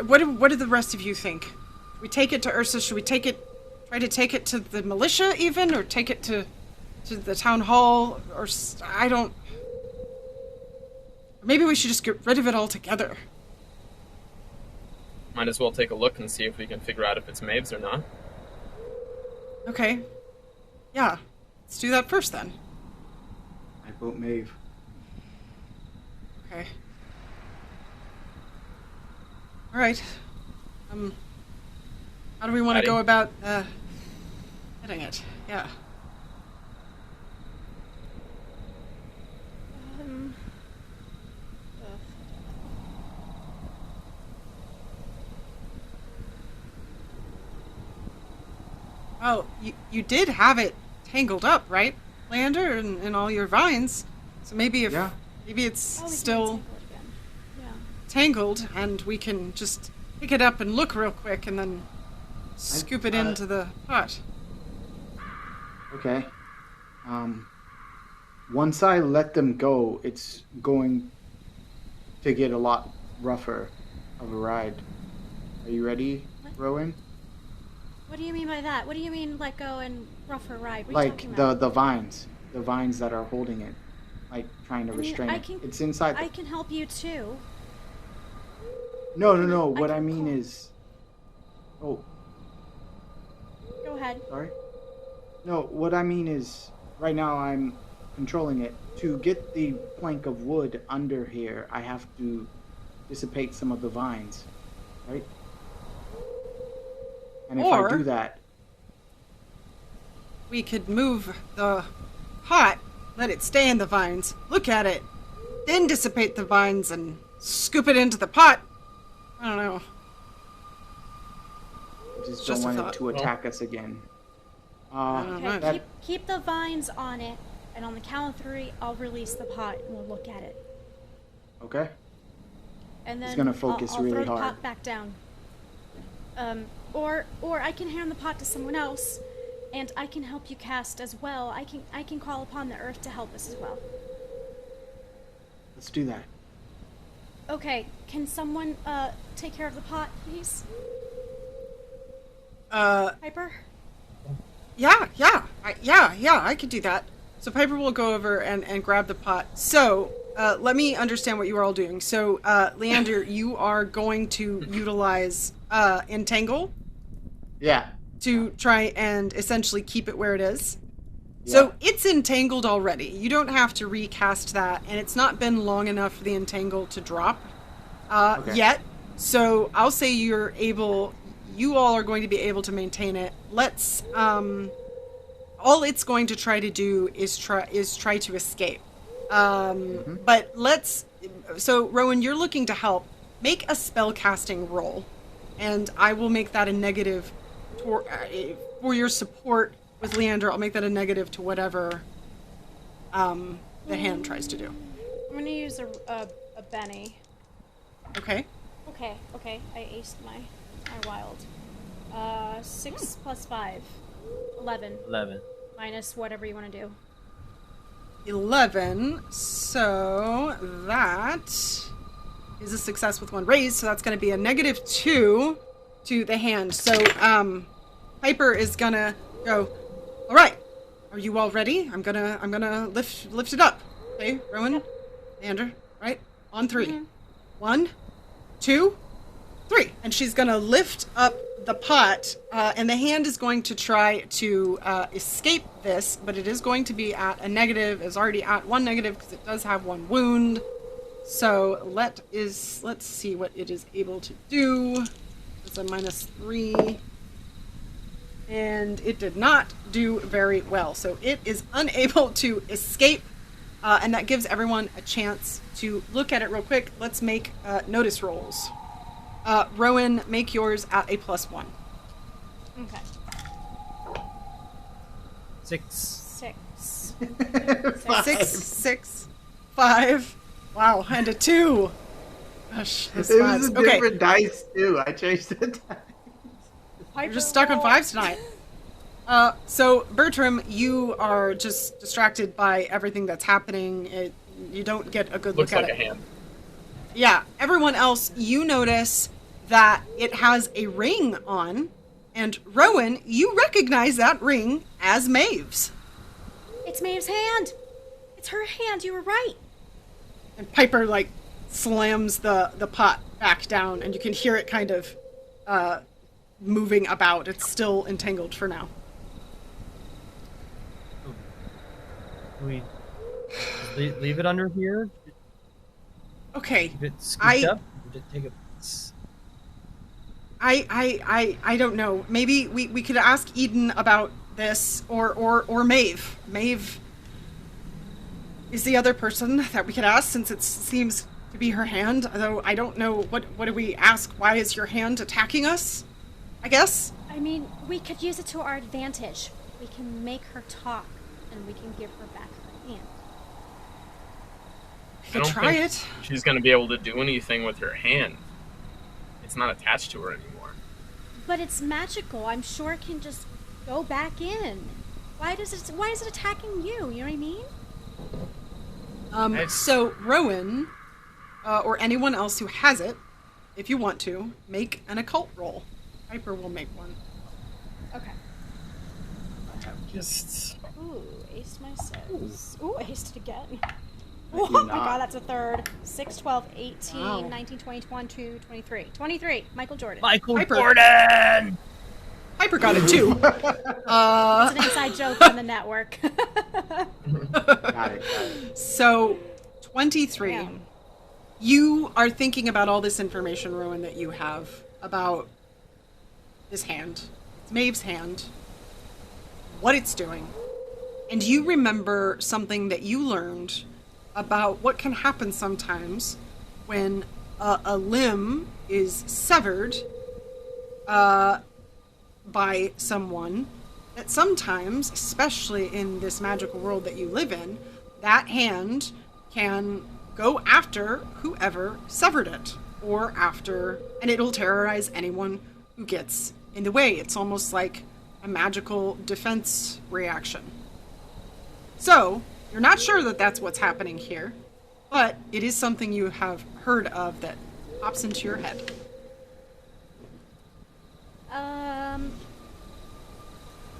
what do the rest of you think? Should we take it to Ursa? Should we try to take it to the militia even, or take it to the town hall, or I don't. Maybe we should just get rid of it altogether. Might as well take a look and see if we can figure out if it's Maeve's or not. Okay. Yeah. Let's do that first then. I vote Maeve. Okay. All right. How do we want to go about getting it? Yeah. Oh, you did have it tangled up, right, Leander, and all your vines. So maybe maybe it's still tangled, and we can just pick it up and look real quick, and then scoop it into the pot. Okay. Once I let them go, it's going to get a lot rougher of a ride. Are you ready, Rowan? What do you mean by that? What do you mean let go and rougher ride? What are you Like talking about? the vines that are holding it, like trying to restrain it. It's inside. I can help you too. No. What I mean is, Go ahead. Sorry. No, what I mean is, right now I'm controlling it. To get the plank of wood under here, I have to dissipate some of the vines, right? And if I do that, we could move the pot, let it stay in the vines, look at it, then dissipate the vines and scoop it into the pot. I don't know. I just don't want it to attack us again. Okay, keep the vines on it, and on the count of 3, I'll release the pot and we'll look at it. Okay. And then it's gonna focus I'll really throw hard. the pot back down. Or I can hand the pot to someone else, and I can help you cast as well. I can call upon the earth to help us as well. Let's do that. Okay, can someone take care of the pot, please? Piper? Yeah, I could do that. So Piper will go over and grab the pot. So, let me understand what you are all doing. So, Leander, you are going to utilize Entangle? Yeah. To try and essentially keep it where it is? Yeah. So, it's entangled already. You don't have to recast that, and it's not been long enough for the Entangle to drop yet. So, I'll say you all are going to be able to maintain it. Let's, all it's going to try to do is try to escape. But so Rowan, you're looking to help. Make a spell casting roll, and I will make that a negative for your support with Leander. I'll make that a negative to whatever the hand tries to do. I'm gonna use a Benny. Okay. Okay. I aced my wild. 6 plus 5. 11. 11. Minus whatever you want to do. 11. So that is a success with 1 raise. So that's going to be a -2 to the hand. So Piper is gonna go. All right. Are you all ready? I'm gonna lift it up. Okay, Rowan, Leander, right? On 3. Mm-hmm. 1, 2, 3. And she's gonna lift up the pot, and the hand is going to try to escape this, but it is going to be at a negative. It's already at 1 negative because it does have 1 wound. So let's see what it is able to do. It's a -3. And it did not do very well. So it is unable to escape, and that gives everyone a chance to look at it real quick. Let's make notice rolls. Rowan, make yours at a +1. Okay. 6. 6, 5. Wow, and a 2. Gosh, it was a different dice too. I changed the dice. You're just stuck on 5s tonight. So Bertram, you are just distracted by everything that's happening. You don't get a good look at it. Looks like a hand. Yeah, everyone else, you notice that it has a ring on, and Rowan, you recognize that ring as Maeve's. It's Maeve's hand. It's her hand. You were right. And Piper slams the pot back down, and you can hear it kind of moving about. It's still entangled for now. We leave it under here? Okay. Keep it scooped up. Take it. I don't know. Maybe we could ask Eden about this, or Maeve. Maeve is the other person that we could ask, since it seems to be her hand. Although I don't know, what do we ask? Why is your hand attacking us? I guess. I mean, we could use it to our advantage. We can make her talk, and we can give her back her hand. We could try it. She's going to be able to do anything with her hand. It's not attached to her anymore. But it's magical. I'm sure it can just go back in. Why is it attacking you? You know what I mean? So Rowan, or anyone else who has it, if you want to, make an occult roll. Piper will make one. Okay. Just... Ooh, aced my 6. Ooh, aced it again. Oh my god, that's a third. 6, 12, 18, wow. 19, 20, 22, 23. 23, Michael Jordan. Jordan! Piper got it too. It's an inside joke on the network. Got it. So, 23. Damn. You are thinking about all this information, Rowan, that you have about this hand. It's Maeve's hand. What it's doing. And you remember something that you learned about what can happen sometimes when a limb is severed by someone, that sometimes, especially in this magical world that you live in, that hand can go after whoever severed it, or after, and it'll terrorize anyone who gets in the way. It's almost like a magical defense reaction. So, you're not sure that that's what's happening here, but it is something you have heard of that pops into your head.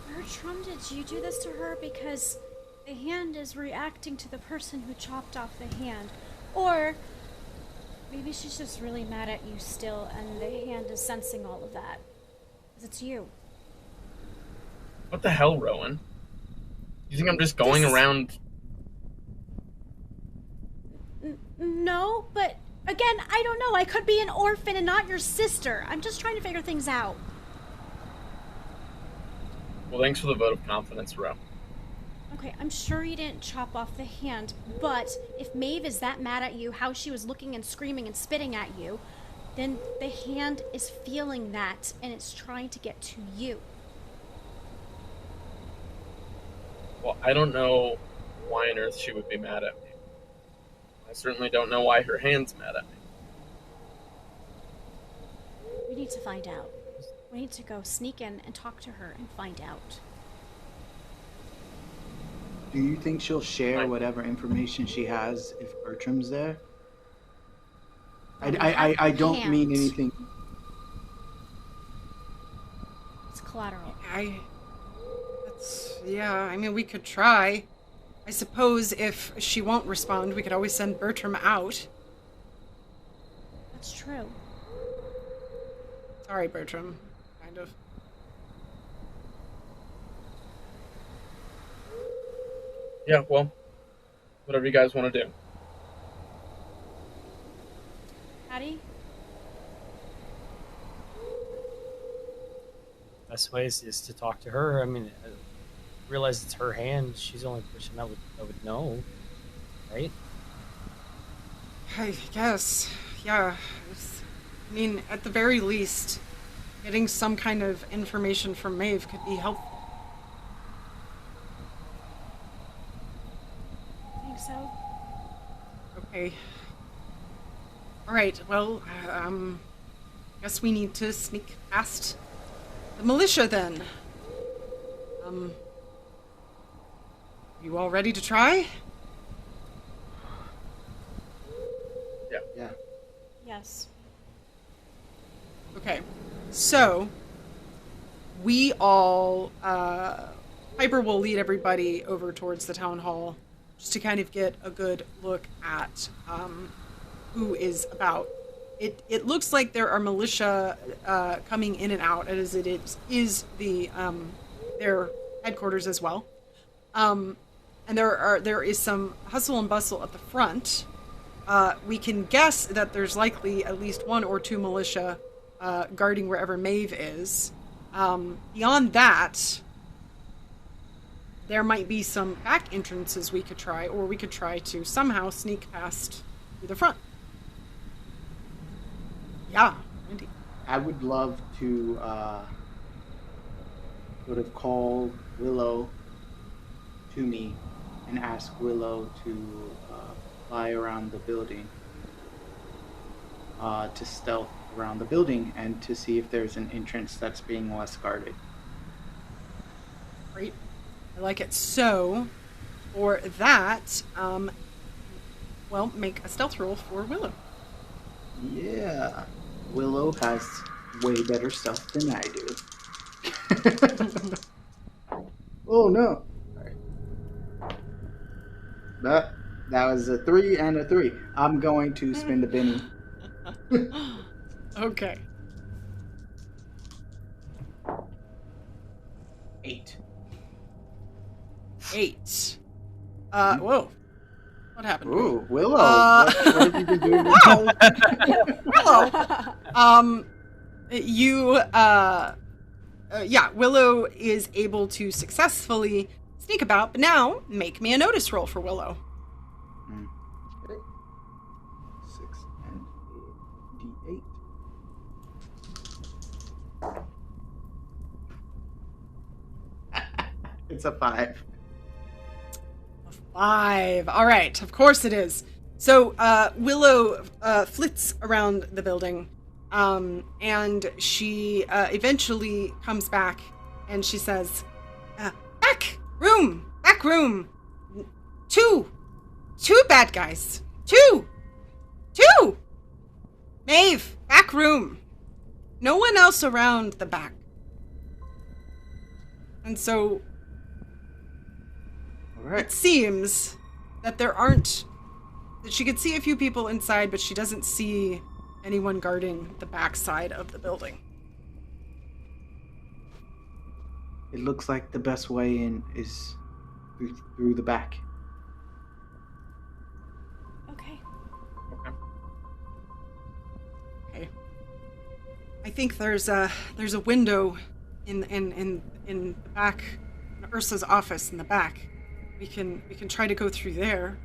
Bertram, did you do this to her? Because the hand is reacting to the person who chopped off the hand. Or maybe she's just really mad at you still, and the hand is sensing all of that. Because it's you. What the hell, Rowan? You think I'm just going around... No, but again, I don't know. I could be an orphan and not your sister. I'm just trying to figure things out. Well, thanks for the vote of confidence, Ro. Okay, I'm sure you didn't chop off the hand, but if Maeve is that mad at you, how she was looking and screaming and spitting at you, then the hand is feeling that, and it's trying to get to you. Well, I don't know why on earth she would be mad at me. I certainly don't know why her hand's mad at me. We need to find out. We need to go sneak in and talk to her and find out. Do you think she'll share whatever information she has if Bertram's there? I don't mean anything. It's collateral. Yeah, I mean, we could try. I suppose if she won't respond, we could always send Bertram out. That's true. Sorry, Bertram. Kind of. Yeah, well, whatever you guys want to do. Patty? Best way is to talk to her. I mean, realize it's her hand. She's the only person that would know, right? I guess, yeah. I mean, at the very least, getting some kind of information from Maeve could be helpful. I think so. Okay. Alright, well, guess we need to sneak past the militia then. You all ready to try? Yeah. Yes. Okay. So, we all, Piper will lead everybody over towards the town hall just to kind of get a good look at, who is about. It looks like there are militia, coming in and out, as it is the, their headquarters as well. And there is some hustle and bustle at the front. we can guess that there's likely at least 1 or 2 militia guarding wherever Maeve is. Beyond that, there might be some back entrances we could try, or we could try to somehow sneak past through the front. Yeah, Randy. I would love to sort of call Willow to me and ask Willow to fly around the building, to stealth around the building and to see if there's an entrance that's being less guarded. Great. I like it. So, for that, well, make a stealth roll for Willow. Yeah. Willow has way better stealth than I do. Oh no. Alright. That was a 3 and a 3. I'm going to spend a penny. Okay. 8. 8. Whoa. What happened? Ooh, Willow. What have you been doing? Willow. Willow is able to successfully sneak about, but now make me a notice roll for Willow. Okay. 6 and a D8. It's a 5. 5. All right. Of course it is. So Willow flits around the building, and she eventually comes back, and she says, back room. 2 bad guys. 2. Maeve, back room. No one else around the back. And so it seems that that she could see a few people inside, but she doesn't see anyone guarding the back side of the building. It looks like the best way in is through the back. Okay. I think there's a window in the back, in Ursa's office in the back. We can try to go through there.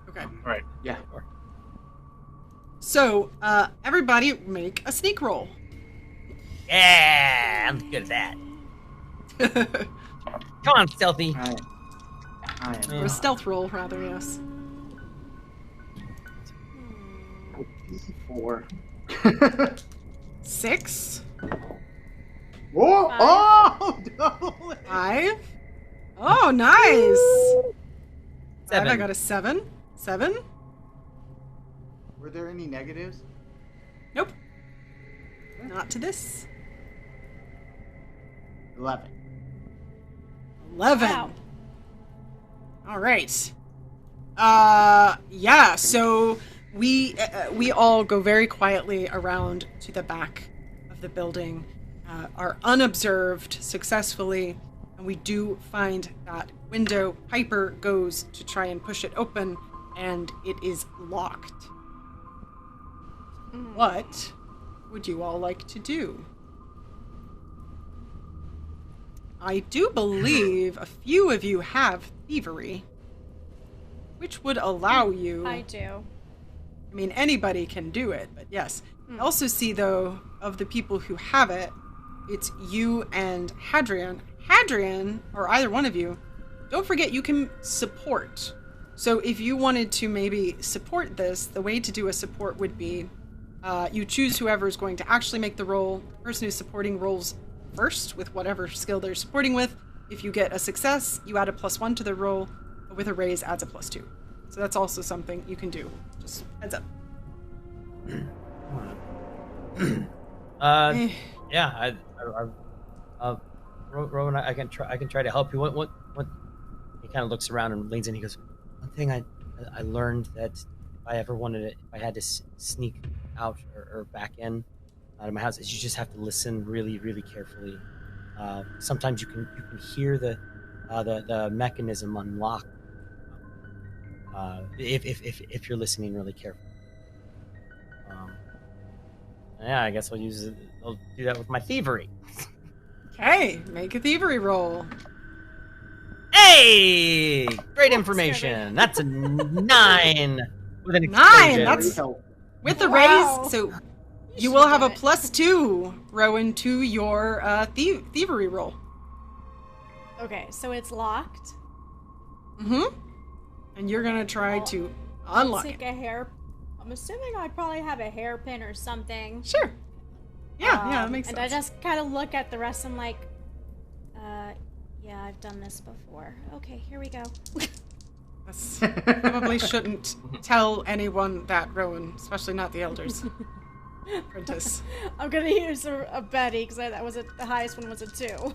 Okay. All right. Yeah. So, everybody make a sneak roll. Yeah, I'm good at that. Come on, stealthy. I am. Or a stealth roll, rather, yes. 4. 6. Whoa! Oh! No! 5. Oh, nice! 7. 5, I got a 7. 7. Were there any negatives? Nope. Not to this. 11. 11. Wow. All right. Yeah, so we all go very quietly around to the back of the building, are unobserved successfully, and we do find that window. Piper goes to try and push it open, and it is locked. What would you all like to do? I do believe a few of you have thievery, which would allow you... I do. I mean, anybody can do it, but yes. I also see, though, of the people who have it, it's you and Hadrian. Hadrian, or either one of you, don't forget you can support. So if you wanted to maybe support this, the way to do a support would be you choose whoever is going to actually make the roll. The person who's supporting rolls first with whatever skill they're supporting with. If you get a success, you add a +1 to the roll. With a raise, adds a +2. So that's also something you can do. Just heads up. Yeah, Rowan, I can try to help you. What? He kind of looks around and leans in. He goes, one thing I learned that if I ever wanted it, if I had to sneak out or back in out of my house, is you just have to listen really, really carefully. Sometimes you can hear the mechanism unlock if you're listening really carefully. Yeah, I guess I'll do that with my thievery. Okay, make a thievery roll. Hey! Great information. That's a 9 with an explosion. 9. That's with the Wow. raise. So you will have a +2, Rowan, to your thievery roll. Okay, so it's locked. Mm-hmm. And you're gonna try to unlock Take it. a hair. I'm assuming I probably have a hairpin or something. Sure. Yeah, that makes and sense. I just kind of look at the rest. I'm like, yeah, I've done this before. Okay, here we go. Yes. Probably shouldn't tell anyone that, Rowan, especially not the elders. Apprentice. I'm gonna use a Betty because that was the highest one was a 2.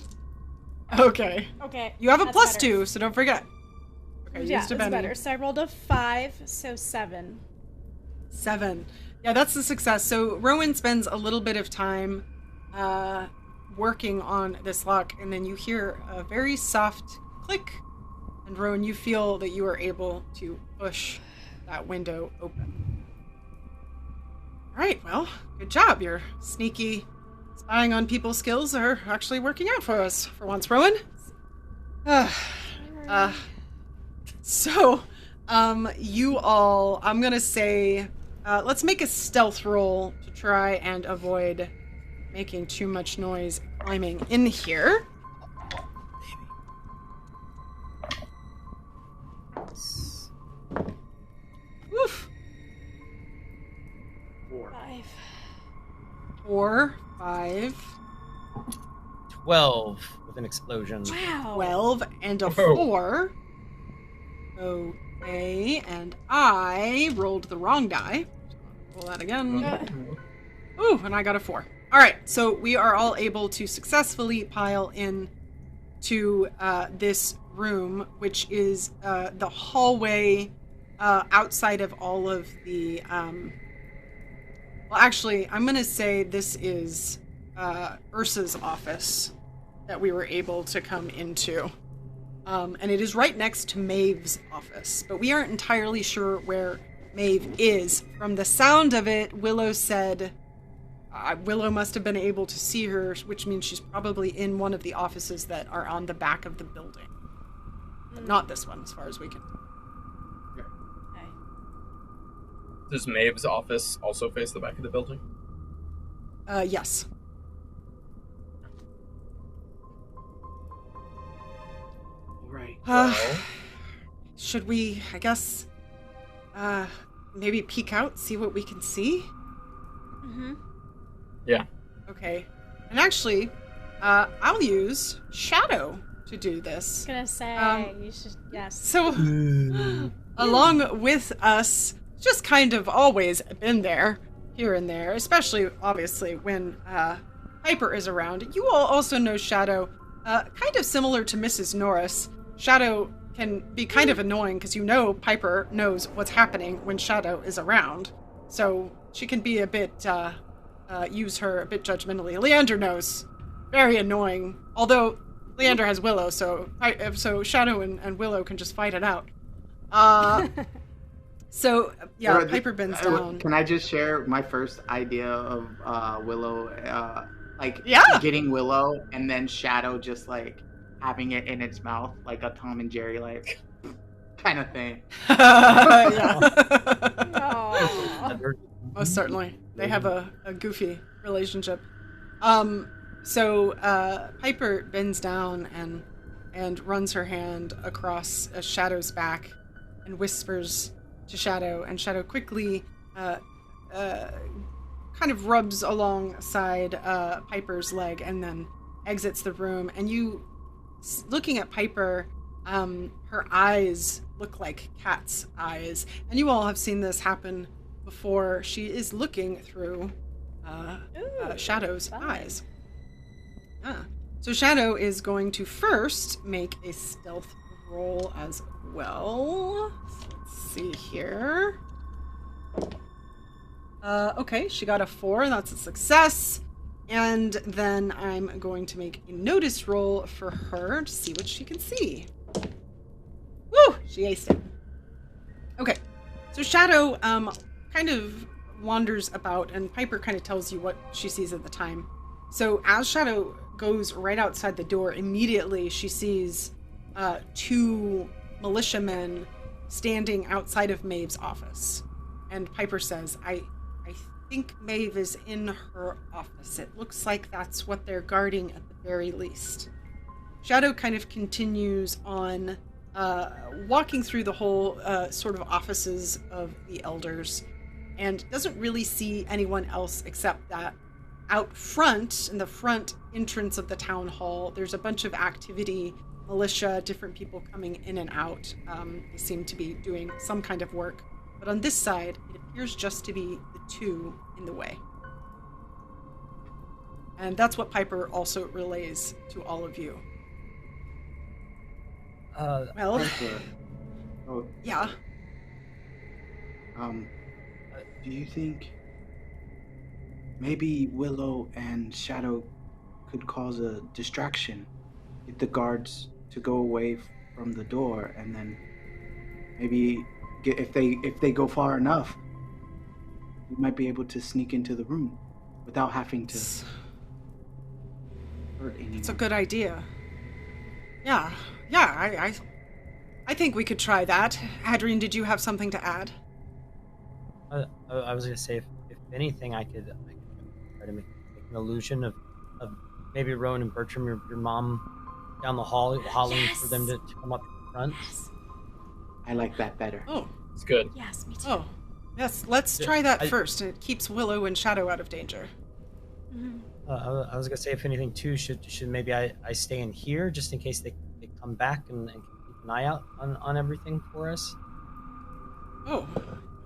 Okay. Okay. You have a that's +2, better. so don't forget. Okay, Yeah, used a that's Benny. better. So I rolled a 5, so 7. 7. Yeah, that's the success. So Rowan spends a little bit of time working on this lock, and then you hear a very soft click, and Rowan, you feel that you are able to push that window open. All right, well, good job. Your sneaky spying on people's skills are actually working out for us for once, Rowan. So, you all, I'm gonna say, let's make a stealth roll to try and avoid making too much noise climbing in here. Woof. 5. 4, 5, 12 with an explosion. Wow. 12, and a 4. Okay, and I rolled the wrong die. Roll that again. Ooh, and I got a 4. All right, so we are all able to successfully pile in to this room, which is the hallway outside of all of the... well, actually, I'm going to say this is Ursa's office that we were able to come into. And it is right next to Maeve's office, but we aren't entirely sure where Maeve is. From the sound of it, Willow said Willow must have been able to see her, which means she's probably in one of the offices that are on the back of the building. But not this one, as far as we can. Okay. Does Maeve's office also face the back of the building? Yes. Right. Should we, I guess, maybe peek out, see what we can see? Mm-hmm. Yeah. Okay. And actually, I'll use Shadow to do this. I was gonna say, you should, yes. So, along with us, just kind of always been there, here and there, especially, obviously, when Piper is around. You all also know Shadow, kind of similar to Mrs. Norris. Shadow can be kind of annoying because you know Piper knows what's happening when Shadow is around. So, she can be a bit, use her a bit judgmentally. Leander knows. Very annoying. Although, Leander has Willow, so Shadow and Willow can just fight it out. So, yeah, Or Piper bends down. Can I just share my first idea of Willow, Yeah. getting Willow and then Shadow just like having it in its mouth like a Tom and Jerry like kind of thing. Yeah. Aw. Most certainly. They have a goofy relationship. So Piper bends down and runs her hand across Shadow's back and whispers to Shadow, and Shadow quickly kind of rubs alongside Piper's leg and then exits the room. And you, looking at Piper, her eyes look like cat's eyes. And you all have seen this happen before. She is looking through Shadow's eyes. So Shadow is going to first make a stealth roll as well. Let's see here. Okay, she got a 4. That's a success. And then I'm going to make a notice roll for her to see what she can see. Woo! She aced it. Okay, so Shadow kind of wanders about, and Piper kind of tells you what she sees at the time. So as Shadow goes right outside the door, immediately she sees 2 militiamen standing outside of Maeve's office. And Piper says, I think Maeve is in her office. It looks like that's what they're guarding at the very least. Shadow kind of continues on walking through the whole sort of offices of the elders, and doesn't really see anyone else except that out front, in the front entrance of the town hall, there's a bunch of activity, militia, different people coming in and out. They seem to be doing some kind of work. But on this side, it appears just to be the 2 in the way. And that's what Piper also relays to all of you. Well, Piper. Oh, yeah. do you think maybe Willow and Shadow could cause a distraction? Get the guards to go away from the door, and then maybe if they go far enough, we might be able to sneak into the room without having to hurt anyone. It's a good idea. Yeah, I think we could try that. Adrian, did you have something to add? I was gonna say, if anything, I could try to make an illusion of maybe Rowan and Bertram, your mom, down the hall, hollering for them to come up front. Yes. I like that better. Oh, It's good. Yes, me too. oh, yes. Let's try that first. It keeps Willow and Shadow out of danger. Mhm. I was gonna say, if anything, too, should maybe I stay in here just in case they come back and keep an eye out on everything for us. Oh,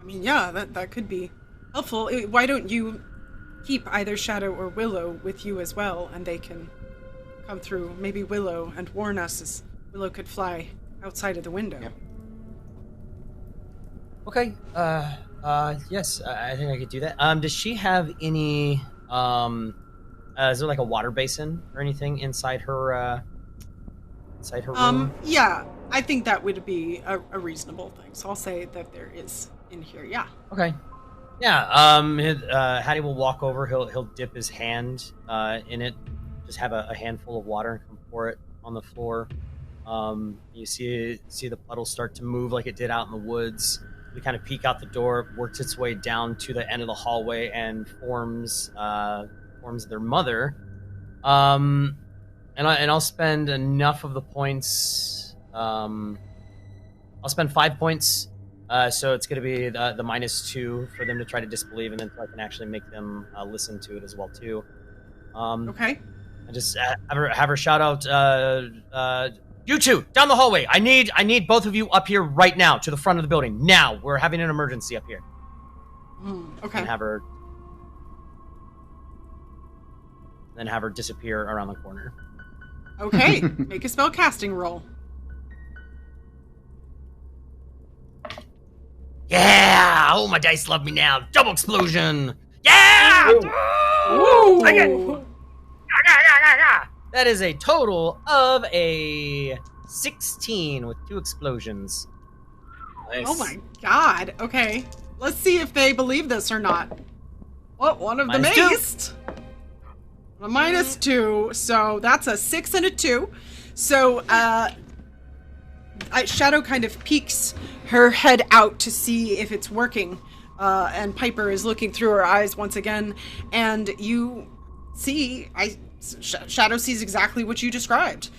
I mean, yeah, that could be helpful. Why don't you keep either Shadow or Willow with you as well, and they can come through, maybe Willow, and warn us, as Willow could fly outside of the window. Yep. Okay. Yes, I think I could do that. Does she have any? Is there like a water basin or anything inside her room? Yeah, I think that would be a reasonable thing. So I'll say that there is in here. Yeah. Okay. Yeah. Hattie will walk over. He'll dip his hand in it. Just have a handful of water and come pour it on the floor. You see the puddle start to move like it did out in the woods. We kind of peek out the door, works its way down to the end of the hallway, and forms their mother. And I'll spend enough of the points. I'll spend 5 points. So it's going to be the -2 for them to try to disbelieve, and then so I can actually make them listen to it as well too. Okay. And just have her shout out, you two down the hallway. I need both of you up here right now to the front of the building. Now we're having an emergency up here. Okay. And have her disappear around the corner. Okay. Make a spell casting roll. Yeah! Oh, my dice love me now. Double explosion. Yeah! Ooh. Take it. That is a total of a 16 with 2 explosions. Nice. Oh my god. Okay. Let's see if they believe this or not. Well, one of them -2. aced. A -2. So that's a 6 and a 2. So, Shadow kind of peeks her head out to see if it's working. And Piper is looking through her eyes once again. And you see, Shadow sees exactly what you described.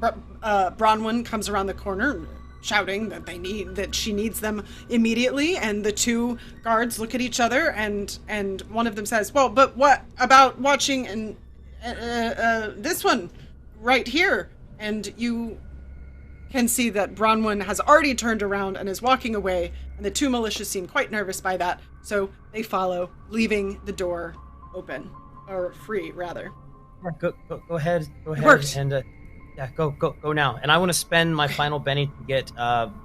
Bronwyn comes around the corner shouting that she needs them immediately, and the 2 guards look at each other, and one of them says, well, but what about watching and this one right here? And you can see that Bronwyn has already turned around and is walking away, and the 2 militia seem quite nervous by that, so they follow, leaving the door open, or free rather. Go ahead. It worked. And yeah, go now. And I want to spend my final Benny to get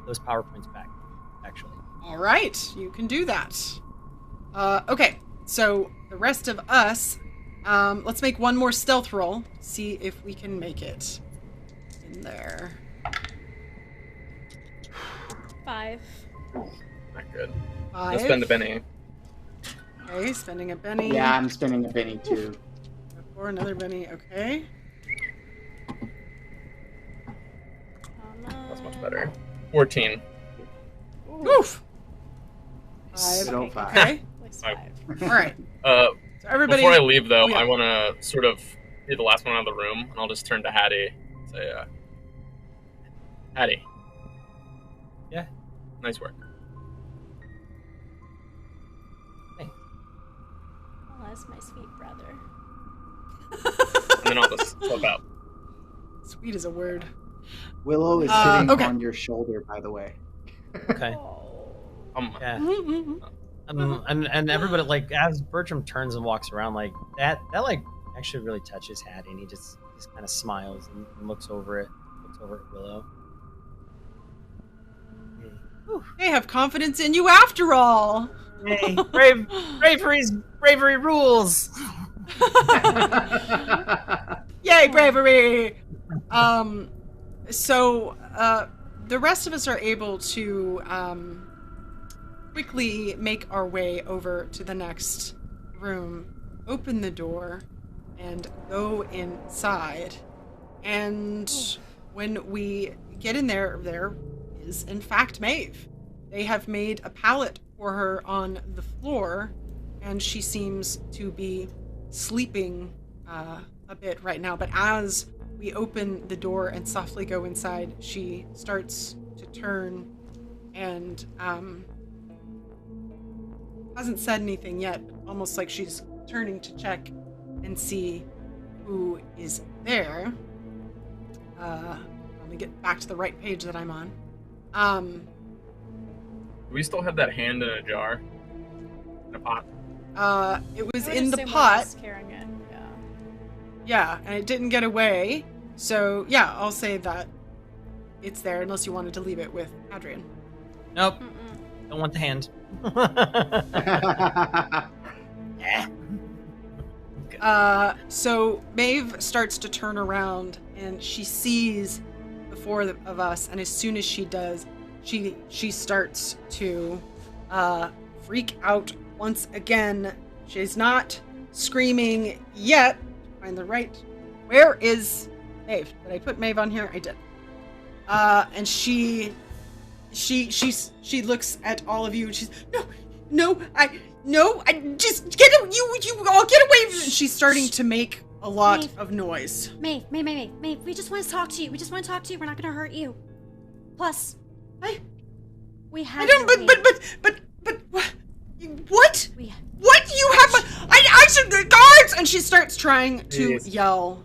those power points back. Actually. All right, you can do that. Okay, so the rest of us, let's make one more stealth roll. See if we can make it in there. 5. Not good. 5. I'll spend a penny. Okay, spending a penny. Yeah, I'm spending a penny too. 4, another penny. Okay. That's much better. 14. Oof. 5. Good old 5. Okay. 5. All right. So everybody. Before I leave, though, Oh, yeah. I want to sort of be the last one out of the room, and I'll just turn to Hattie and say, Hattie. Yeah? Nice work. Oh, that's my sweet brother. And then I'll just slip out. Sweet is a word. Willow is sitting okay. on your shoulder, by the way. Okay. Yeah. And everybody, like, as Bertram turns and walks around, like, that like actually really touches Hattie, and he just kind of smiles and looks over at Willow. They have confidence in you after all. Hey, bravery rules. Yay, bravery! So the rest of us are able to quickly make our way over to the next room, open the door, and go inside. And when we get in there, there is in fact Maeve. They have made a pallet for her on the floor, and she seems to be sleeping a bit right now. But as we open the door and softly go inside, she starts to turn and hasn't said anything yet, almost like she's turning to check and see who is there. Let me get back to the right page that I'm on. Do we still have that hand in a jar? In a pot? It was I would in the assume pot. Willow was carrying it. Yeah. Yeah, and it didn't get away. So, yeah, I'll say that it's there unless you wanted to leave it with Adrian. Nope. Don't want the hand. So Maeve starts to turn around and she sees the 4 of us, and as soon as she does, she starts to freak out once again. She's not screaming yet. Find the right. Where is Maeve? Did I put Maeve on here? I did. And she looks at all of you and she's I just get you all get away. She's starting to make a lot of noise. Maeve, we just want to talk to you. We're not going to hurt you. Plus, we have. I don't. But what? What do you have? I should the guards. And she starts trying to yell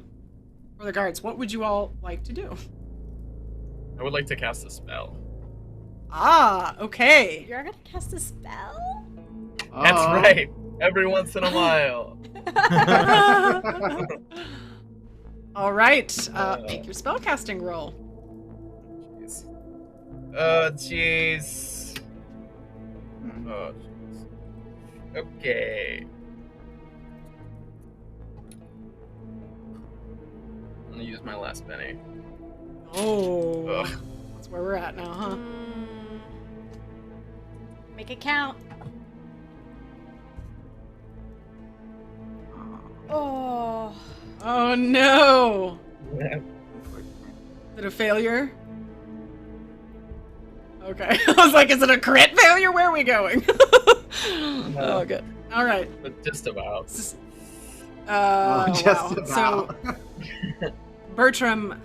for the guards. What would you all like to do? I would like to cast a spell. Ah, okay. You're going to cast a spell? That's right. Every once in a while. All right. Make your spellcasting roll. Jeez. Oh, jeez. Oh, jeez. Okay. I'm gonna use my last penny. Oh. Ugh. That's where we're at now, huh? Make it count. Oh. Oh no. Is it a failure? Okay. I was like, is it a crit failure? Where are we going? Oh, good. All right. But just about. Just wow. about. So, Bertram,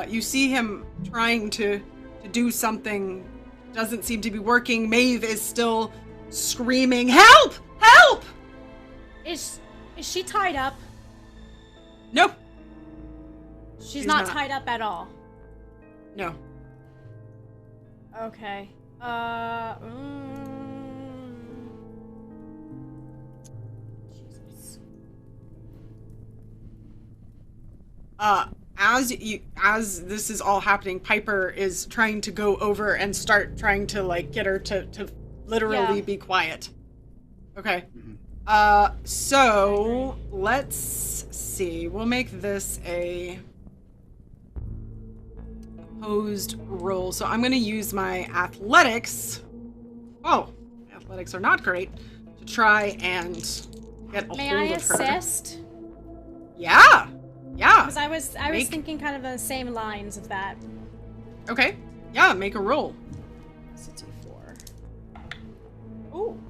you see him trying to do something. Doesn't seem to be working. Maeve is still screaming, "Help! Help!" Is she tied up? Nope. She's not tied up at all. No. Okay. Jesus. As this is all happening, Piper is trying to go over and start trying to like get her to literally be quiet. Okay. So let's see. We'll make this a opposed roll. So I'm going to use my athletics oh, athletics are not great, to try and get a May hold I of her. assist? Yeah. Because I was thinking kind of the same lines of that. Okay. Yeah, make a roll. It's a D4. Ooh.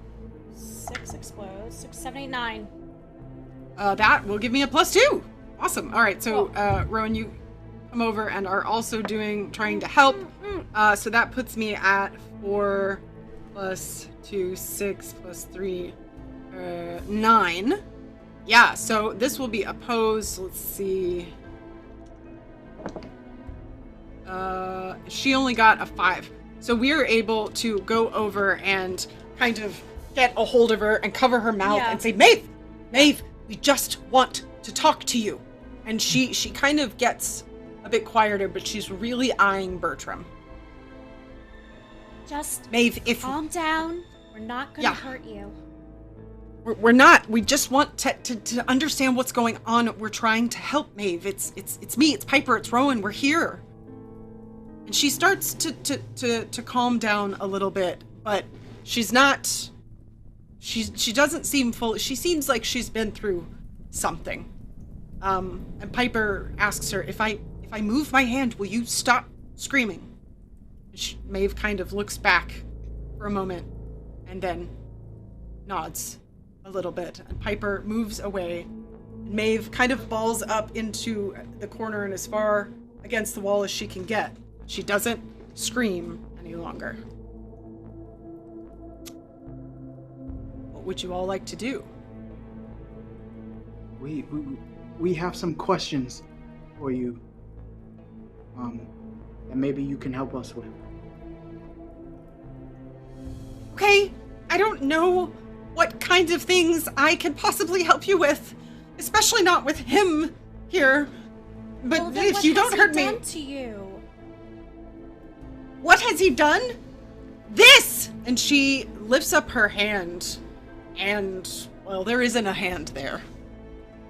6 explodes. 6, 7, 8, 9. That will give me a +2. Awesome. All right, so Rowan, you come over and are also trying to help. So that puts me at 4 + 2, 6 + 3, 9. Yeah, so this will be opposed. Let's see. She only got a 5. So we're able to go over and kind of get a hold of her and cover her mouth and say, Maeve, we just want to talk to you. And she kind of gets a bit quieter, but she's really eyeing Bertram. Just Maeve, calm down. We're not going to hurt you. We're not. We just want to understand what's going on. We're trying to help, Maeve. It's me, it's Piper, it's Rowan. We're here. And she starts to calm down a little bit, but she's not. She doesn't seem full. She seems like she's been through something. And Piper asks her, if I move my hand, will you stop screaming? Maeve kind of looks back for a moment and then nods a little bit. And Piper moves away. Maeve kind of balls up into the corner and as far against the wall as she can get. She doesn't scream any longer. What would you all like to do? We have some questions for you. That maybe you can help us with. Okay, I don't know what kinds of things I can possibly help you with, especially not with him here. But well, then if you don't hurt me, done to you? What has he done? This! And she lifts up her hand, and well, there isn't a hand there.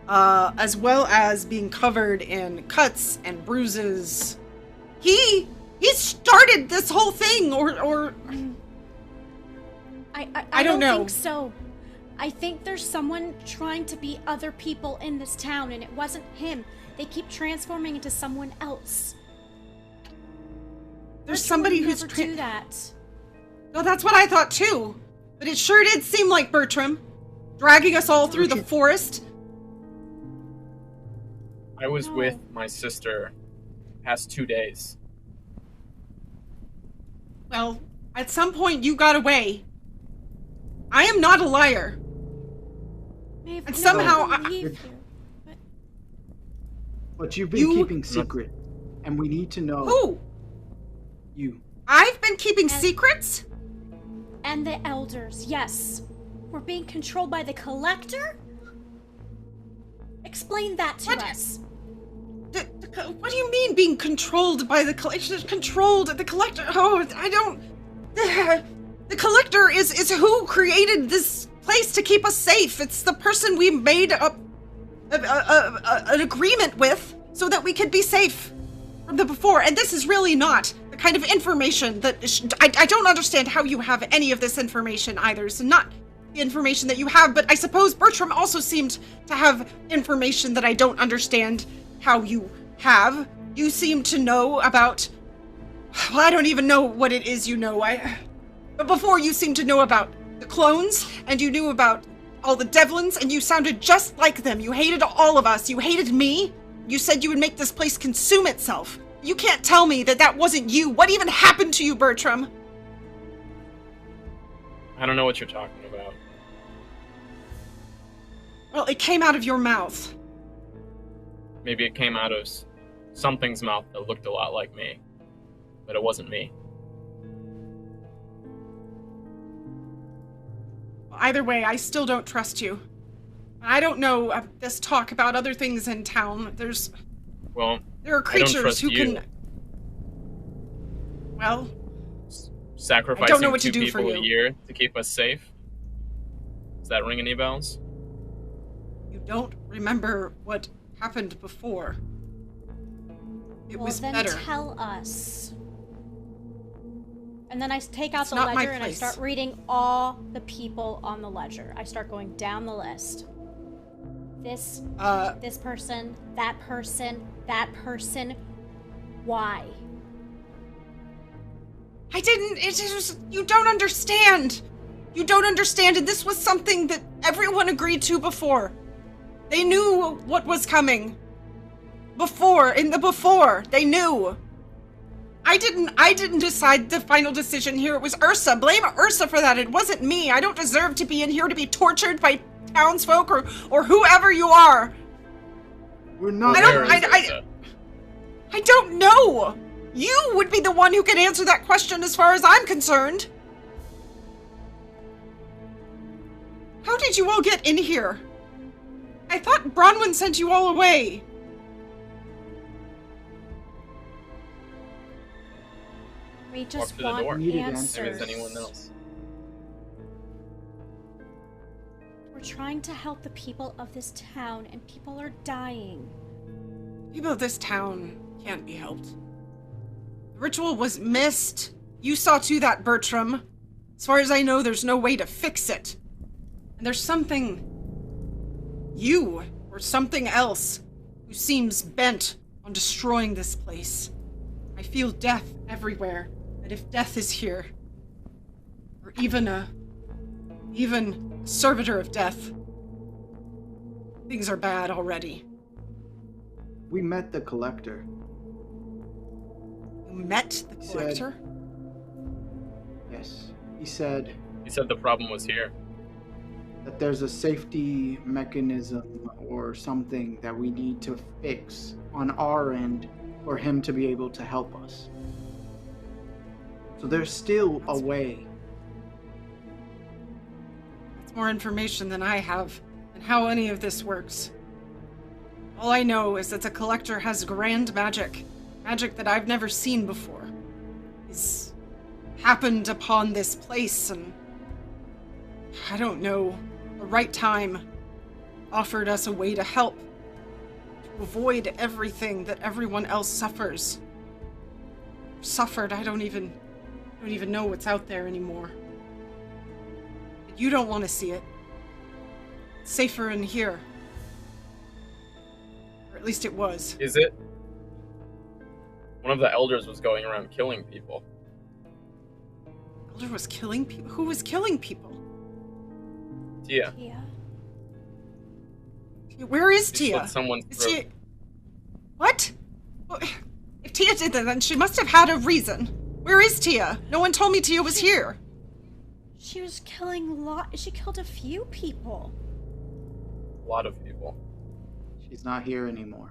As well as being covered in cuts and bruises. He started this whole thing, or I don't know. think so. I think there's someone trying to be other people in this town, and it wasn't him. They keep transforming into someone else. There's somebody who's never do that. No, that's what I thought too. But it sure did seem like Bertram, dragging us all through the forest. I was with my sister past 2 days. Well, at some point you got away. I am not a liar. And somehow But you've been keeping secret, and we need to know. Who? You. I've been keeping secrets? And the elders, yes. We're being controlled by the Collector? Explain that to us. What do you mean being controlled by the Collector? Controlled the Collector? Oh, I don't... The Collector is who created this place to keep us safe. It's the person we made an agreement with so that we could be safe from the before. And this is really not the kind of information that... I don't understand how you have any of this information either. So not the information that you have, but I suppose Bertram also seemed to have information that I don't understand how you have. You seem to know about... Well, I don't even know what it is you know. But before you seemed to know about the clones, and you knew about all the Devlins, and you sounded just like them. You hated all of us. You hated me. You said you would make this place consume itself. You can't tell me that that wasn't you. What even happened to you, Bertram? I don't know what you're talking about. Well, it came out of your mouth. Maybe it came out of something's mouth that looked a lot like me. But it wasn't me. Either way, I still don't trust you. I don't know this talk about other things in town. There are creatures who can... Well... Sacrificing I don't know what 2 to do for people you. a year to keep us safe? Does that ring any bells? You don't remember what happened before. It was then better. Tell us. And then I take out It's the not my ledger and I place. start reading all the people on the ledger. I start going down the list. This person, that person, that person. Why? You don't understand. You don't understand, and this was something that everyone agreed to before. They knew what was coming. Before, they knew. I didn't decide the final decision here. It was Ursa. Blame Ursa for that. It wasn't me. I don't deserve to be in here to be tortured by townsfolk or whoever you are. We're not. I don't know. You would be the one who can answer that question as far as I'm concerned. How did you all get in here? I thought Bronwyn sent you all away. We just Walk through the door. want Needed answers. Maybe it's anyone else. We're trying to help the people of this town, and people are dying. People of this town can't be helped. The ritual was missed. You saw to that, Bertram. As far as I know, there's no way to fix it. And there's something... You, or something else, who seems bent on destroying this place. I feel death everywhere. And if death is here, or even a servitor of death, things are bad already. We met the collector. You met the collector? Yes. He said He said the problem was here. that there's a safety mechanism or something that we need to fix on our end for him to be able to help us. So there's still a way. That's more information than I have, and how any of this works. All I know is that the collector has grand magic that I've never seen before. He's happened upon this place, and I don't know, the right time offered us a way to help, to avoid everything that everyone else suffers. Suffered, I don't even know what's out there anymore. But you don't want to see it. It's safer in here. Or at least it was. Is it? One of the elders was going around killing people. Elder was killing people? Who was killing people? Tia. Where is She Tia? slit someone's Is throat. she... What? Well, if Tia did that, then she must have had a reason. Where is Tia? No one told me Tia was here. She was killing she killed a few people. A lot of people. She's not here anymore.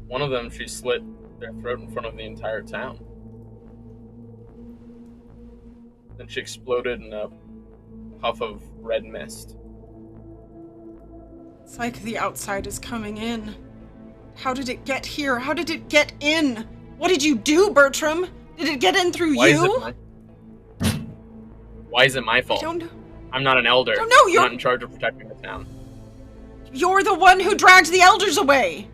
One of them, she slit their throat in front of the entire town. Then she exploded in a puff of red mist. It's like the outside is coming in. How did it get here? How did it get in? What did you do, Bertram? Did it get in through you? Why is it my fault? I don't know. I'm not an elder. don't know, I'm not in charge of protecting the town. You're the one who dragged the elders away.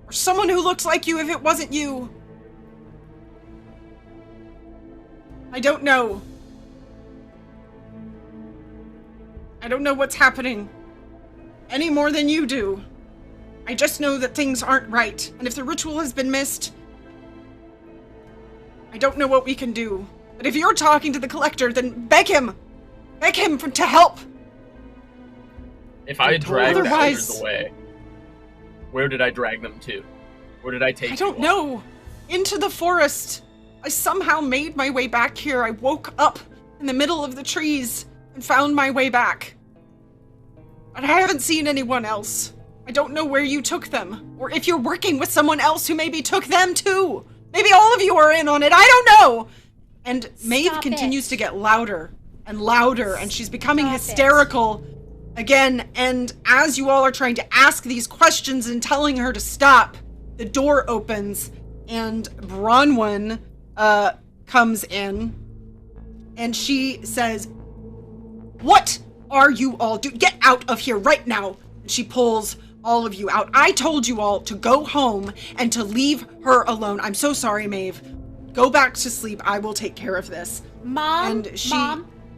Or someone who looks like you if it wasn't you. I don't know. I don't know what's happening any more than you do. I just know that things aren't right, and if the ritual has been missed, I don't know what we can do. But if you're talking to the collector, then beg him to help. If I dragged the Otherwise- elders away, where did I drag them to? Where did I take I don't you all? know. Into the forest. I somehow made my way back here. I woke up in the middle of the trees and found my way back. But I haven't seen anyone else. I don't know where you took them, or if you're working with someone else who maybe took them too. Maybe all of you are in on it. I don't know. And Maeve Stop continues it. to get louder and louder, and she's becoming Stop hysterical again. And as you all are trying to ask these questions and telling her to stop, the door opens and Bronwyn comes in, and she says, "What are you all doing? Get out of here right now!" And she pulls all of you out. I told you all to go home and to leave her alone. I'm so sorry, Maeve. Go back to sleep. I will take care of this. Mom,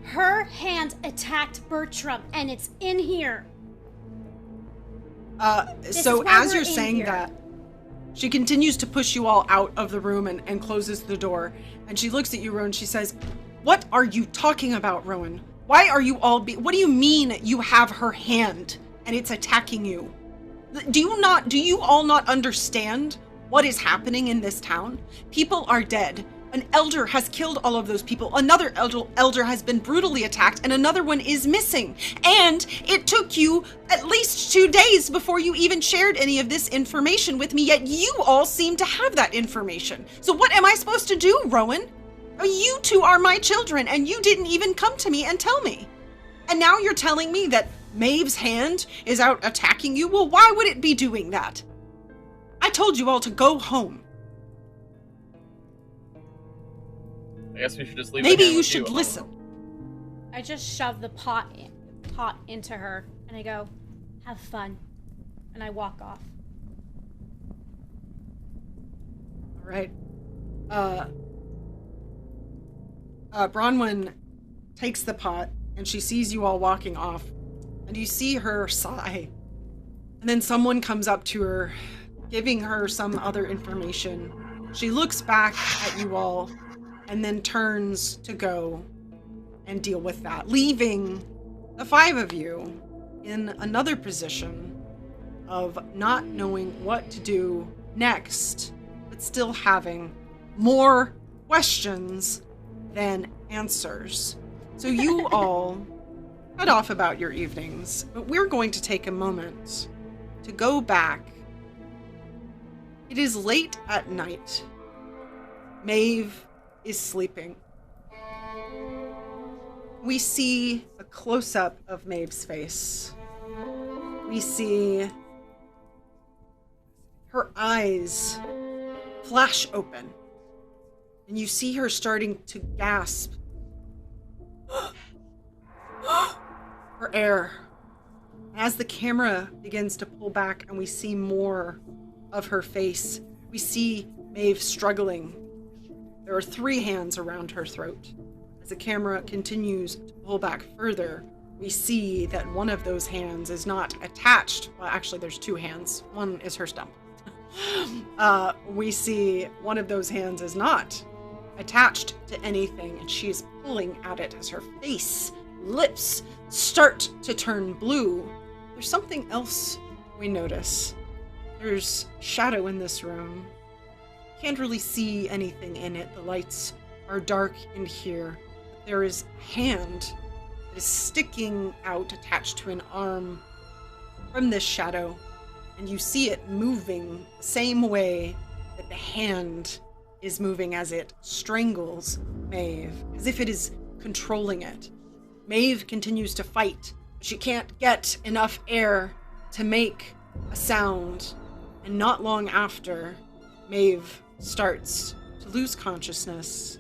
her hand attacked Bertram, and it's in here. So as you're saying that, she continues to push you all out of the room and closes the door. And she looks at you, Rowan. She says, "What are you talking about, Rowan? Why are you all what do you mean you have her hand and it's attacking you? Do you all not understand what is happening in this town? People are dead. An elder has killed all of those people. Another elder has been brutally attacked, and another one is missing. And it took you at least 2 days before you even shared any of this information with me, yet you all seem to have that information. So what am I supposed to do, Rowan? You two are my children, and you didn't even come to me and tell me. And now you're telling me that Maeve's hand is out attacking you? Well, why would it be doing that? I told you all to go home. I guess we should just leave. Maybe you should listen." I just shove the pot into her, and I go, "Have fun," and I walk off. All right. Bronwyn takes the pot, and she sees you all walking off, and you see her sigh. And then someone comes up to her, giving her some other information. She looks back at you all, and then turns to go and deal with that, leaving the 5 of you in another position of not knowing what to do next, but still having more questions than answers. So you all head off about your evenings, but we're going to take a moment to go back. It is late at night. Maeve is sleeping. We see a close-up of Maeve's face. We see her eyes flash open, and you see her starting to gasp for air. As the camera begins to pull back and we see more of her face, we see Maeve struggling. There are 3 hands around her throat. As the camera continues to pull back further, we see that one of those hands is not attached. Well, actually, there's 2 hands. One is her stump. We see one of those hands is not attached to anything, and she is pulling at it as her face, lips start to turn blue. There's something else we notice. There's shadow in this room. Can't really see anything in it. The lights are dark in here. There is a hand that is sticking out, attached to an arm from this shadow, and you see it moving the same way that the hand is moving as it strangles Maeve, as if it is controlling it. Maeve continues to fight. She can't get enough air to make a sound, and not long after, Maeve starts to lose consciousness,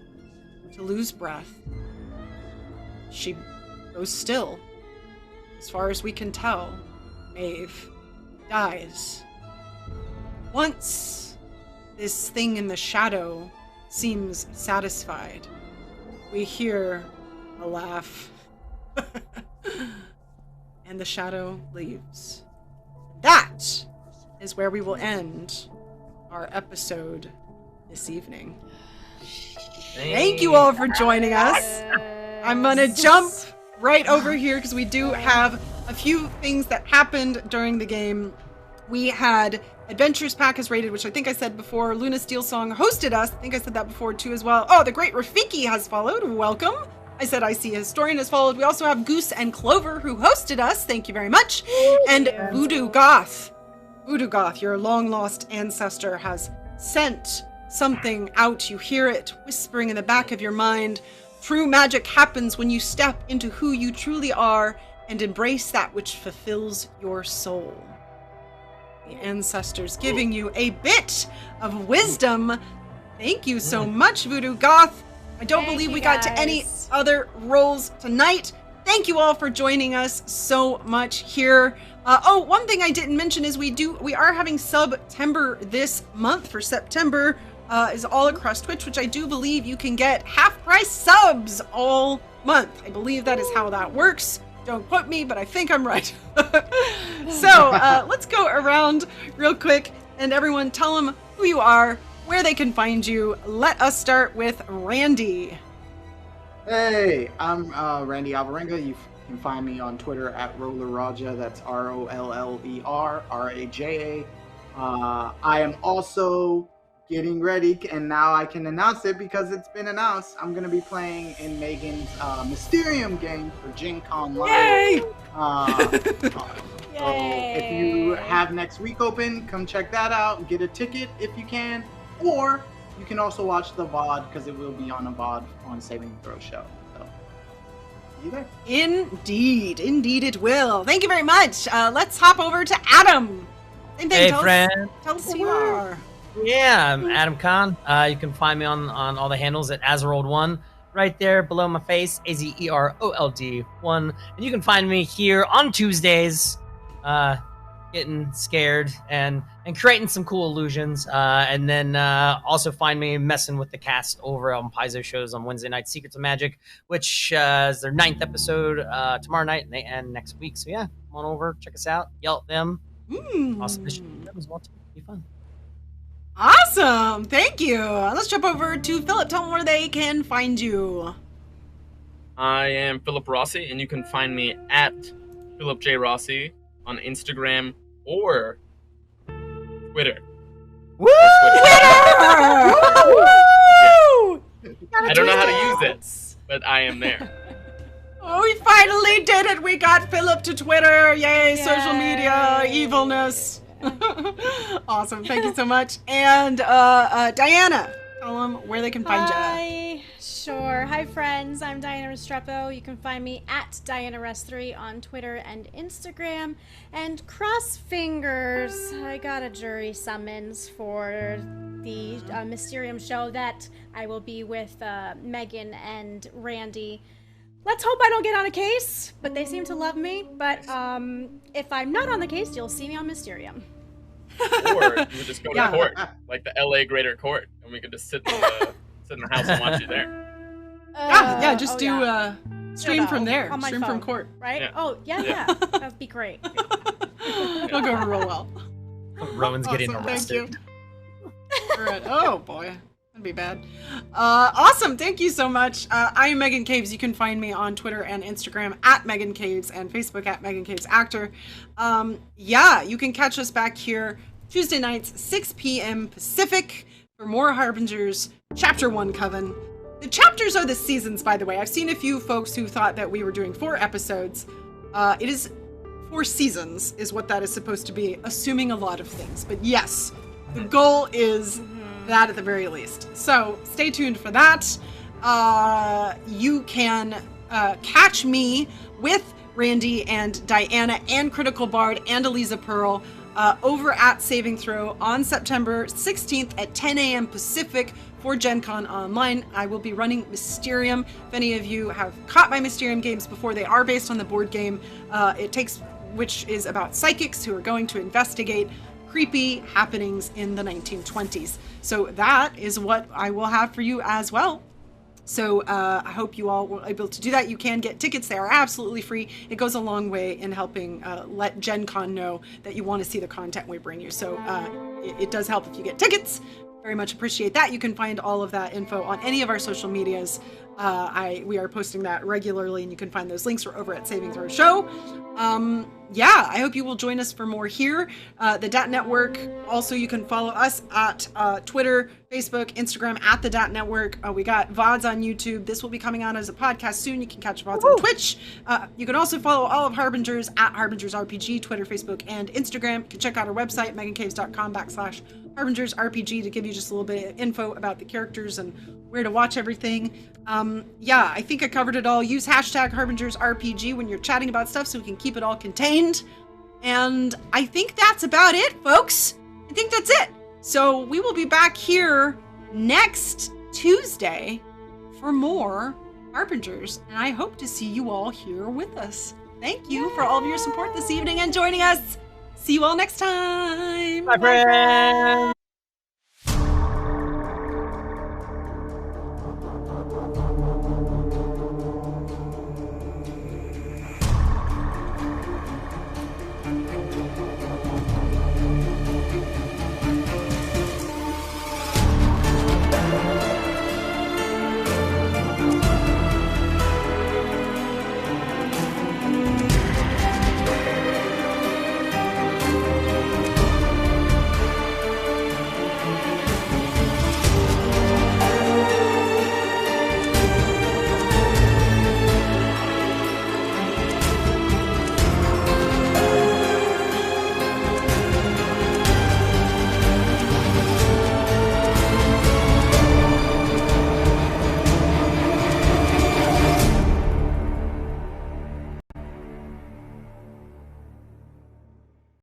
to lose breath. She goes still. As far as we can tell, Maeve dies. Once this thing in the shadow seems satisfied, we hear a laugh, and the shadow leaves. That is where we will end our episode this evening. Thank you all for joining us. I'm gonna jump right over here because we do have a few things that happened during the game. We had Adventures Pack is rated, which I think I said before. Luna Steelsong hosted us. I think I said that before too as well. Oh, the great Rafiki has followed. Welcome. I said I see a Historian has followed. We also have Goose and Clover who hosted us. Thank you very much. And Voodoo Goth. Voodoo Goth, your long-lost ancestor, has sent something out. You hear it whispering in the back of your mind. True magic happens when you step into who you truly are and embrace that which fulfills your soul. The ancestors giving you a bit of wisdom. Thank you so much, Voodoo Goth. I don't believe we got to any other rolls tonight. Thank you all for joining us so much here. One thing I didn't mention is we are having September this month for September. Is all across Twitch, which I do believe you can get half-price subs all month. I believe that is how that works. Don't quote me, but I think I'm right. So let's go around real quick, and everyone tell them who you are, where they can find you. Let us start with Randy. Hey, I'm Randy Alvarenga. You can find me on Twitter at RollerRaja. That's RollerRaja. I am also getting ready, and now I can announce it because it's been announced. I'm going to be playing in Megan's Mysterium game for Gen Con Live. Yay! So if you have next week open, come check that out. Get a ticket if you can, or you can also watch the VOD because it will be on a VOD on Saving Throw Show. So, see you there. Indeed it will. Thank you very much. Let's hop over to Adam. Same thing, Hey, friend. Tell us who you are. Yeah, I'm Adam Khan. You can find me on all the handles at Azerold1, right there below my face, AZEROLD1. And you can find me here on Tuesdays, getting scared and creating some cool illusions. And then also find me messing with the cast over on Paizo shows on Wednesday night, Secrets of Magic, which is their 9th episode tomorrow night, and they end next week. So yeah, come on over, check us out, yell at them. Awesome mission as well too. Be fun. Awesome. Thank you. Let's jump over to Philip. Tell them where they can find you. I am Philip Rossi, and you can find me at Philip J. Rossi on Instagram or Twitter. Woo! I don't know how to use it, but I am there. Oh, we finally did it. We got Philip to Twitter. Yay, social media, evilness. Awesome. Thank you so much. And Diana, tell them where they can find you. Hi. Sure. Hi, friends. I'm Diana Restrepo. You can find me at DianaRest3 on Twitter and Instagram. And cross fingers, I got a jury summons for the Mysterium show that I will be with Megan and Randy. Let's hope I don't get on a case, but they seem to love me. But if I'm not on the case, you'll see me on Mysterium. Or you would just go to court, like the LA Greater Court, and we could just sit in the house and watch you there. Stream from there. On my Stream phone, from court. Right? Yeah. Oh, yeah. That'd be great. It'll go over real well. Rowan's getting arrested. Thank you. All right. Oh, boy. That'd be bad. Awesome. Thank you so much. I am Meghan Caves. You can find me on Twitter and Instagram at Meghan Caves and Facebook at Meghan Caves Actor. You can catch us back here Tuesday nights, 6 p.m. Pacific for more Harbingers Chapter 1 Coven. The chapters are the seasons, by the way. I've seen a few folks who thought that we were doing 4 episodes. It is 4 seasons is what that is supposed to be, assuming a lot of things. But yes, the goal is that at the very least. So stay tuned for that. You can catch me with Randy and Diana and Critical Bard and Eliza Pearl over at Saving Throw on September 16th at 10 a.m. Pacific for Gen Con Online. I will be running Mysterium. If any of you have caught my Mysterium games before, they are based on the board game which is about psychics who are going to investigate creepy happenings in the 1920s. So that is what I will have for you as well. So I hope you all were able to do that. You can get tickets. They are absolutely free. It goes a long way in helping let Gen Con know that you want to see the content we bring you. So it does help if you get tickets. Very much appreciate that. You can find all of that info on any of our social medias. We are posting that regularly, and you can find those links. We're over at Saving Throw Show. I hope you will join us for more here. The DAT Network, also you can follow us at Twitter, Facebook, Instagram at the DAT Network. We got VODs on YouTube. This will be coming out as a podcast soon. You can catch VODs on Twitch. You can also follow all of Harbingers at Harbingers RPG, Twitter, Facebook, and Instagram. You can check out our website, meghancaves.com/Harbingers RPG, to give you just a little bit of info about the characters and where to watch everything. I think I covered it all. Use hashtag Harbingers RPG when you're chatting about stuff so we can keep it all contained. And I think that's about it, folks. I think that's it. So we will be back here next Tuesday for more Harbingers, and I hope to see you all here with us. Thank you for all of your support this evening and joining us. See you all next time. Bye, friends.